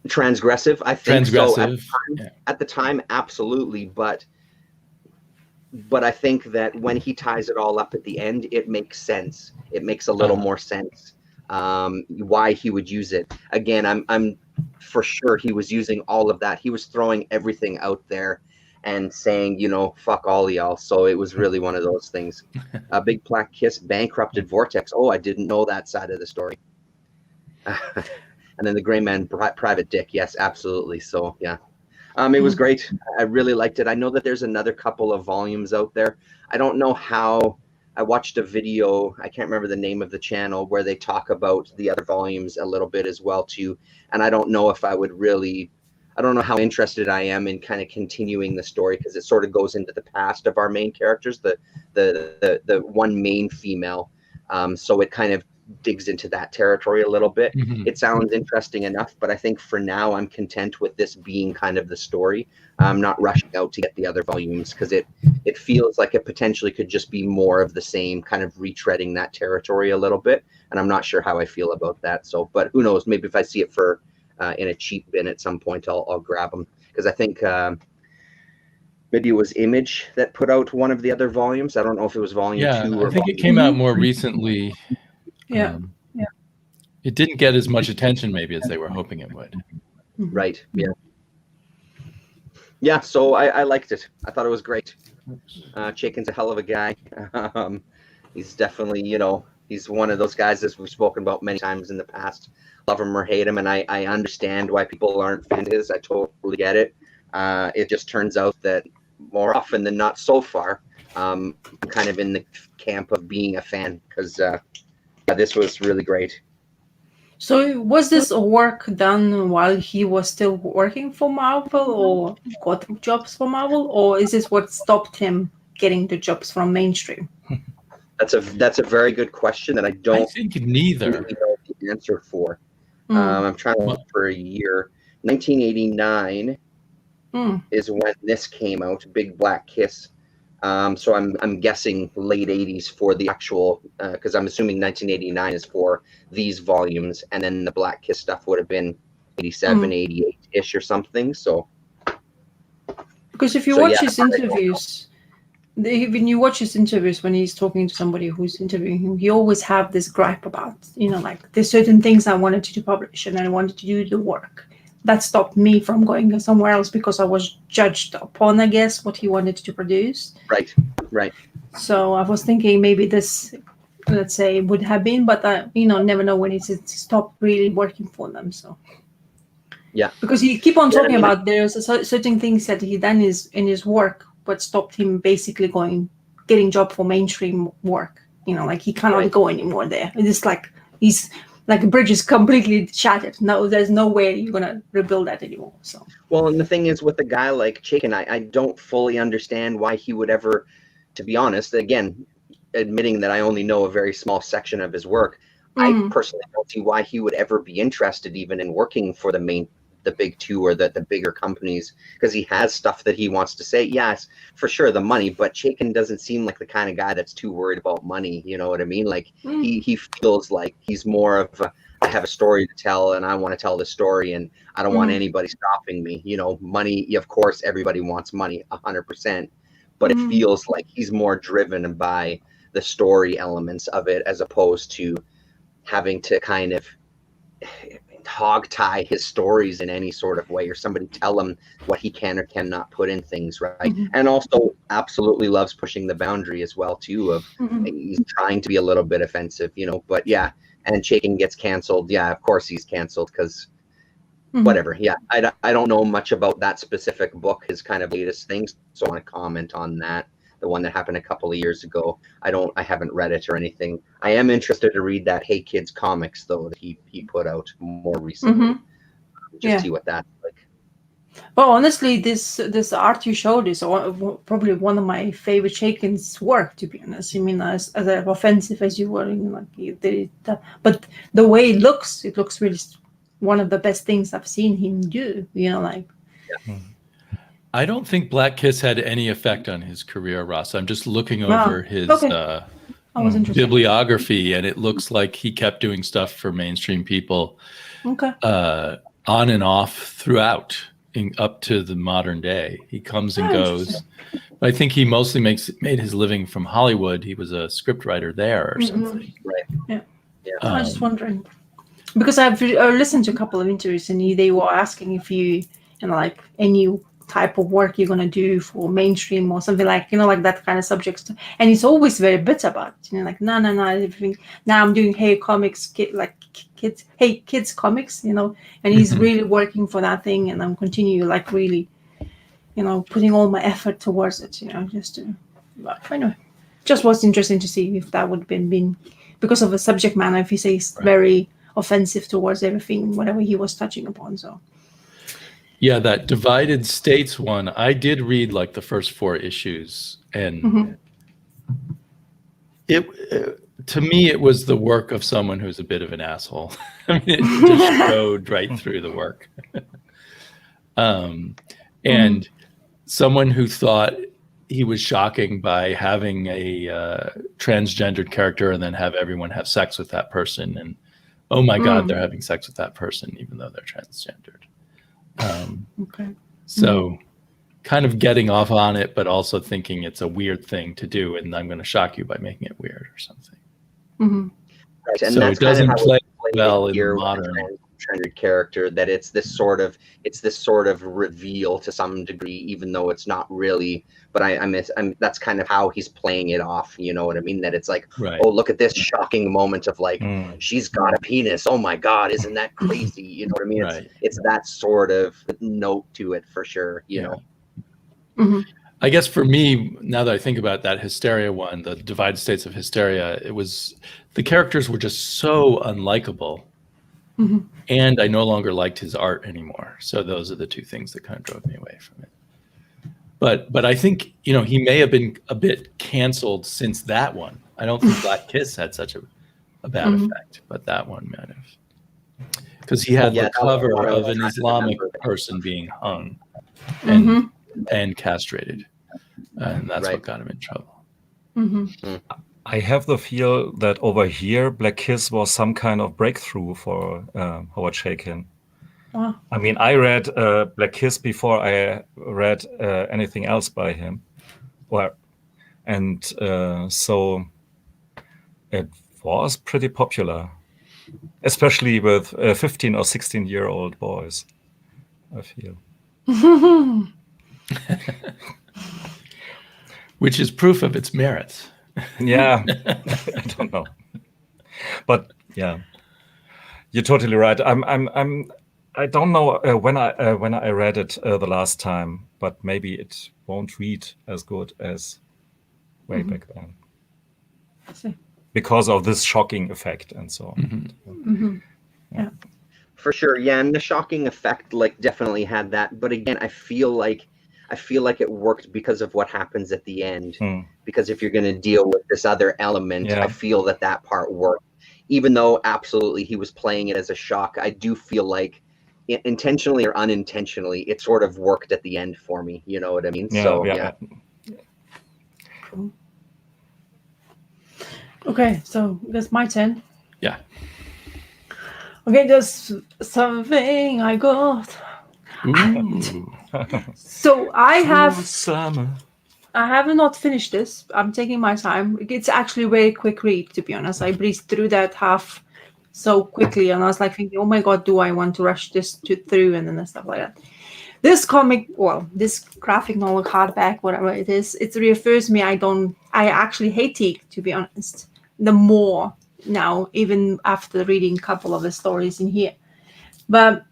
transgressive, I think. Transgressive. So at the time, absolutely. But but I think that when he ties it all up at the end, it makes sense. It makes a little more sense why he would use it. Again, I'm for sure he was using all of that. He was throwing everything out there and saying, you know, fuck all y'all. So it was really one of those things. A Big Black Kiss bankrupted Vortex. Oh, I didn't know that side of the story. And then the Gray Man Private Dick. Yes, absolutely. So yeah. It was great. I really liked it. I know that there's another couple of volumes out there. I don't know how. I watched a video, I can't remember the name of the channel, where they talk about the other volumes a little bit as well too. And I don't know if I would really, I don't know how interested I am in kind of continuing the story, because it sort of goes into the past of our main characters, the one main female. So it kind of digs into that territory a little bit. It sounds interesting enough, but I think for now I'm content with this being kind of the story. I'm not rushing out to get the other volumes, because it feels like it potentially could just be more of the same, kind of retreading that territory a little bit, and I'm not sure how I feel about that. So, but who knows, maybe if I see it for in a cheap bin at some point, I'll grab them, because I think maybe it was Image that put out one of the other volumes. I don't know if it was volume 2 or I think it came out more recently. Yeah. It didn't get as much attention maybe as they were hoping it would. Right. Yeah, so I liked it. I thought it was great. Chaikin's a hell of a guy. He's definitely, you know, he's one of those guys that we've spoken about many times in the past. Love him or hate him, and I understand why people aren't fans of his. I totally get it. It just turns out that more often than not so far, I'm kind of in the camp of being a fan, because this was really great. So was this work done while he was still working for Marvel, or got jobs for Marvel, or is this what stopped him getting the jobs from mainstream? That's a very good question that I don't think neither really know the answer for. I'm trying to look for a year. 1989 is when this came out, Big Black Kiss. So I'm guessing late 80s for the actual, because I'm assuming 1989 is for these volumes, and then the Black Kiss stuff would have been 87, 88-ish or something. So because if you watch his interviews, when you watch his interviews, when he's talking to somebody who's interviewing him, he always have this gripe about, you know, like there's certain things I wanted to publish and I wanted to do the work. That stopped me from going somewhere else because I was judged upon, I guess, what he wanted to produce. Right. So I was thinking maybe this, let's say, would have been, but you know, never know when it stopped really working for them. So yeah, because he keep on talking about there's certain things that he done in his work, but stopped him basically getting job for mainstream work. You know, like he cannot go anymore there. It's like he's. Like the bridge is completely shattered. No, there's no way you're gonna rebuild that anymore. So well, and the thing is, with a guy like Chaikin, I don't fully understand why he would ever, to be honest, again, admitting that I only know a very small section of his work, I personally don't see why he would ever be interested even in working for the big two or the bigger companies, because he has stuff that he wants to say. Yes, for sure, the money, but Chaikin doesn't seem like the kind of guy that's too worried about money. You know what I mean? Like he feels like he's more of I have a story to tell and I want to tell the story and I don't want anybody stopping me. You know, money, of course, everybody wants money 100%, but it feels like he's more driven by the story elements of it as opposed to having to kind of hog tie his stories in any sort of way, or somebody tell him what he can or cannot put in things, right? And also absolutely loves pushing the boundary as well too, of he's trying to be a little bit offensive, you know. But yeah, and Chaikin gets canceled. Yeah, of course he's canceled, because whatever. Yeah, I don't know much about that specific book, his kind of latest things, so I want to comment on that. The one that happened a couple of years ago. I haven't read it or anything. I am interested to read that Hey Kids comics though that he put out more recently. See what that's like. Well, honestly, this art you showed is probably one of my favorite Chaikin's work, to be honest. I mean, as offensive as you were, but the way it looks really one of the best things I've seen him do. You know, like. Yeah. I don't think Black Kiss had any effect on his career, Ross. I'm just looking over his bibliography, and it looks like he kept doing stuff for mainstream people on and off throughout, up to the modern day. He comes and goes. I think he mostly made his living from Hollywood. He was a scriptwriter there or something. Right. Yeah. Yeah. I was just wondering because I've listened to a couple of interviews and they were asking if you know, like any type of work you're gonna do for mainstream or something like, you know, like that kind of subjects. And he's always very bitter about it. You know, like no, everything. Now I'm doing kids comics, you know, and he's really working for that thing, and I'm continue like really, you know, putting all my effort towards it, you know, just to. But anyway, just was interesting to see if that would have been because of the subject matter. If he says very offensive towards everything, whatever he was touching upon, so. Yeah, that Divided States one, I did read like the first 4 issues, and it to me it was the work of someone who's a bit of an asshole. I mean, it just showed right through the work. And someone who thought he was shocking by having a transgendered character and then have everyone have sex with that person, and oh my God, they're having sex with that person even though they're transgendered. So kind of getting off on it, but also thinking it's a weird thing to do, and I'm going to shock you by making it weird or something. Right. And so that's it doesn't kind of play well in modern transgendered character, that it's this sort of reveal to some degree, even though it's not really. But I'm that's kind of how he's playing it off. You know what I mean? That it's like, oh, look at this shocking moment of like, she's got a penis. Oh my God, isn't that crazy? You know what I mean? It's that sort of note to it for sure. You know. I guess for me, now that I think about that Hysteria one, the Divided States of Hysteria, it was the characters were just so unlikable. And I no longer liked his art anymore. So those are the 2 things that kind of drove me away from it. But I think, you know, he may have been a bit canceled since that one. I don't think Black Kiss had such a bad effect, but that one might have. Because he had the cover of an Islamic person being hung and castrated. And that's what got him in trouble. I have the feel that over here, Black Kiss was some kind of breakthrough for Howard Chaykin. I mean, I read Black Kiss before I read anything else by him. So it was pretty popular, especially with 15 or 16-year-old boys, I feel. Which is proof of its merits. Yeah, I don't know, but yeah, you're totally right. I don't know when I read it the last time, but maybe it won't read as good as way back then. I see. Because of this shocking effect and so on. Yeah, for sure. Yeah, and the shocking effect like definitely had that. But again, I feel like it worked because of what happens at the end. Because if you're going to deal with this other element, I feel that part worked. Even though absolutely he was playing it as a shock, I do feel like intentionally or unintentionally, it sort of worked at the end for me. You know what I mean? Yeah. Cool. Okay, so that's my turn. Yeah. Okay, there's something I got. So I have not finished this. I'm taking my time. It's actually a very quick read, to be honest. I breezed through that half so quickly, and I was like thinking, oh my God, do I want to rush this through and then stuff like that. This comic, this graphic novel, hardback, whatever it is, it reaffirms me. I actually hate Teague, to be honest. The more now, even after reading a couple of the stories in here. But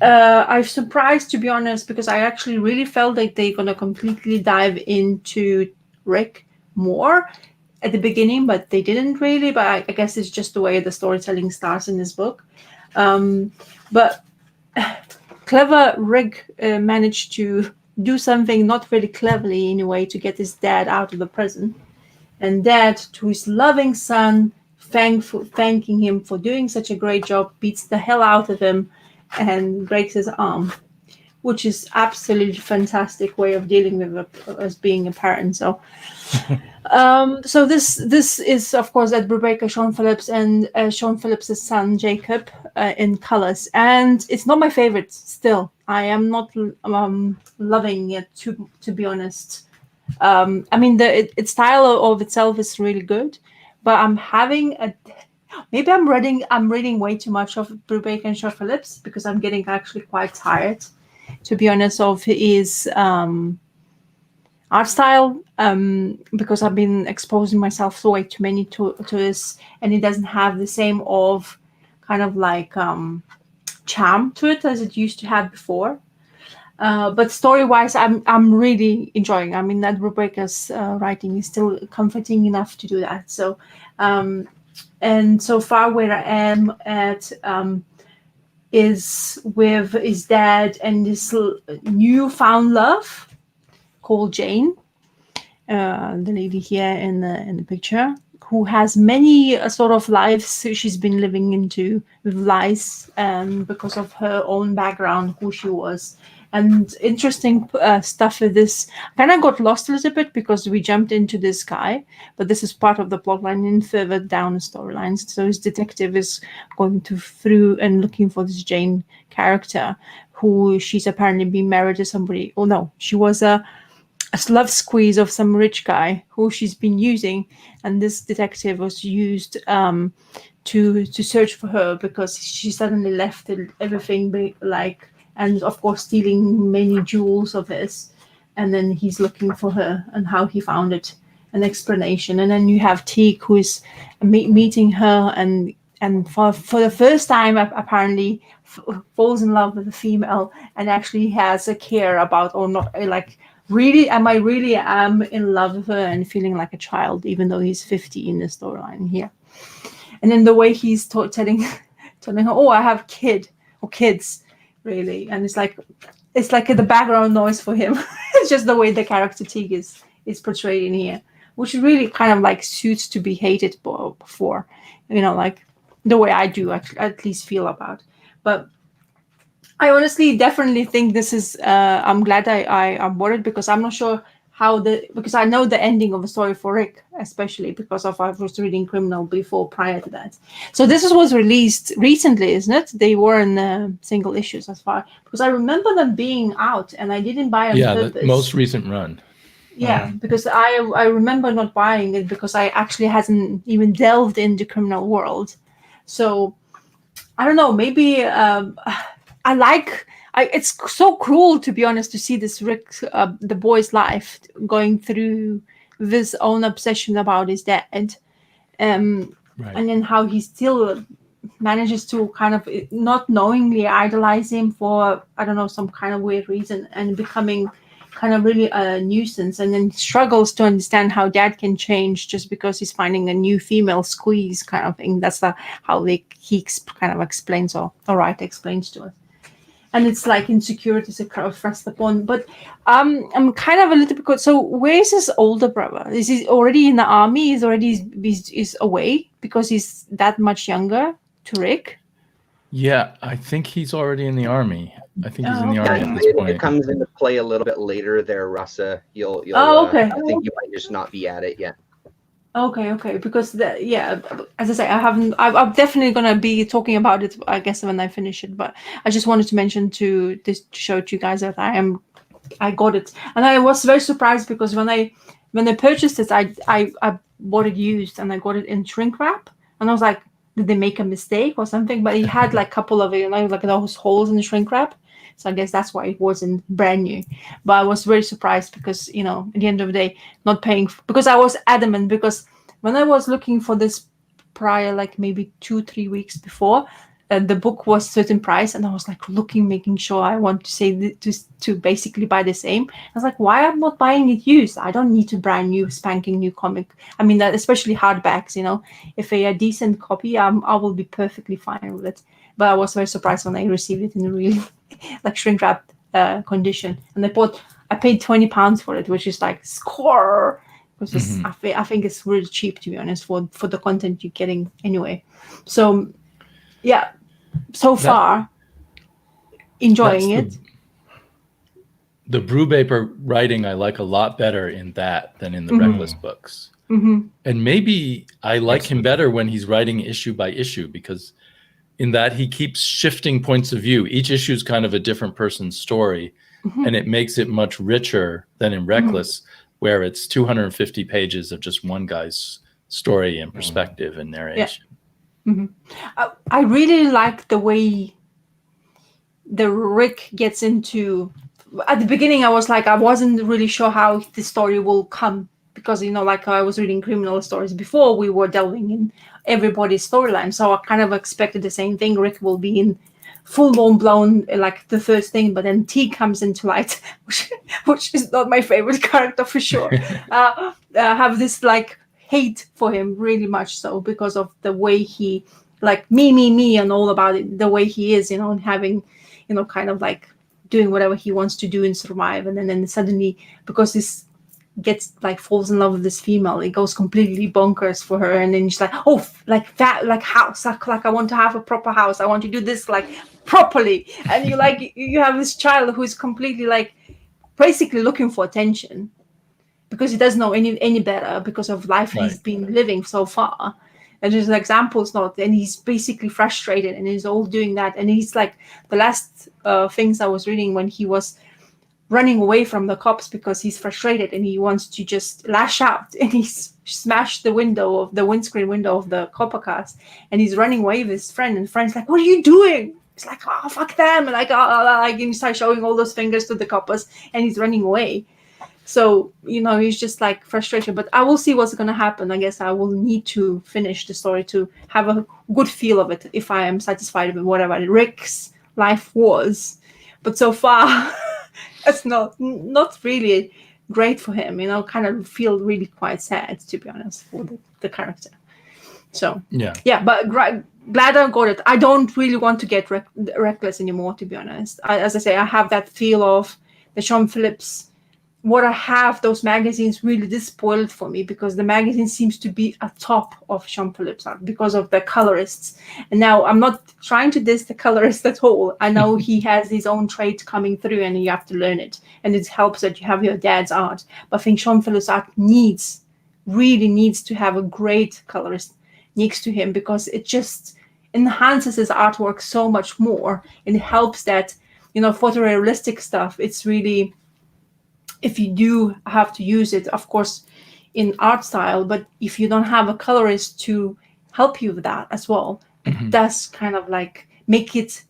I'm surprised, to be honest, because I actually really felt like they're going to completely dive into Rick more at the beginning, but they didn't really. But I guess it's just the way the storytelling starts in this book. But clever Rick managed to do something not really cleverly in a way to get his dad out of the prison. And Dad, to his loving son, thanking him for doing such a great job, beats the hell out of him and breaks his arm, which is absolutely fantastic way of dealing with as being a parent. So, so this is of course that Rebecca Sean Phillips and Sean Phillips' son Jacob in colors, and it's not my favorite. Still, I am not loving it to be honest. I mean, its style of itself is really good, but I'm having maybe I'm reading way too much of Brubaker and Shaw Phillips because I'm getting actually quite tired, to be honest, of his art style, because I've been exposing myself to way too many to this, and it doesn't have the same of kind of like charm to it as it used to have before. But story-wise, I'm really enjoying. I mean, that Rebecca's writing is still comforting enough to do that. So, and so far where I am at is with his dad and this newfound love called Jane, the lady here in the picture, who has many sort of lives she's been living into with lies because of her own background, who she was. And interesting stuff with this. I kind of got lost a little bit because we jumped into this guy, but this is part of the plotline and further down the storylines. So his detective is going through and looking for this Jane character, who she's apparently been married to somebody. Oh no, she was a love squeeze of some rich guy who she's been using, and this detective was used to search for her because she suddenly left everything like. And of course, stealing many jewels of his. And then he's looking for her and how he found it, an explanation. And then you have Teague, who is meeting her and for the first time, apparently falls in love with a female and actually has a care about, or not, like, really, I really am in love with her and feeling like a child, even though he's 50 in the storyline here. And then the way he's telling her, oh, I have kids. Really, and it's like the background noise for him. It's just the way the character Teague is portrayed in here, which really kind of like suits to be hated for, like the way I do at least feel about. But I honestly definitely think this is. I'm glad I bought it because I'm not sure because I know the ending of the story for Rick, especially because I was reading Criminal prior to that. So this was released recently, isn't it? They were in single issues as far, because I remember them being out and I didn't buy on purpose. The most recent run. Yeah, because I remember not buying it because I actually hasn't even delved into Criminal World. So I don't know, maybe it's so cruel, to be honest, to see this Rick, the boy's life going through this own obsession about his dad, right. And then how he still manages to kind of not knowingly idolize him for, I don't know, some kind of weird reason, and becoming kind of really a nuisance, and then struggles to understand how dad can change just because he's finding a new female squeeze kind of thing. That's how he kind of explains or explains to us. And it's like insecurities are kind of thrust upon. But I'm kind of a little bit. So where is his older brother? Is he already in the army? He's away because he's that much younger to Rick? Yeah, I think he's already in the army. I think he's in the army at this point. It comes into play a little bit later there, Rasa. You'll okay. I think you might just not be at it yet. Okay. Because as I say, I'm definitely gonna be talking about it, I guess, when I finish it. But I just wanted to mention to show to you guys that I got it, and I was very surprised because when I purchased it, I bought it used and I got it in shrink wrap, and I was like, did they make a mistake or something? But it had like a couple of like those holes in the shrink wrap. So I guess that's why it wasn't brand new. But I was very surprised because, at the end of the day, not paying, because I was adamant, because when I was looking for this prior, like maybe 2-3 weeks before, the book was certain price, and I was like making sure I want to say to basically buy the same. I was like, why I'm not buying it used? I don't need a brand new spanking new comic. I mean, especially hardbacks, if a decent copy, I will be perfectly fine with it. But I was very surprised when I received it in a really like shrink wrapped condition, and I paid £20 for it, which is like score. Because I think it's really cheap, to be honest, for the content you're getting anyway. So yeah, far enjoying it. The Brubaker writing I like a lot better in that than in the Reckless books. And maybe I like him better when he's writing issue by issue, because in that he keeps shifting points of view. Each issue is kind of a different person's story, and it makes it much richer than in Reckless. where it's 250 pages of just one guy's story and perspective and narration. I really like the way the Rick gets into. At the beginning, I was like, I wasn't really sure how the story will come because, like I was reading criminal stories before, we were delving in everybody's storyline. So I kind of expected the same thing. Rick will be in full blown like the first thing, but then T comes into light, which is not my favorite character for sure. Have this like hate for him really much so because of the way he like me and all about it, the way he is, and having, kind of like doing whatever he wants to do and survive, and then suddenly because this gets like falls in love with this female, it goes completely bonkers for her, and then she's like, oh, like that, like house, like I want to have a proper house, I want to do this like properly, and you have this child who is completely like basically looking for attention because he doesn't know any better because of life he's been living so far. And there's examples not, and he's basically frustrated, and he's all doing that. And he's like the last things I was reading when he was running away from the cops because he's frustrated and he wants to just lash out, and he's smashed the windscreen window of the copper cars, and he's running away with his friend, and the friend's like, "What are you doing?" He's like, "Oh, fuck them!" And like, and he starts showing all those fingers to the coppers, and he's running away. So, he's just like frustrated, but I will see what's going to happen. I guess I will need to finish the story to have a good feel of it if I am satisfied with whatever Rick's life was. But so far, it's not really great for him, kind of feel really quite sad, to be honest, for the character. So, but glad I got it. I don't really want to get Reckless anymore, to be honest. As I say, I have that feel of the Sean Phillips. What I have, those magazines really did spoil it for me because the magazine seems to be a top of Sean Phillips art because of the colorists. And now I'm not trying to diss the colorist at all. I know he has his own trait coming through and you have to learn it. And it helps that you have your dad's art. But I think Sean Phillips art really needs to have a great colorist next to him because it just enhances his artwork so much more. And it helps that, photorealistic stuff, it's really... If you do have to use it, of course, in art style, but if you don't have a colorist to help you with that as well, it does kind of like make it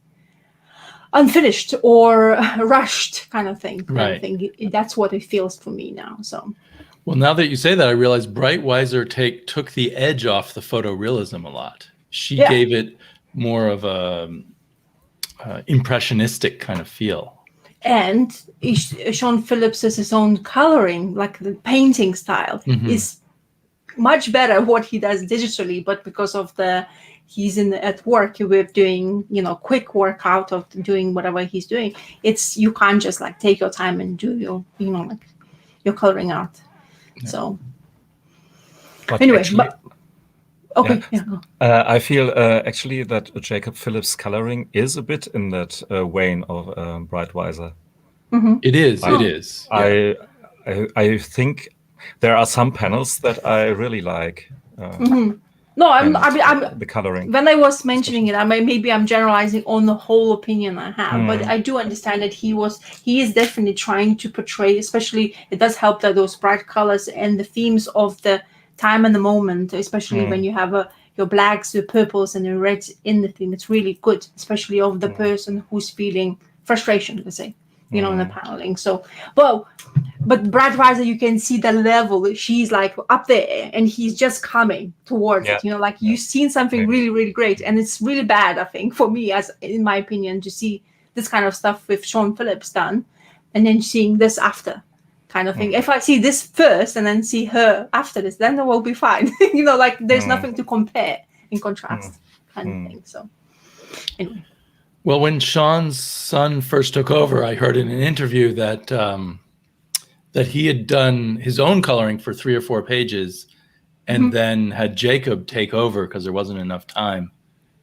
unfinished or rushed kind of thing. Right. That's what it feels for me now. So. Well, now that you say that, I realize Breitweiser took the edge off the photorealism a lot. She gave it more of a impressionistic kind of feel. And Sean Phillips has his own coloring, like the painting style is much better what he does digitally, but because of he's at work with doing, quick workout of doing whatever he's doing, you can't just like take your time and do your coloring art. Yeah. So but anyway, actually, okay. I feel actually that Jacob Phillips' coloring is a bit in that vein of Breitweiser. It is. It is. Yeah. I think there are some panels that I really like. No, I'm the coloring. When I was mentioning it, maybe I'm generalizing on the whole opinion I have, but I do understand that he is definitely trying to portray, especially it does help that those bright colors and the themes of the time and the moment, especially when you have your blacks, your purples, and your reds in the theme. It's really good, especially of the person who's feeling frustration, let's say, in the paneling. So, but Breitweiser, you can see the level. She's like up there, and he's just coming towards it. Like you've seen something really, really great, and it's really bad, I think, for me, as in my opinion, to see this kind of stuff with Sean Phillips done, and then seeing this after. Kind of thing. If I see this first and then see her after this, then it will be fine. Like there's nothing to compare in contrast, kind of thing. So, anyway. Well, when Sean's son first took over, I heard in an interview that that he had done his own coloring for 3 or 4 pages, and then had Jacob take over because there wasn't enough time.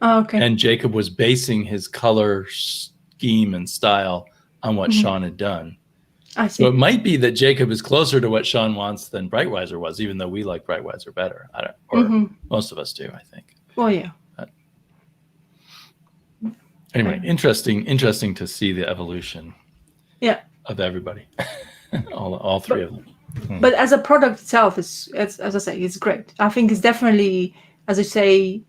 Oh, okay. And Jacob was basing his color scheme and style on what Sean had done. I see. So it might be that Jacob is closer to what Sean wants than Breitweiser was, even though we like Breitweiser better. Most of us do, I think. Well, yeah. Anyway, interesting to see the evolution. Yeah. Of everybody, all 3 of them. But as a product itself, it's as I say, it's great. I think it's definitely, as I say,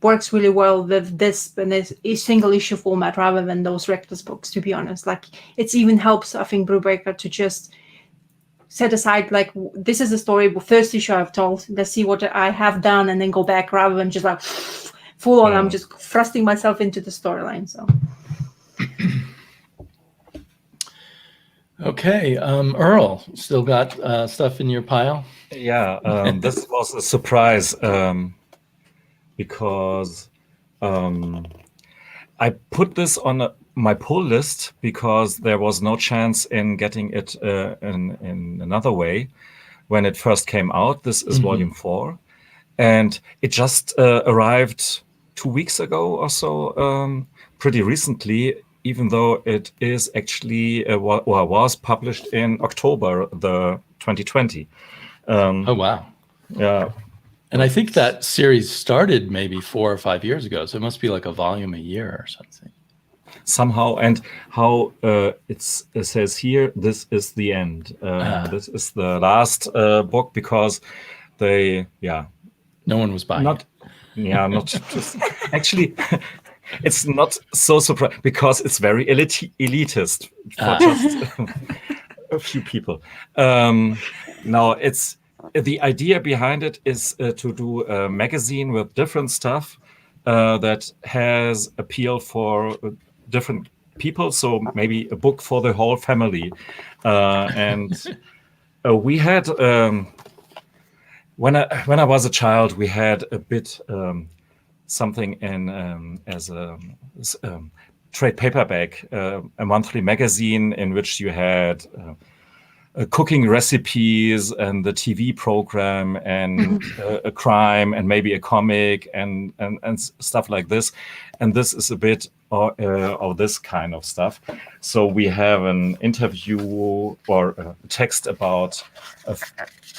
works really well with this and this single issue format rather than those Rector's books. To be honest, like it's even helps, I think, Brewbreaker to just set aside like this is the story, first issue I've told. Let's see what I have done, and then go back rather than just like full on. I'm just thrusting myself into the storyline. So. Okay, Earl, still got stuff in your pile? Yeah, this was a surprise because I put this on my pull list because there was no chance in getting it in another way when it first came out. This is volume 4, and it just arrived 2 weeks ago or so, pretty recently, even though it is actually was published in October the 2020. Oh wow! Yeah. And I think that series started maybe 4 or 5 years ago, so it must be like a volume a year or something. Somehow, and how it says here, this is the end. This is the last book because they, no one was buying it. Not just actually. It's not so surprising because it's very elitist for just a few people. Now it's. The idea behind it is to do a magazine with different stuff that has appeal for different people. So maybe a book for the whole family. And we had, when I was a child, we had a bit something in as a trade paperback, a monthly magazine in which you had cooking recipes and the TV program and a crime and maybe a comic and stuff like this. And this is a bit of this kind of stuff. So we have an interview or a text about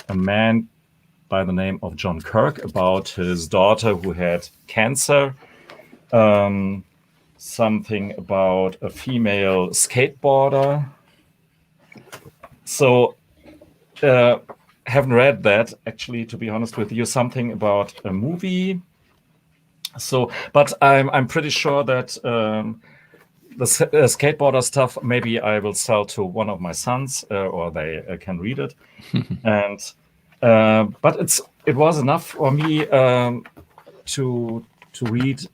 a man by the name of John Kirk about his daughter who had cancer. Something about a female skateboarder. So, haven't read that, actually, to be honest with you. Something about a movie. So, but I'm pretty sure that the skateboarder stuff, maybe I will sell to one of my sons, or they can read it. And but it was enough for me to read.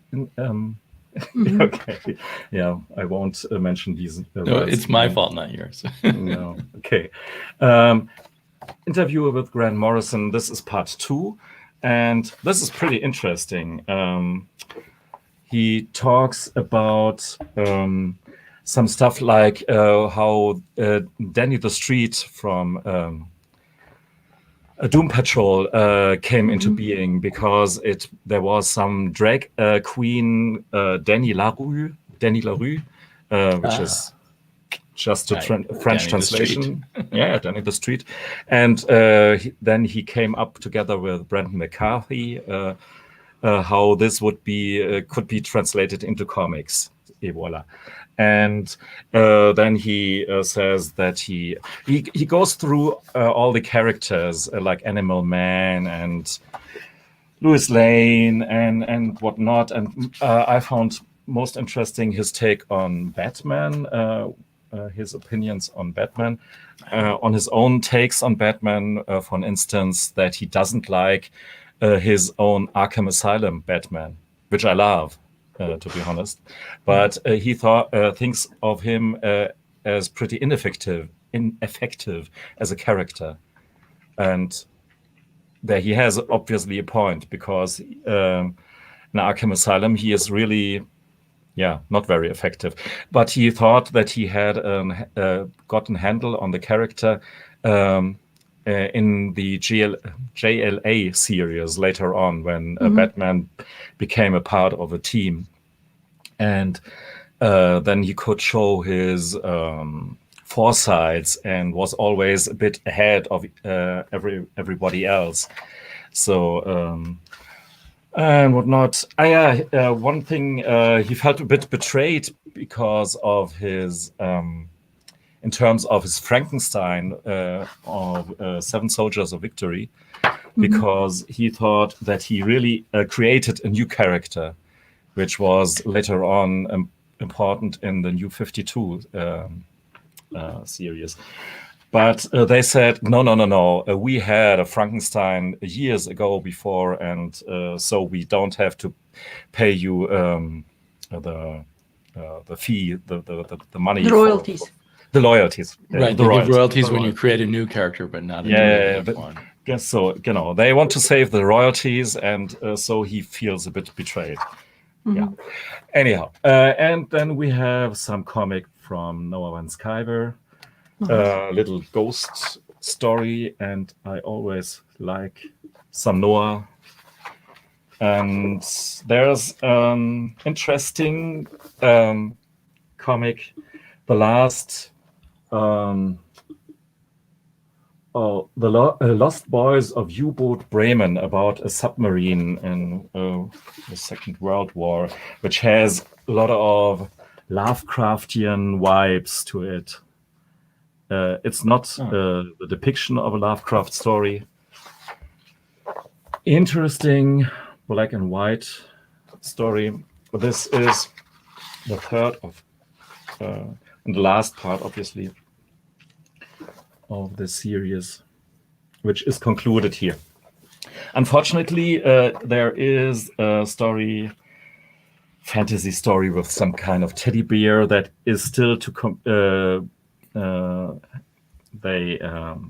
Okay, yeah, I won't mention these. No, it's my fault, not yours. No, okay. Interview with Grant Morrison. This is part 2, and this is pretty interesting. He talks about some stuff like how Danny the Street from Doom Patrol came into being because there was some drag queen Danny LaRue, which is just a French translation. Yeah, Danny the Street. And then he came up together with Brendan McCarthy, how this would be could be translated into comics. Et voila. And then he says that he goes through all the characters like Animal Man and Louis Lane and whatnot. And I found most interesting his take on Batman, his opinions on Batman, on his own takes on Batman. For instance, that he doesn't like his own Arkham Asylum Batman, which I love. To be honest, but he thinks of him as pretty ineffective as a character, and there he has obviously a point because in Arkham Asylum he is really, not very effective. But he thought that he had gotten handle on the character in the JLA series later on when Batman became a part of a team. And then he could show his foresights and was always a bit ahead of everybody else. So, and whatnot. One thing, he felt a bit betrayed because of his in terms of his Frankenstein of Seven Soldiers of Victory, because he thought that he really created a new character, which was later on important in the New 52 series. But they said, no. We had a Frankenstein years ago before, and so we don't have to pay you the fee, the money, The royalties. the loyalties. Right, the you royalties. give royalties when you create a new character, but not a new one. Yes, so they want to save the royalties, and so he feels a bit betrayed. Yeah. Anyhow, and then we have some comic from Noah Van Sciver, little ghost story, and I always like some Noah. And there's an interesting comic, the last. The Lost Boys of U-Boat Bremen, about a submarine in the Second World War, which has a lot of Lovecraftian vibes to it. It's not the depiction of a Lovecraft story. Interesting black and white story. This is the third of, and the last part, obviously, of the series, which is concluded here. Unfortunately, there is a fantasy story with some kind of teddy bear that is still to they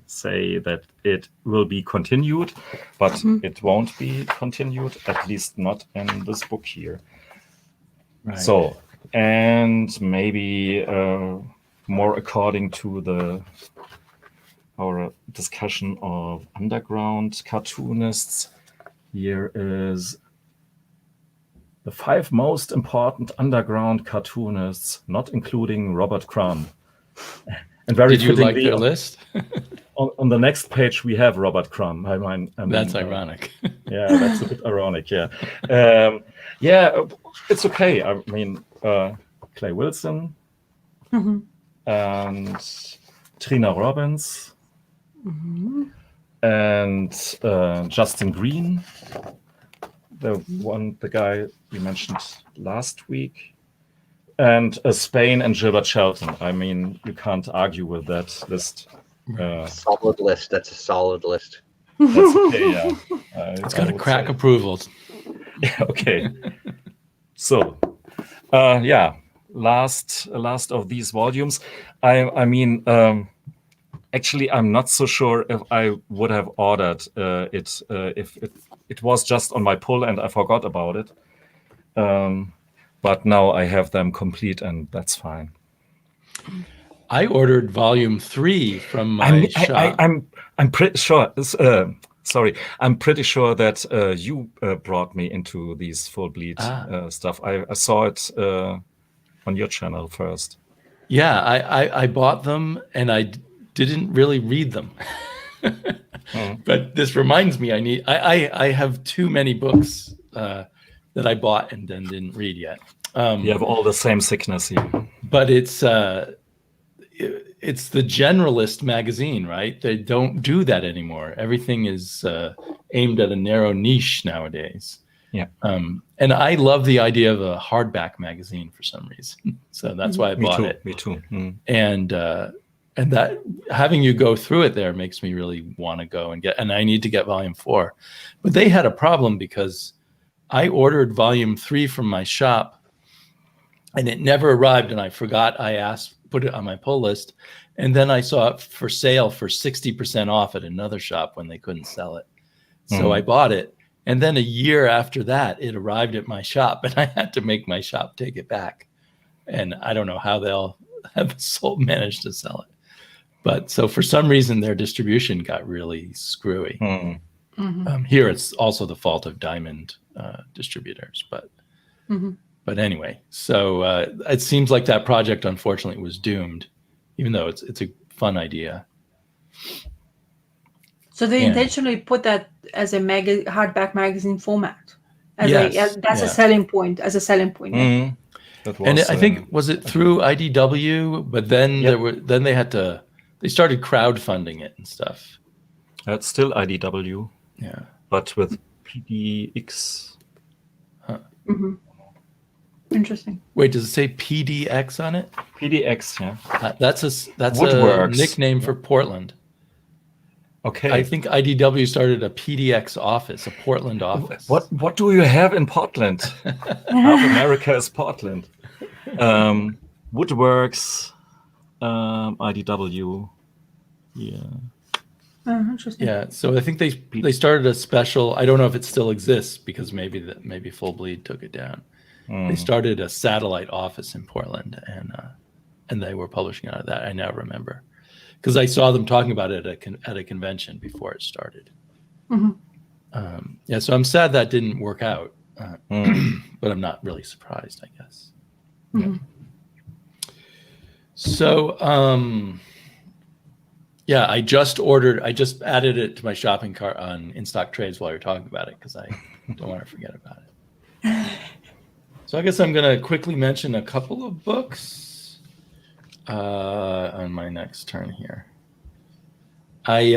say that it will be continued, but it won't be continued, at least not in this book here. Right. So, and maybe more according to our discussion of underground cartoonists, here is the 5 most important underground cartoonists, not including Robert Crumb. And very Did you like their list? on the next page, we have Robert Crumb. I mean, that's ironic. Yeah, that's a bit ironic. Yeah, it's okay. I mean, Clay Wilson and Trina Robbins. And Justin Green, the guy we mentioned last week, and Spain and Gilbert Shelton. I mean, you can't argue with that list. Solid list. That's a solid list. That's okay. Yeah, it's got a crack approvals. Yeah. Okay. So, last of these volumes. I mean. Actually, I'm not so sure if I would have ordered it if it was just on my pull and I forgot about it. But now I have them complete, and that's fine. I ordered volume 3 from my shop. I'm pretty sure. Sorry, I'm pretty sure that you brought me into these full bleed stuff. I saw it on your channel first. Yeah, I bought them, and I didn't really read them. But this reminds me, I have too many books that I bought and then didn't read yet. You have all the same sickness here. But it's the generalist magazine, right? They don't do that anymore. Everything is aimed at a narrow niche nowadays. Yeah. And I love the idea of a hardback magazine for some reason. So that's why I bought it. Me too. And that having you go through it there makes me really want to go and I need to get volume 4. But they had a problem because I ordered volume 3 from my shop and it never arrived, and I forgot put it on my pull list, and then I saw it for sale for 60% off at another shop when they couldn't sell it. So I bought it, and then a year after that it arrived at my shop, and I had to make my shop take it back. And I don't know how they'll have managed to sell it. But so for some reason, their distribution got really screwy. Here, it's also the fault of Diamond distributors. But anyway, so it seems like that project, unfortunately, was doomed, even though it's a fun idea. So they intentionally put that as a hardback magazine format. That's a selling point. Yeah. That And was, I think was it through IDW, but then they started crowdfunding it and stuff. it's still IDW, Yeah. but with PDX. Mm-hmm. Interesting. Wait, does it say PDX on it? PDX, yeah. That's a Woodworks. nickname for Portland. Okay. I think IDW started a PDX office, a Portland office. What do you have in Portland? Half America is Portland. Woodworks, IDW. Yeah. Oh, interesting. Yeah, so I think they started a special. I don't know if it still exists because maybe Full Bleed took it down. They started a satellite office in Portland, and they were publishing out of that. I now remember because I saw them talking about it at a convention before it started. Mm-hmm. Yeah, so I'm sad that didn't work out, but I'm not really surprised, I guess. Mm-hmm. So, yeah, I just added it to my shopping cart on In Stock Trades while you're talking about it because I don't want to forget about it. So I guess I'm going to quickly mention a couple of books on my next turn here. I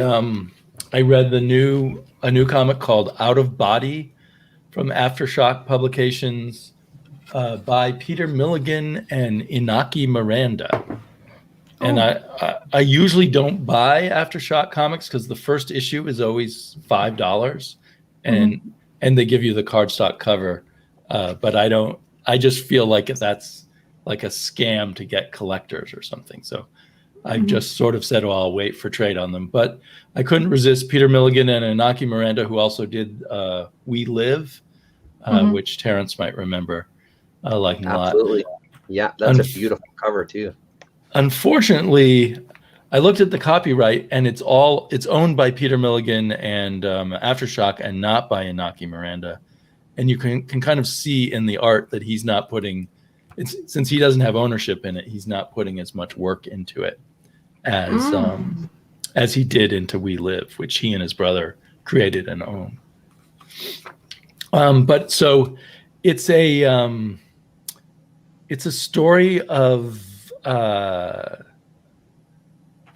read a new comic called Out of Body from Aftershock Publications by Peter Milligan and Inaki Miranda. And I usually don't buy Aftershock comics because the first issue is always $5, and they give you the cardstock cover. But I just feel like that's like a scam to get collectors or something. So I've just sort of said, well, I'll wait for trade on them. But I couldn't resist Peter Milligan and Inaki Miranda, who also did We Live, which Terence might remember liking a lot. Absolutely. Yeah, that's a beautiful cover too. Unfortunately, I looked at the copyright and it's owned by Peter Milligan and Aftershock and not by Inaki Miranda. And you can kind of see in the art that he's not putting since he doesn't have ownership in it, he's not putting as much work into it as he did into We Live, which he and his brother created and owned. But so it's a story of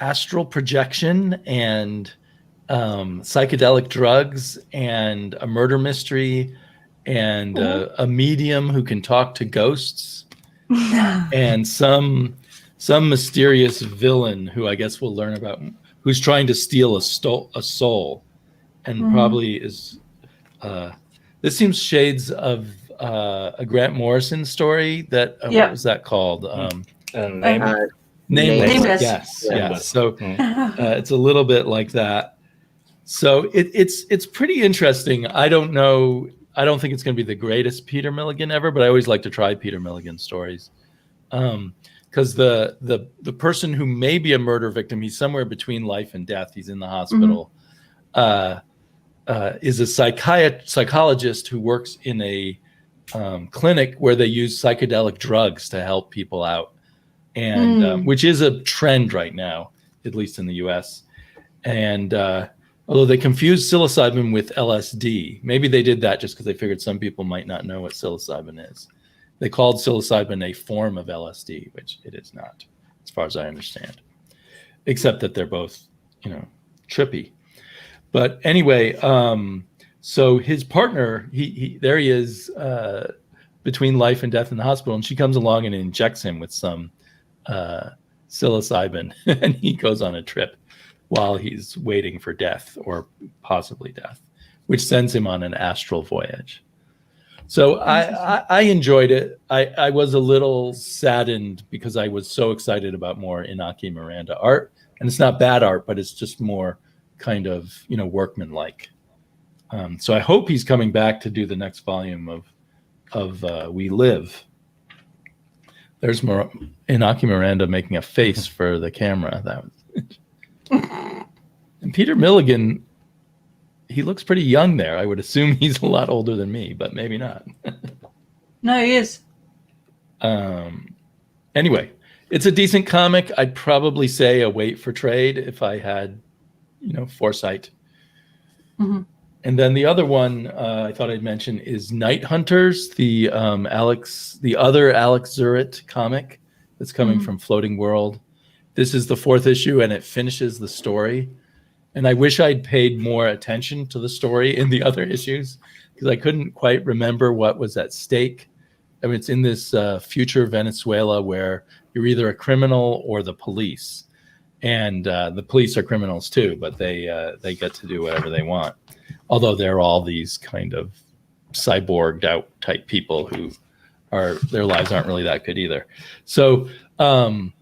astral projection and psychedelic drugs and a murder mystery and a medium who can talk to ghosts and some mysterious villain who I guess we'll learn about, who's trying to steal a soul and probably is this seems shades of a Grant Morrison story that what was that called? Nameless. Yes. Yeah. So it's a little bit like that. So it's pretty interesting. I don't know. I don't think it's going to be the greatest Peter Milligan ever, but I always like to try Peter Milligan stories. Because the person who may be a murder victim, he's somewhere between life and death. He's in the hospital. Is a psychologist who works in a clinic where they use psychedelic drugs to help people out, and which is a trend right now, at least in the U.S. And although they confused psilocybin with LSD, maybe they did that just because they figured some people might not know what psilocybin is. They called psilocybin a form of LSD, which it is not, as far as I understand, except that they're both, trippy. But anyway, so his partner, he there he is between life and death in the hospital, and she comes along and injects him with some psilocybin, and he goes on a trip while he's waiting for death or possibly death, which sends him on an astral voyage. So I enjoyed it. I was a little saddened because I was so excited about more Inaki Miranda art, and it's not bad art, but it's just more kind of workmanlike. So I hope he's coming back to do the next volume of We Live. There's more Inaki Miranda making a face for the camera. That was and Peter Milligan, he looks pretty young there. I would assume he's a lot older than me, but maybe not. No, he is. Anyway, it's a decent comic. I'd probably say a wait for trade if I had, foresight. And then the other one I thought I'd mention is Night Hunters, the other Alex Zurritt comic that's coming from Floating World. This is the 4th issue, and it finishes the story. And I wish I'd paid more attention to the story in the other issues, because I couldn't quite remember what was at stake. I mean, it's in this future Venezuela where you're either a criminal or the police. And the police are criminals too, but they get to do whatever they want. Although they're all these kind of cyborged out type people who their lives aren't really that good either. So the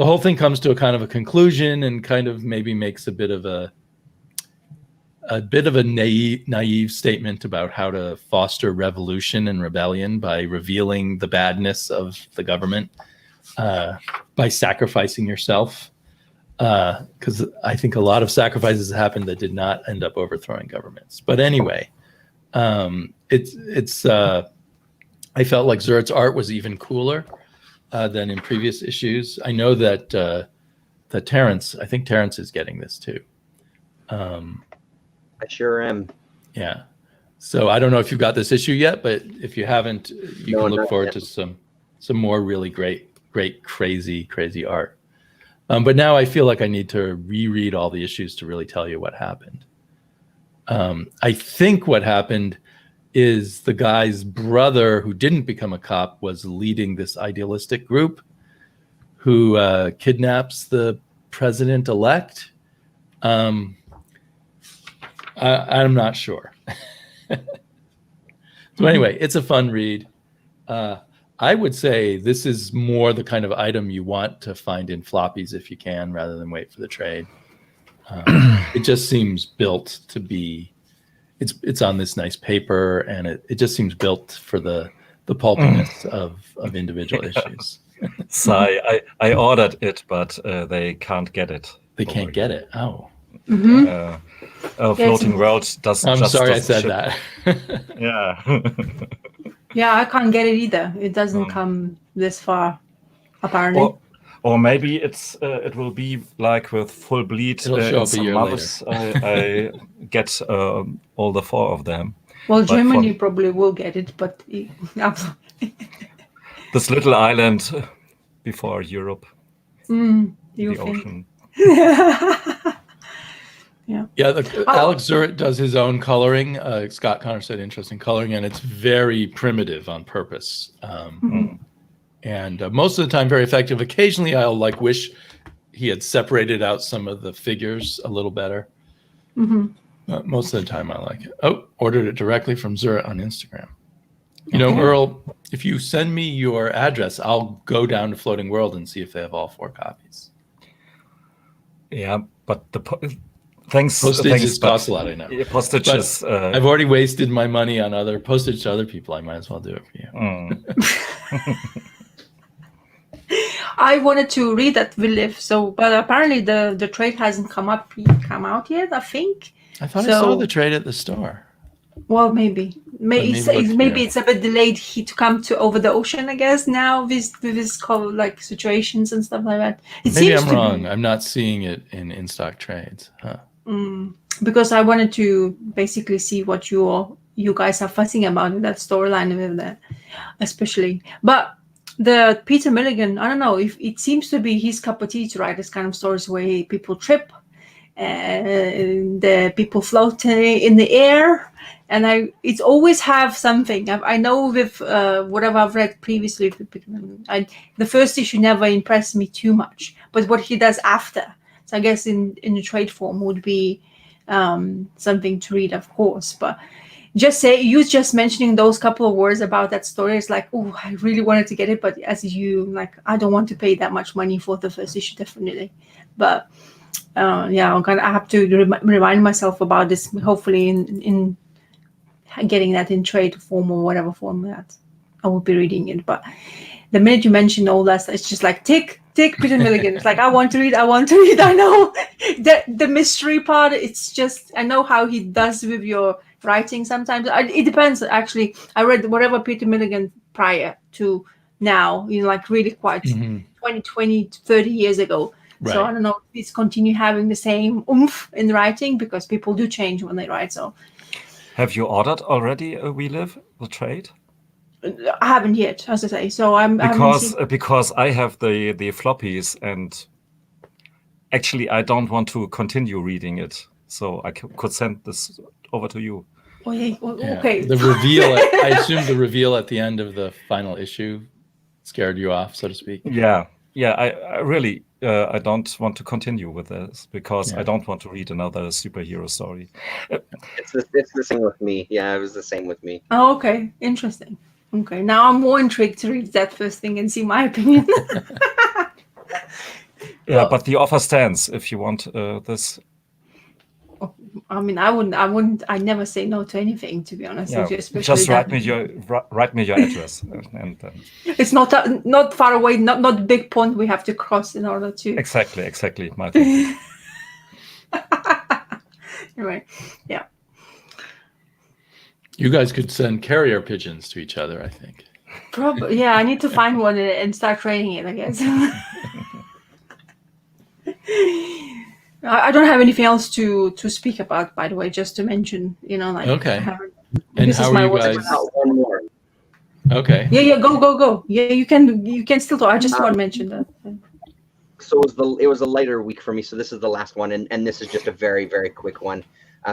whole thing comes to a kind of a conclusion and kind of maybe makes a bit of a naive statement about how to foster revolution and rebellion by revealing the badness of the government by sacrificing yourself. Because I think a lot of sacrifices happened that did not end up overthrowing governments. But anyway, it's I felt like Zurritt's art was even cooler than in previous issues. I know that Terence, I think Terence is getting this too. I sure am. Yeah. So I don't know if you've got this issue yet, but if you haven't, you can look forward to some more really great, crazy art. But now I feel like I need to reread all the issues to really tell you what happened. I think what happened is the guy's brother, who didn't become a cop, was leading this idealistic group who kidnaps the president-elect. I'm not sure. So anyway, it's a fun read. I would say this is more the kind of item you want to find in floppies if you can, rather than wait for the trade. It just seems built to be, it's on this nice paper, and it just seems built for the pulpiness of individual issues. So I ordered it, but they can't get it. They can't get it. Oh. Floating World does. I'm sorry I said ship. that. Yeah. Yeah, I can't get it either. It doesn't come this far, apparently. Or maybe it will be like with Full Bleed. It'll show up a year months, I get all the 4 of them. Well, Germany probably will get it, but this little island before Europe, you the think? ocean. Yeah. Yeah, Alex Zurritt does his own coloring. Scott Connor said interesting coloring, and it's very primitive on purpose. And most of the time very effective. Occasionally I'll wish he had separated out some of the figures a little better. Most of the time I like it. Oh, ordered it directly from Zurritt on Instagram. You know, Earl, if you send me your address, I'll go down to Floating World and see if they have all 4 copies. Yeah, but Thanks. Postage costs a lot, I know. Yeah, postage is. I've already wasted my money on other postage to other people. I might as well do it for you. I wanted to read that We Live, but apparently the trade hasn't come out yet, I think. I thought I saw the trade at the store. Well, maybe it's a bit delayed to come to over the ocean, I guess, now with this situations and stuff like that. Maybe I'm wrong. I'm not seeing it in in-stock trades. Huh. Because I wanted to basically see what you guys are fussing about in that storyline with that, especially. But the Peter Milligan, I don't know, if it seems to be his cup of tea to write this kind of stories where people trip and the people float in the air, and it's always have something. I know with whatever I've read previously, the first issue never impressed me too much, but what he does after. So I guess in the trade form would be something to read, of course. But just mentioning those couple of words about that story is like, oh, I really wanted to get it, but as I don't want to pay that much money for the first issue, definitely. But I have to remind myself about this. Hopefully, in getting that in trade form or whatever form that I will be reading it. But the minute you mention all that, it's just like tick. Peter Milligan. It's like, I want to read. I know the mystery part. It's just, I know how he does with your writing sometimes. It depends, actually. I read whatever Peter Milligan prior to now, really quite 20, 30 years ago. Right. So I don't know if it's continue having the same oomph in writing, because people do change when they write. So Have you ordered already We Live, the trade? I haven't yet, as I say. So I haven't seen... because I have the floppies, and actually I don't want to continue reading it, so I could send this over to you. Oh, yeah. Yeah. Okay. The reveal, I assume the reveal at the end of the final issue scared you off, so to speak. Yeah. I really I don't want to continue with this because I don't want to read another superhero story. It's the same with me. Yeah, it was the same with me. Oh, okay. Interesting. Okay. Now I'm more intrigued to read that first thing and see my opinion. Yeah, but the offer stands if you want this. I mean, I never say no to anything, to be honest. Yeah, Especially just write that. me your address, and It's not far away, not a big pond we have to cross in order to. exactly, my thinking. Anyway, yeah. You guys could send carrier pigeons to each other, I think. Probably, yeah. I need to find one and start training it, I guess. I don't have anything else to speak about, by the way, just to mention, Okay. And how are you guys? One more. Okay. Yeah, go. Yeah, you can still talk. I just want to mention that. So it was a lighter week for me. So this is the last one, and this is just a very, very quick one.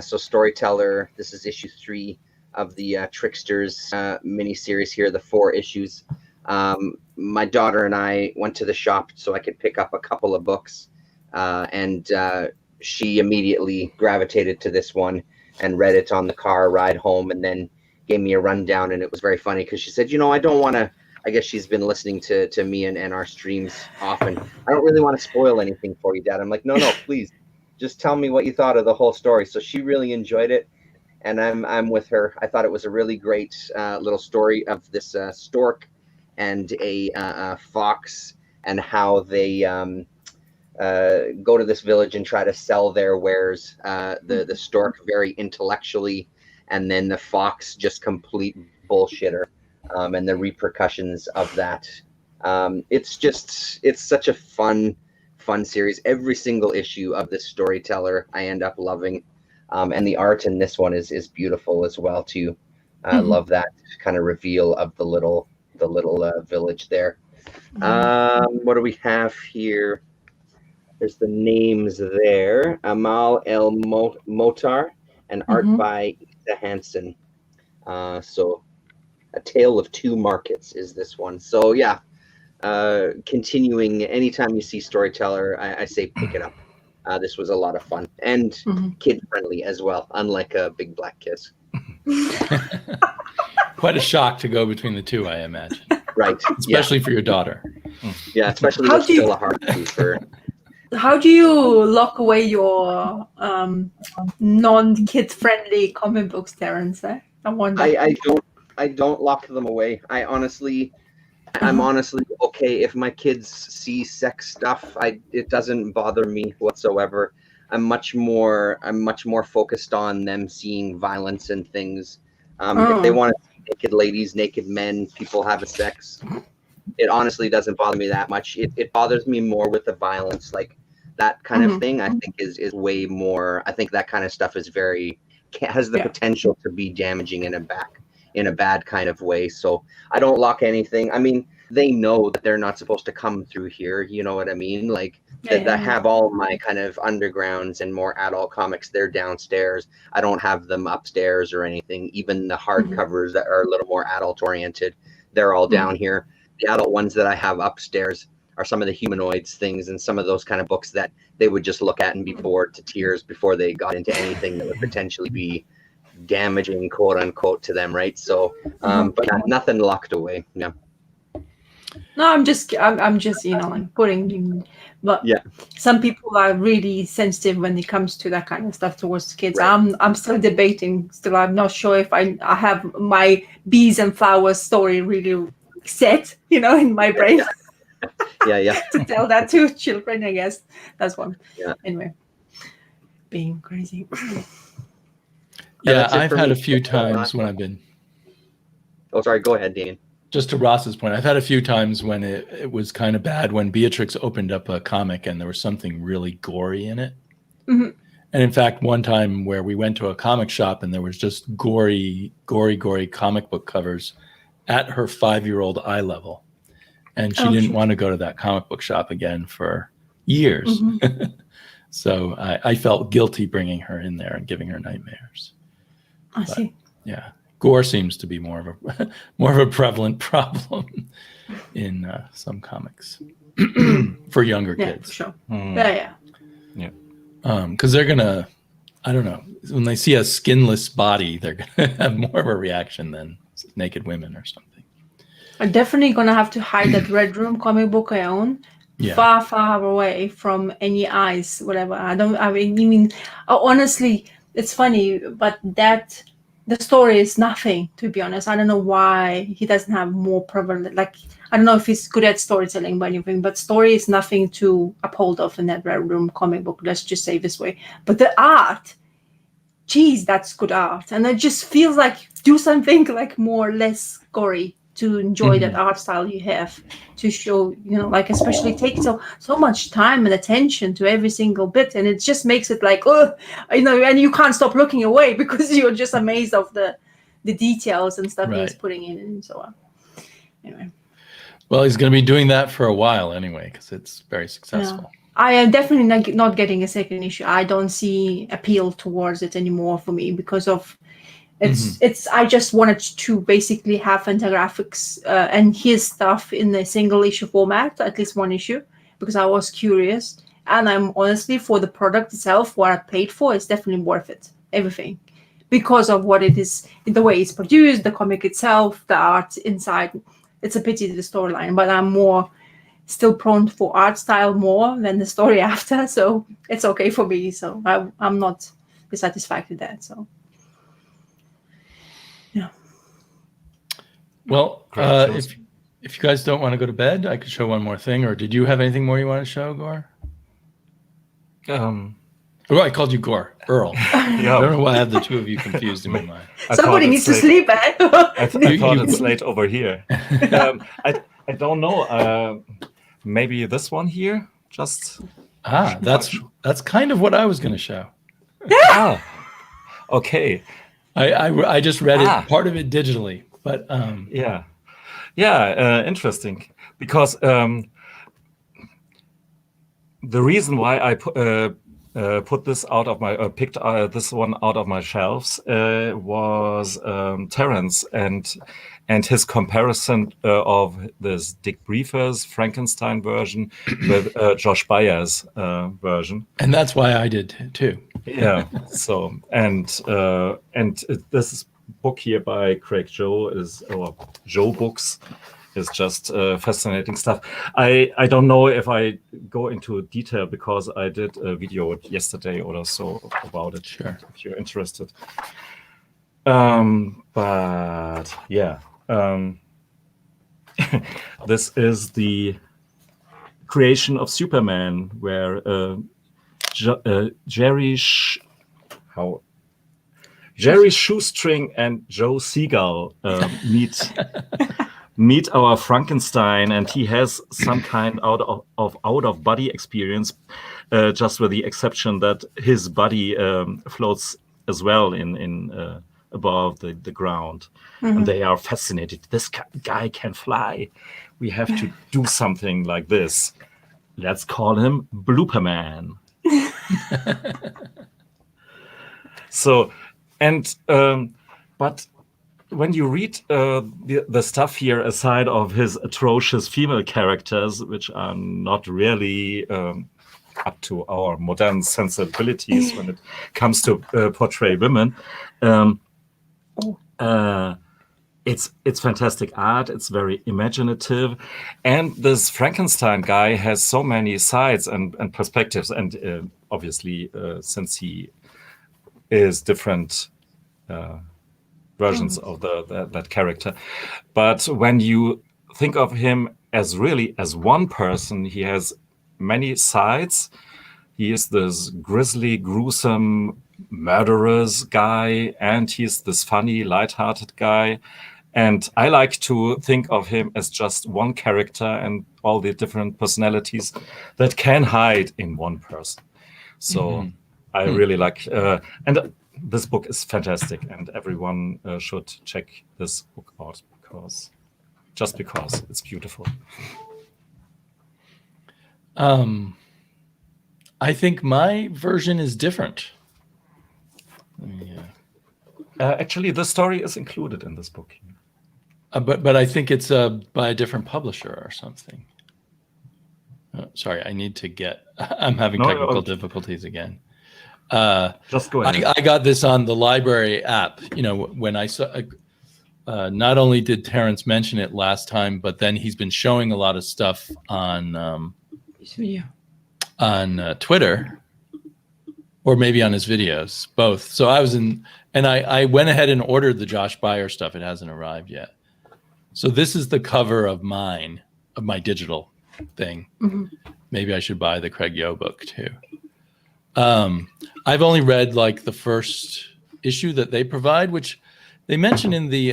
So Storyteller, this is issue 3 of the Tricksters miniseries here, the 4 issues. My daughter and I went to the shop so I could pick up a couple of books. And she immediately gravitated to this one and read it on the car ride home, and then gave me a rundown. And it was very funny because she said, I don't want to, I guess she's been listening to me and our streams often. I don't really want to spoil anything for you, Dad. I'm like, no, please, just tell me what you thought of the whole story. So she really enjoyed it, and I'm with her. I thought it was a really great little story of this stork and a fox, and how they go to this village and try to sell their wares. The stork very intellectually, and then the fox just complete bullshitter, and the repercussions of that. It's such a fun series. Every single issue of this Storyteller I end up loving, and the art in this one is beautiful as well too. I love that kind of reveal of the little village there. What do we have here? There's the names there. Amal El Motar, and art by Issa Hansen. So A Tale of Two Markets is this one. So yeah, continuing, anytime you see Storyteller, I say pick it up. This was a lot of fun and kid-friendly as well, unlike a Big Black Kiss. Quite a shock to go between the two, I imagine. Right. Especially for your daughter. Yeah, especially with still a hard to for... How do you lock away your non-kid friendly comic books, Terence? I wonder. I don't lock them away. I'm honestly okay if my kids see sex stuff. It doesn't bother me whatsoever. I'm much more focused on them seeing violence and things. If they want to see naked ladies, naked men, people having sex, it honestly doesn't bother me that much. It bothers me more with the violence, like that kind of thing. I think is way more. I think that kind of stuff is has the potential to be damaging in a bad kind of way. So I don't lock anything. I mean, they know that they're not supposed to come through here. You know what I mean? Like that have all my kind of undergrounds and more adult comics. They're downstairs. I don't have them upstairs or anything. Even the hardcovers that are a little more adult oriented, they're all down here. The adult ones that I have upstairs are some of the humanoids things and some of those kind of books that they would just look at and be bored to tears before they got into anything that would potentially be damaging, quote unquote, to them, right? So but nothing locked away. Yeah. No, I'm just like putting, but some people are really sensitive when it comes to that kind of stuff towards kids. Right. I'm still debating. Still, I'm not sure if I have my bees and flowers story really set, in my brain. Yeah. To tell that to children, I guess that's one. Yeah. Anyway, being crazy. Yeah, I've had a few times when I've been. Oh, sorry. Go ahead, Dean. Just to Ross's point, I've had a few times when it was kind of bad when Beatrix opened up a comic and there was something really gory in it. And in fact, one time where we went to a comic shop and there was just gory comic book covers at her 5-year-old eye level. And she didn't want to go to that comic book shop again for years. Mm-hmm. So I felt guilty bringing her in there and giving her nightmares. I see. Yeah, gore seems to be more of a prevalent problem in some comics for younger kids. Sure. Mm. Yeah. Because they're gonna, I don't know, when they see a skinless body, they're gonna have more of a reaction than naked women or something. I'm definitely gonna have to hide that Red Room comic book I own far away from any eyes, whatever. Honestly, it's funny, but the story is nothing, to be honest. I don't know why he doesn't have more prevalent, like, I don't know if he's good at storytelling or anything, but story is nothing to uphold of in that Red Room comic book, let's just say this way. But the art, geez, that's good art. And it just feels like do something like more or less gory to enjoy that art style you have, to show, like, especially take so much time and attention to every single bit, and it just makes it like, and you can't stop looking away because you're just amazed of the details and stuff he's putting in and so on. Anyway. Well, he's going to be doing that for a while anyway, because it's very successful. Yeah. I am definitely not getting a second issue. I don't see appeal towards it anymore for me because of it's I just wanted to basically have Fantagraphics and his stuff in a single issue format, at least one issue, because I was curious. And I'm honestly, for the product itself, what I paid for is definitely worth it. Everything. Because of what it is, the way it's produced, the comic itself, the art inside. It's a pity the storyline, but I'm more still prone for art style more than the story after. So it's okay for me. So I'm not dissatisfied with that. So. Yeah. Well, if you guys don't want to go to bed, I could show one more thing. Or did you have anything more you want to show, Gore? Oh, I called you Gore. Earl. I don't know why I have the two of you confused in my mind. Somebody needs to sleep, eh? I thought it's late over here. I don't know. Maybe this one here. Just that's kind of what I was going to show. Okay. I just read it, part of it digitally, but interesting, because the reason why I put this out of my picked this one out of my shelves was Terence and his comparison of this Dick Briefer's Frankenstein version with Josh Byers' version, and that's why I did too. Yeah. So this book here by Craig Joe Joe Books is just fascinating stuff. I don't know if I go into detail because I did a video yesterday or so about it. Sure. If you're interested. But yeah. This is the creation of Superman, where Jerry Shoestring and Joe Seagull meet our Frankenstein, and he has some kind out of body experience, just with the exception that his body floats as well in above the ground. And they are fascinated. This guy can fly. We have to do something like this. Let's call him Blooperman. So, but when you read the stuff here, aside of his atrocious female characters, which are not really up to our modern sensibilities when it comes to portray women, it's fantastic art. It's very imaginative, and this Frankenstein guy has so many sides and perspectives, and obviously since he is different versions of that character. But when you think of him as really as one person, he has many sides. He is this grisly, gruesome, murderous guy, and he's this funny, lighthearted guy. And I like to think of him as just one character and all the different personalities that can hide in one person. So I really like, and this book is fantastic, and everyone should check this book out because it's beautiful. I think my version is different. Actually, the story is included in this book. But I think it's by a different publisher or something. Sorry, I need to get. I'm having technical difficulties again. Just go ahead. I got this on the library app. You know, when I saw. Not only did Terence mention it last time, but then he's been showing a lot of stuff on Twitter, or maybe on his videos, both. So I was in, and I went ahead and ordered the Josh Byer stuff. It hasn't arrived yet. So this is the cover of my digital thing. Mm-hmm. Maybe I should buy the Craig Yo book too. I've only read like the first issue that they provide, which they mentioned in the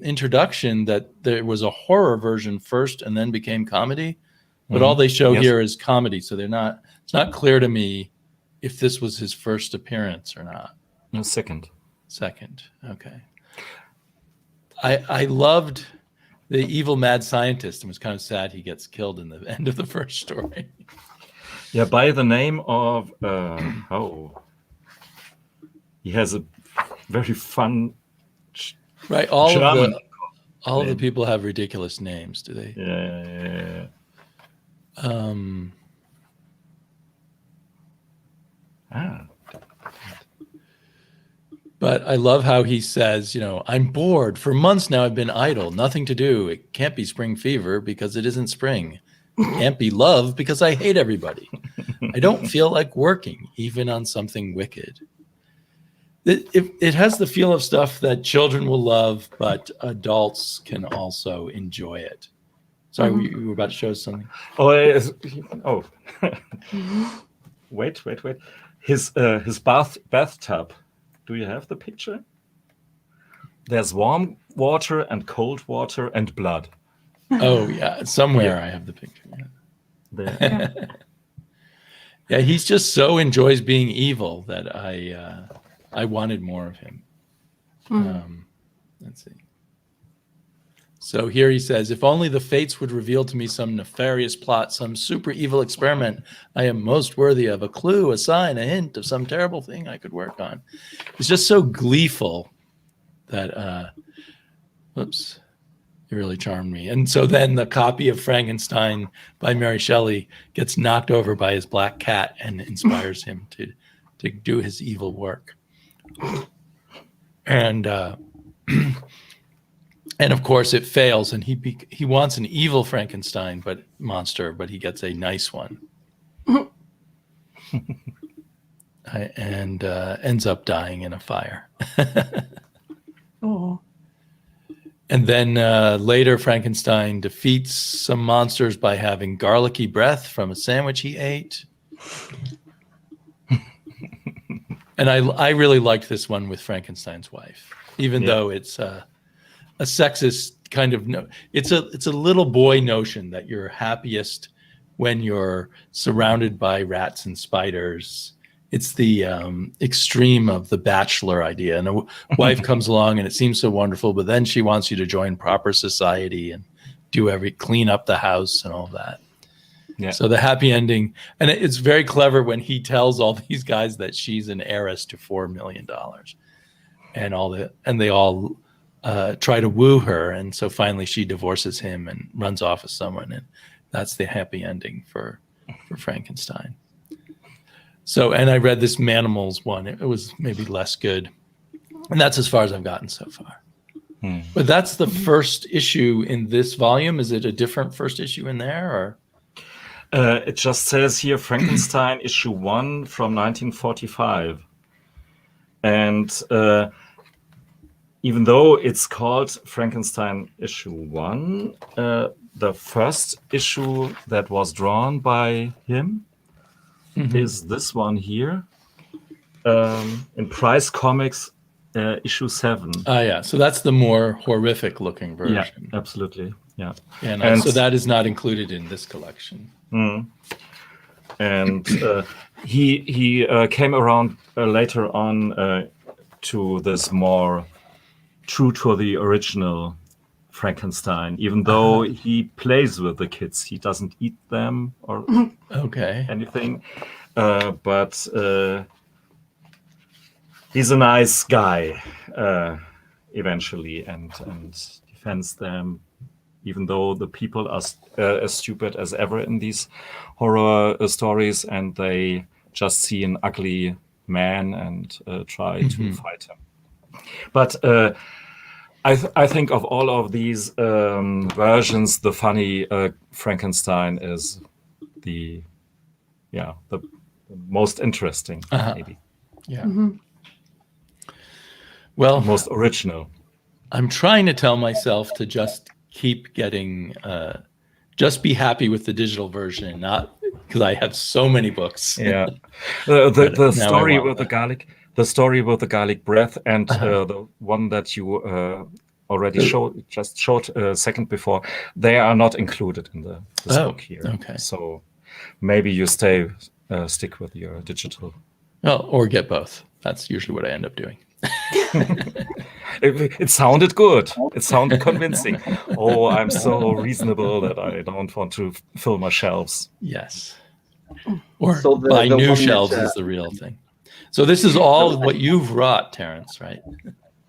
introduction that there was a horror version first and then became comedy, but all they show here is comedy. So it's not clear to me if this was his first appearance or not. No, second. Okay. I loved the evil mad scientist and was kind of sad he gets killed in the end of the first story. Yeah, by the name of he has a very fun. Right, all of the people have ridiculous names, do they? Yeah. But I love how he says, I'm bored. For months now I've been idle, nothing to do. It can't be spring fever because it isn't spring. It can't be love because I hate everybody. I don't feel like working, even on something wicked. It has the feel of stuff that children will love, but adults can also enjoy it. Sorry, you were about to show us something. Wait. His bathtub. Do you have the picture? There's warm water and cold water and blood. Oh yeah, somewhere I have the picture. There. Yeah, he's just so enjoys being evil that I wanted more of him. Let's see. So here he says, if only the fates would reveal to me some nefarious plot, some super evil experiment I am most worthy of, a clue, a sign, a hint of some terrible thing I could work on. It's just so gleeful that, it really charmed me. And so then the copy of Frankenstein by Mary Shelley gets knocked over by his black cat and inspires him to do his evil work. And of course it fails, and he wants an evil Frankenstein monster, but he gets a nice one. And ends up dying in a fire. Oh. And then later Frankenstein defeats some monsters by having garlicky breath from a sandwich he ate. And I really liked this one with Frankenstein's wife, even though it's a sexist kind of it's a little boy notion that you're happiest when you're surrounded by rats and spiders. It's the extreme of the bachelor idea, and a wife comes along and it seems so wonderful, but then she wants you to join proper society and clean up the house and all that. Yeah. So the happy ending, and it's very clever when he tells all these guys that she's an heiress to $4 million, and they all try to woo her, and so finally she divorces him and runs off with someone, and that's the happy ending for Frankenstein. So, and I read this Manimals one. It was maybe less good, and that's as far as I've gotten so far. But that's the first issue in this volume. Is it a different first issue in there, or? It just says here Frankenstein issue 1 from 1945. And even though it's called Frankenstein issue 1, the first issue that was drawn by him is this one here in Price Comics issue 7. Yeah. So that's the more horrific looking version. Yeah, absolutely. Yeah. And so that is not included in this collection. And he came around later on to this more true to the original Frankenstein, even though he plays with the kids. He doesn't eat them or anything, but he's a nice guy eventually, and defends them, even though the people are as stupid as ever in these horror stories, and they just see an ugly man and try to fight him. But I think of all of these versions, the funny Frankenstein is the most interesting, maybe. Yeah. Well, most original. I'm trying to tell myself to just keep getting, just be happy with the digital version, not because I have so many books. Yeah, the story with the garlic. The story with the garlic breath and the one that you already showed a second before, they are not included in this book here. Okay. So maybe you stick with your digital. Well, or get both. That's usually what I end up doing. It sounded good. It sounded convincing. Oh, I'm so reasonable that I don't want to fill my shelves. Yes. Or buy new shelves is the real thing. So this is all what you've wrought, Terence, right?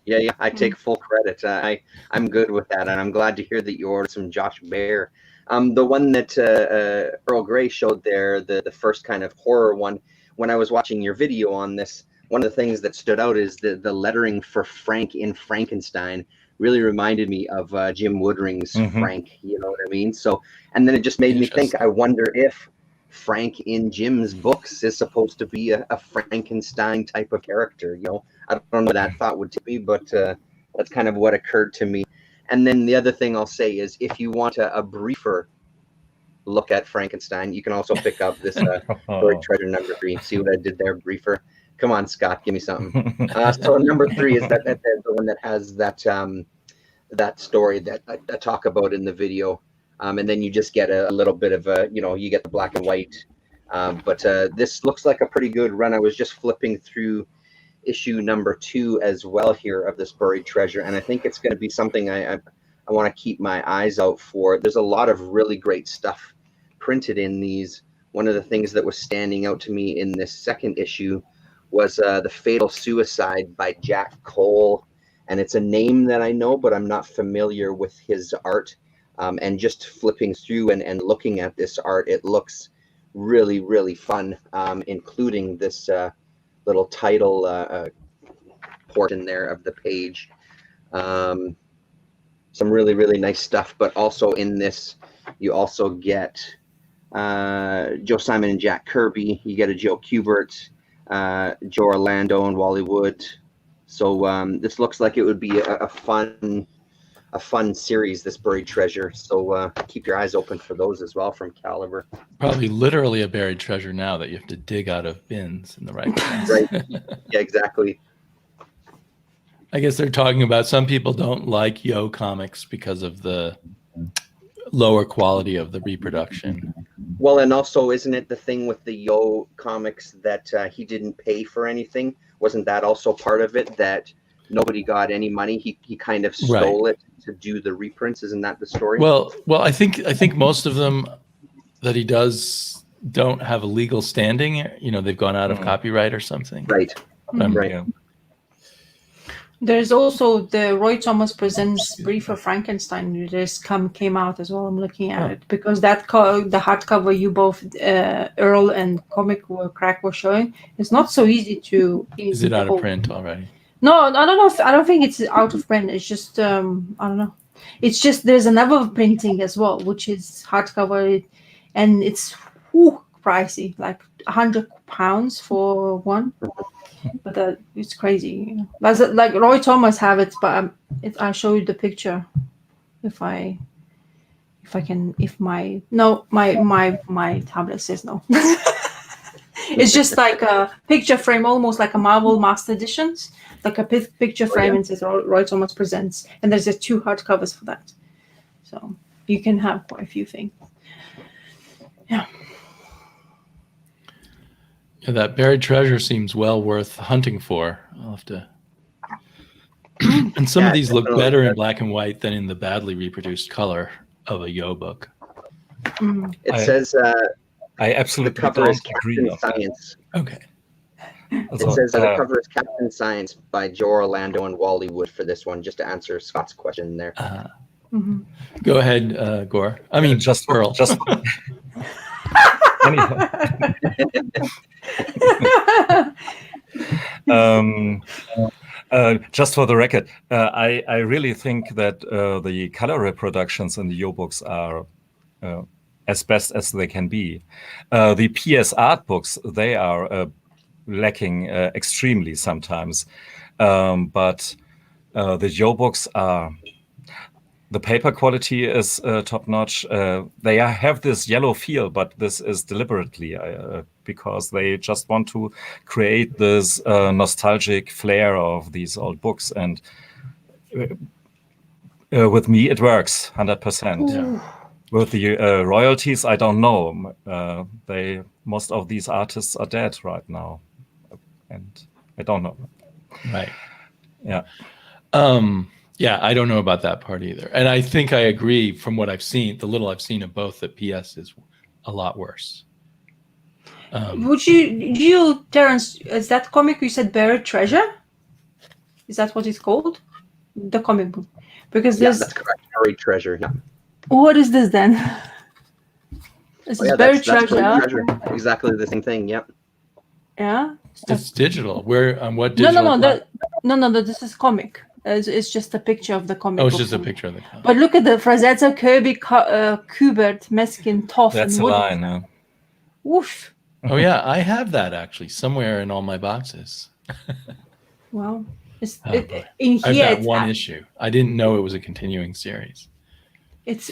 Yeah. I take full credit. I'm good with that, and I'm glad to hear that you ordered some Josh Bear. The one that Earl Grey showed there, the first kind of horror one. When I was watching your video on this, one of the things that stood out is the lettering for Frank in Frankenstein really reminded me of Jim Woodring's Frank. You know what I mean? So, and then it just made me think. I wonder if Frank in Jim's books is supposed to be a Frankenstein type of character. You know, I don't know what that thought would be, but that's kind of what occurred to me. And then the other thing I'll say is, if you want a briefer look at Frankenstein, you can also pick up this Buried Treasure number 3. See what I did there, briefer? Come on, Scott, give me something. So number 3 is that the one that has that story that I talk about in the video. And then you just get a little bit of you get the black and white. But this looks like a pretty good run. I was just flipping through issue number 2 as well here of this Buried Treasure, and I think it's going to be something I want to keep my eyes out for. There's a lot of really great stuff printed in these. One of the things that was standing out to me in this second issue was The Fatal Suicide by Jack Cole, and it's a name that I know, but I'm not familiar with his art. And just flipping through and looking at this art, it looks really, really fun, including this little title portion there of the page. Some really, really nice stuff. But also in this, you also get Joe Simon and Jack Kirby. You get a Joe Kubert, Joe Orlando and Wally Wood. So this looks like it would be a fun series, this Buried Treasure. So keep your eyes open for those as well from Caliber. Probably literally a buried treasure now that you have to dig out of bins in the right place. Right. Yeah, exactly. I guess they're talking about some people don't like Yo comics because of the lower quality of the reproduction. Well, and also, isn't it the thing with the Yo comics that he didn't pay for anything? Wasn't that also part of it, that nobody got any money? He kind of stole it to do the reprints. Isn't that the story? Well, I think most of them that he does don't have a legal standing. You know, they've gone out of copyright or something. Right. Right. Yeah. There's also the Roy Thomas Presents Briefer Frankenstein. This came out as well. I'm looking at it because the hardcover you both Earl and Comickkrakk were showing, it's not so easy to. Is it out of print already? No, I don't know. I don't think it's out of print. It's just I don't know. It's just there's another printing as well, which is hardcover, and it's pricey, like £100 for one. But it's crazy. That's like Roy Thomas have it, but I'll show you the picture if my tablet says no. It's just like a picture frame, almost like a Marvel Master Editions, like a picture frame, and says Roy Thomas Presents, and there's 2 hardcovers for that, so you can have quite a few things. Yeah. Yeah, that buried treasure seems well worth hunting for. I'll have to. And some of these look definitely. better in black and white than in the badly reproduced color of a Yo book. It says I the absolutely cover is don't agree Captain on that. Science. Okay. It says the cover is Captain Science by Joe Orlando and Wally Wood for this one, just to answer Scott's question there. Go ahead, Gore. I mean, just Earl. Anyhow. Just for the record, I really think that the color reproductions in the Yo books are as best as they can be. The PS art books, they are lacking extremely sometimes, but the Yo books are. The paper quality is top notch. They have this yellow feel, but this is deliberately because they just want to create this nostalgic flair of these old books. And with me, it works 100%. Yeah. With the royalties, I don't know. Most of these artists are dead right now, and I don't know. Right. Yeah. Yeah, I don't know about that part either. And I think I agree from what I've seen, the little I've seen of both, that PS is a lot worse. Would you, Terence, is that comic you said Buried Treasure? Is that what it's called? The comic book? Because Yeah, there's... that's correct. Buried Treasure. Yeah. What is this then? This is Buried That's Treasure. Buried Treasure. Exactly the same thing. Yep. Yeah? It's digital. Where on what No, digital? no, this is comic. It's just a picture of the comic. Oh, it's book just a comic. picture of the comic. But look at the Frazetta, Kirby, Kubert, Meskin, Toff, That's and a Woody. line. Yeah. Woof. Oh yeah, I have that actually somewhere in all my boxes. Wow. Boy. In I have here, that one issue. I didn't know it was a continuing series. it's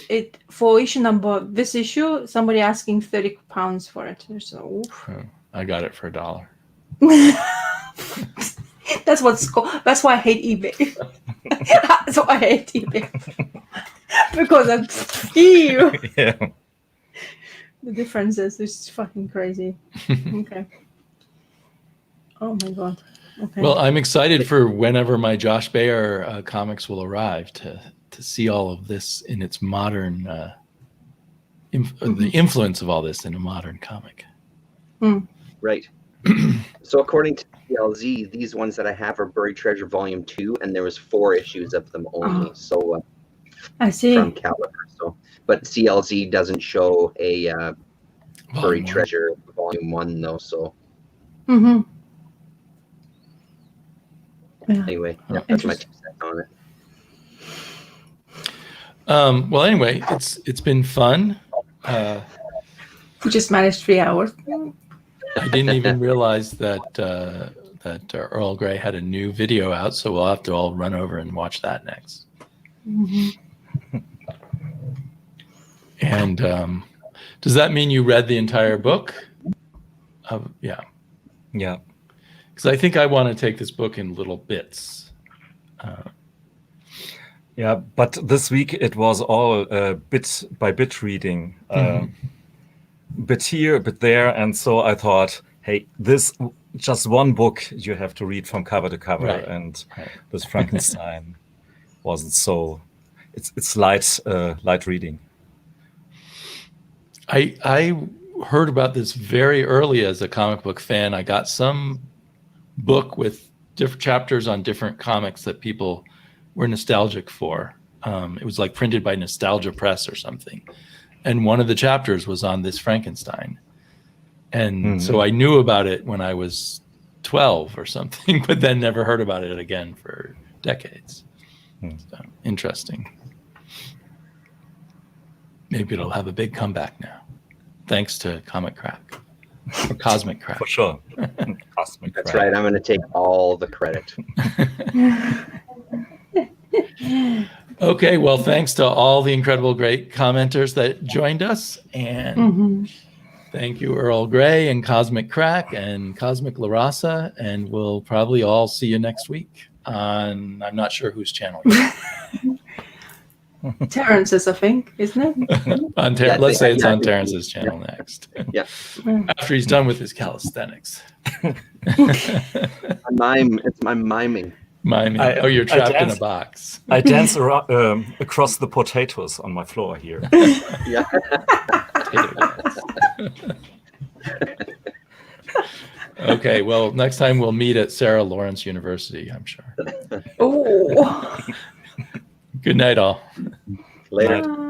for issue number. This issue, somebody asking £30 for it. So Oh, I got it for $1. that's that's why I hate eBay. That's why I hate eBay. Because I'm ew. Yeah. The differences is fucking crazy. Okay. Oh my god. Okay. Well, I'm excited for whenever my Josh Baer comics will arrive to see all of this in its modern the influence of all this in a modern comic. Right. So according to CLZ, these ones that I have are Buried Treasure Volume 2, and there was 4 issues of them only. So I see. from Caliber. So, but CLZ doesn't show a Buried Treasure Volume 1 though. So yeah. anyway, that's my 2 cents on it. Well, anyway, it's been fun. We just managed 3 hours. I didn't even realize that Earl Grey had a new video out, so we'll have to all run over and watch that next. And does that mean you read the entire book? Yeah. Yeah. Because I think I want to take this book in little bits. Yeah, but this week it was all bit by bit reading, bit here, bit there, and so I thought, hey, this just one book you have to read from cover to cover, Right. and this Frankenstein wasn't so. It's light reading. I heard about this very early as a comic book fan. I got some book with different chapters on different comics that people were nostalgic for. It was like printed by Nostalgia Press or something. And one of the chapters was on this Frankenstein. And so I knew about it when I was 12 or something, but then never heard about it again for decades. So, interesting. Maybe it'll have a big comeback now, thanks to Comickkrakk or Cosmickkrakk. For sure. Cosmic That's Crack. right. I'm going to take all the credit. Okay, well, thanks to all the incredible, great commenters that joined us, and thank you, Earl Grey and Comickkrakk and Cosmic LahRasa, and we'll probably all see you next week on, I'm not sure whose channel. Terence's, I think, isn't it? Let's say it's yeah, I on think- Terrence's channel next. Yeah. After he's done with his calisthenics. It's my miming. Miming. I- You're I trapped in a dance- box. I dance across the potatoes on my floor here. Yeah. Potato dance. Okay, well, next time we'll meet at Sarah Lawrence University, I'm sure. Oh. Good night, all. Later. Night. Bye.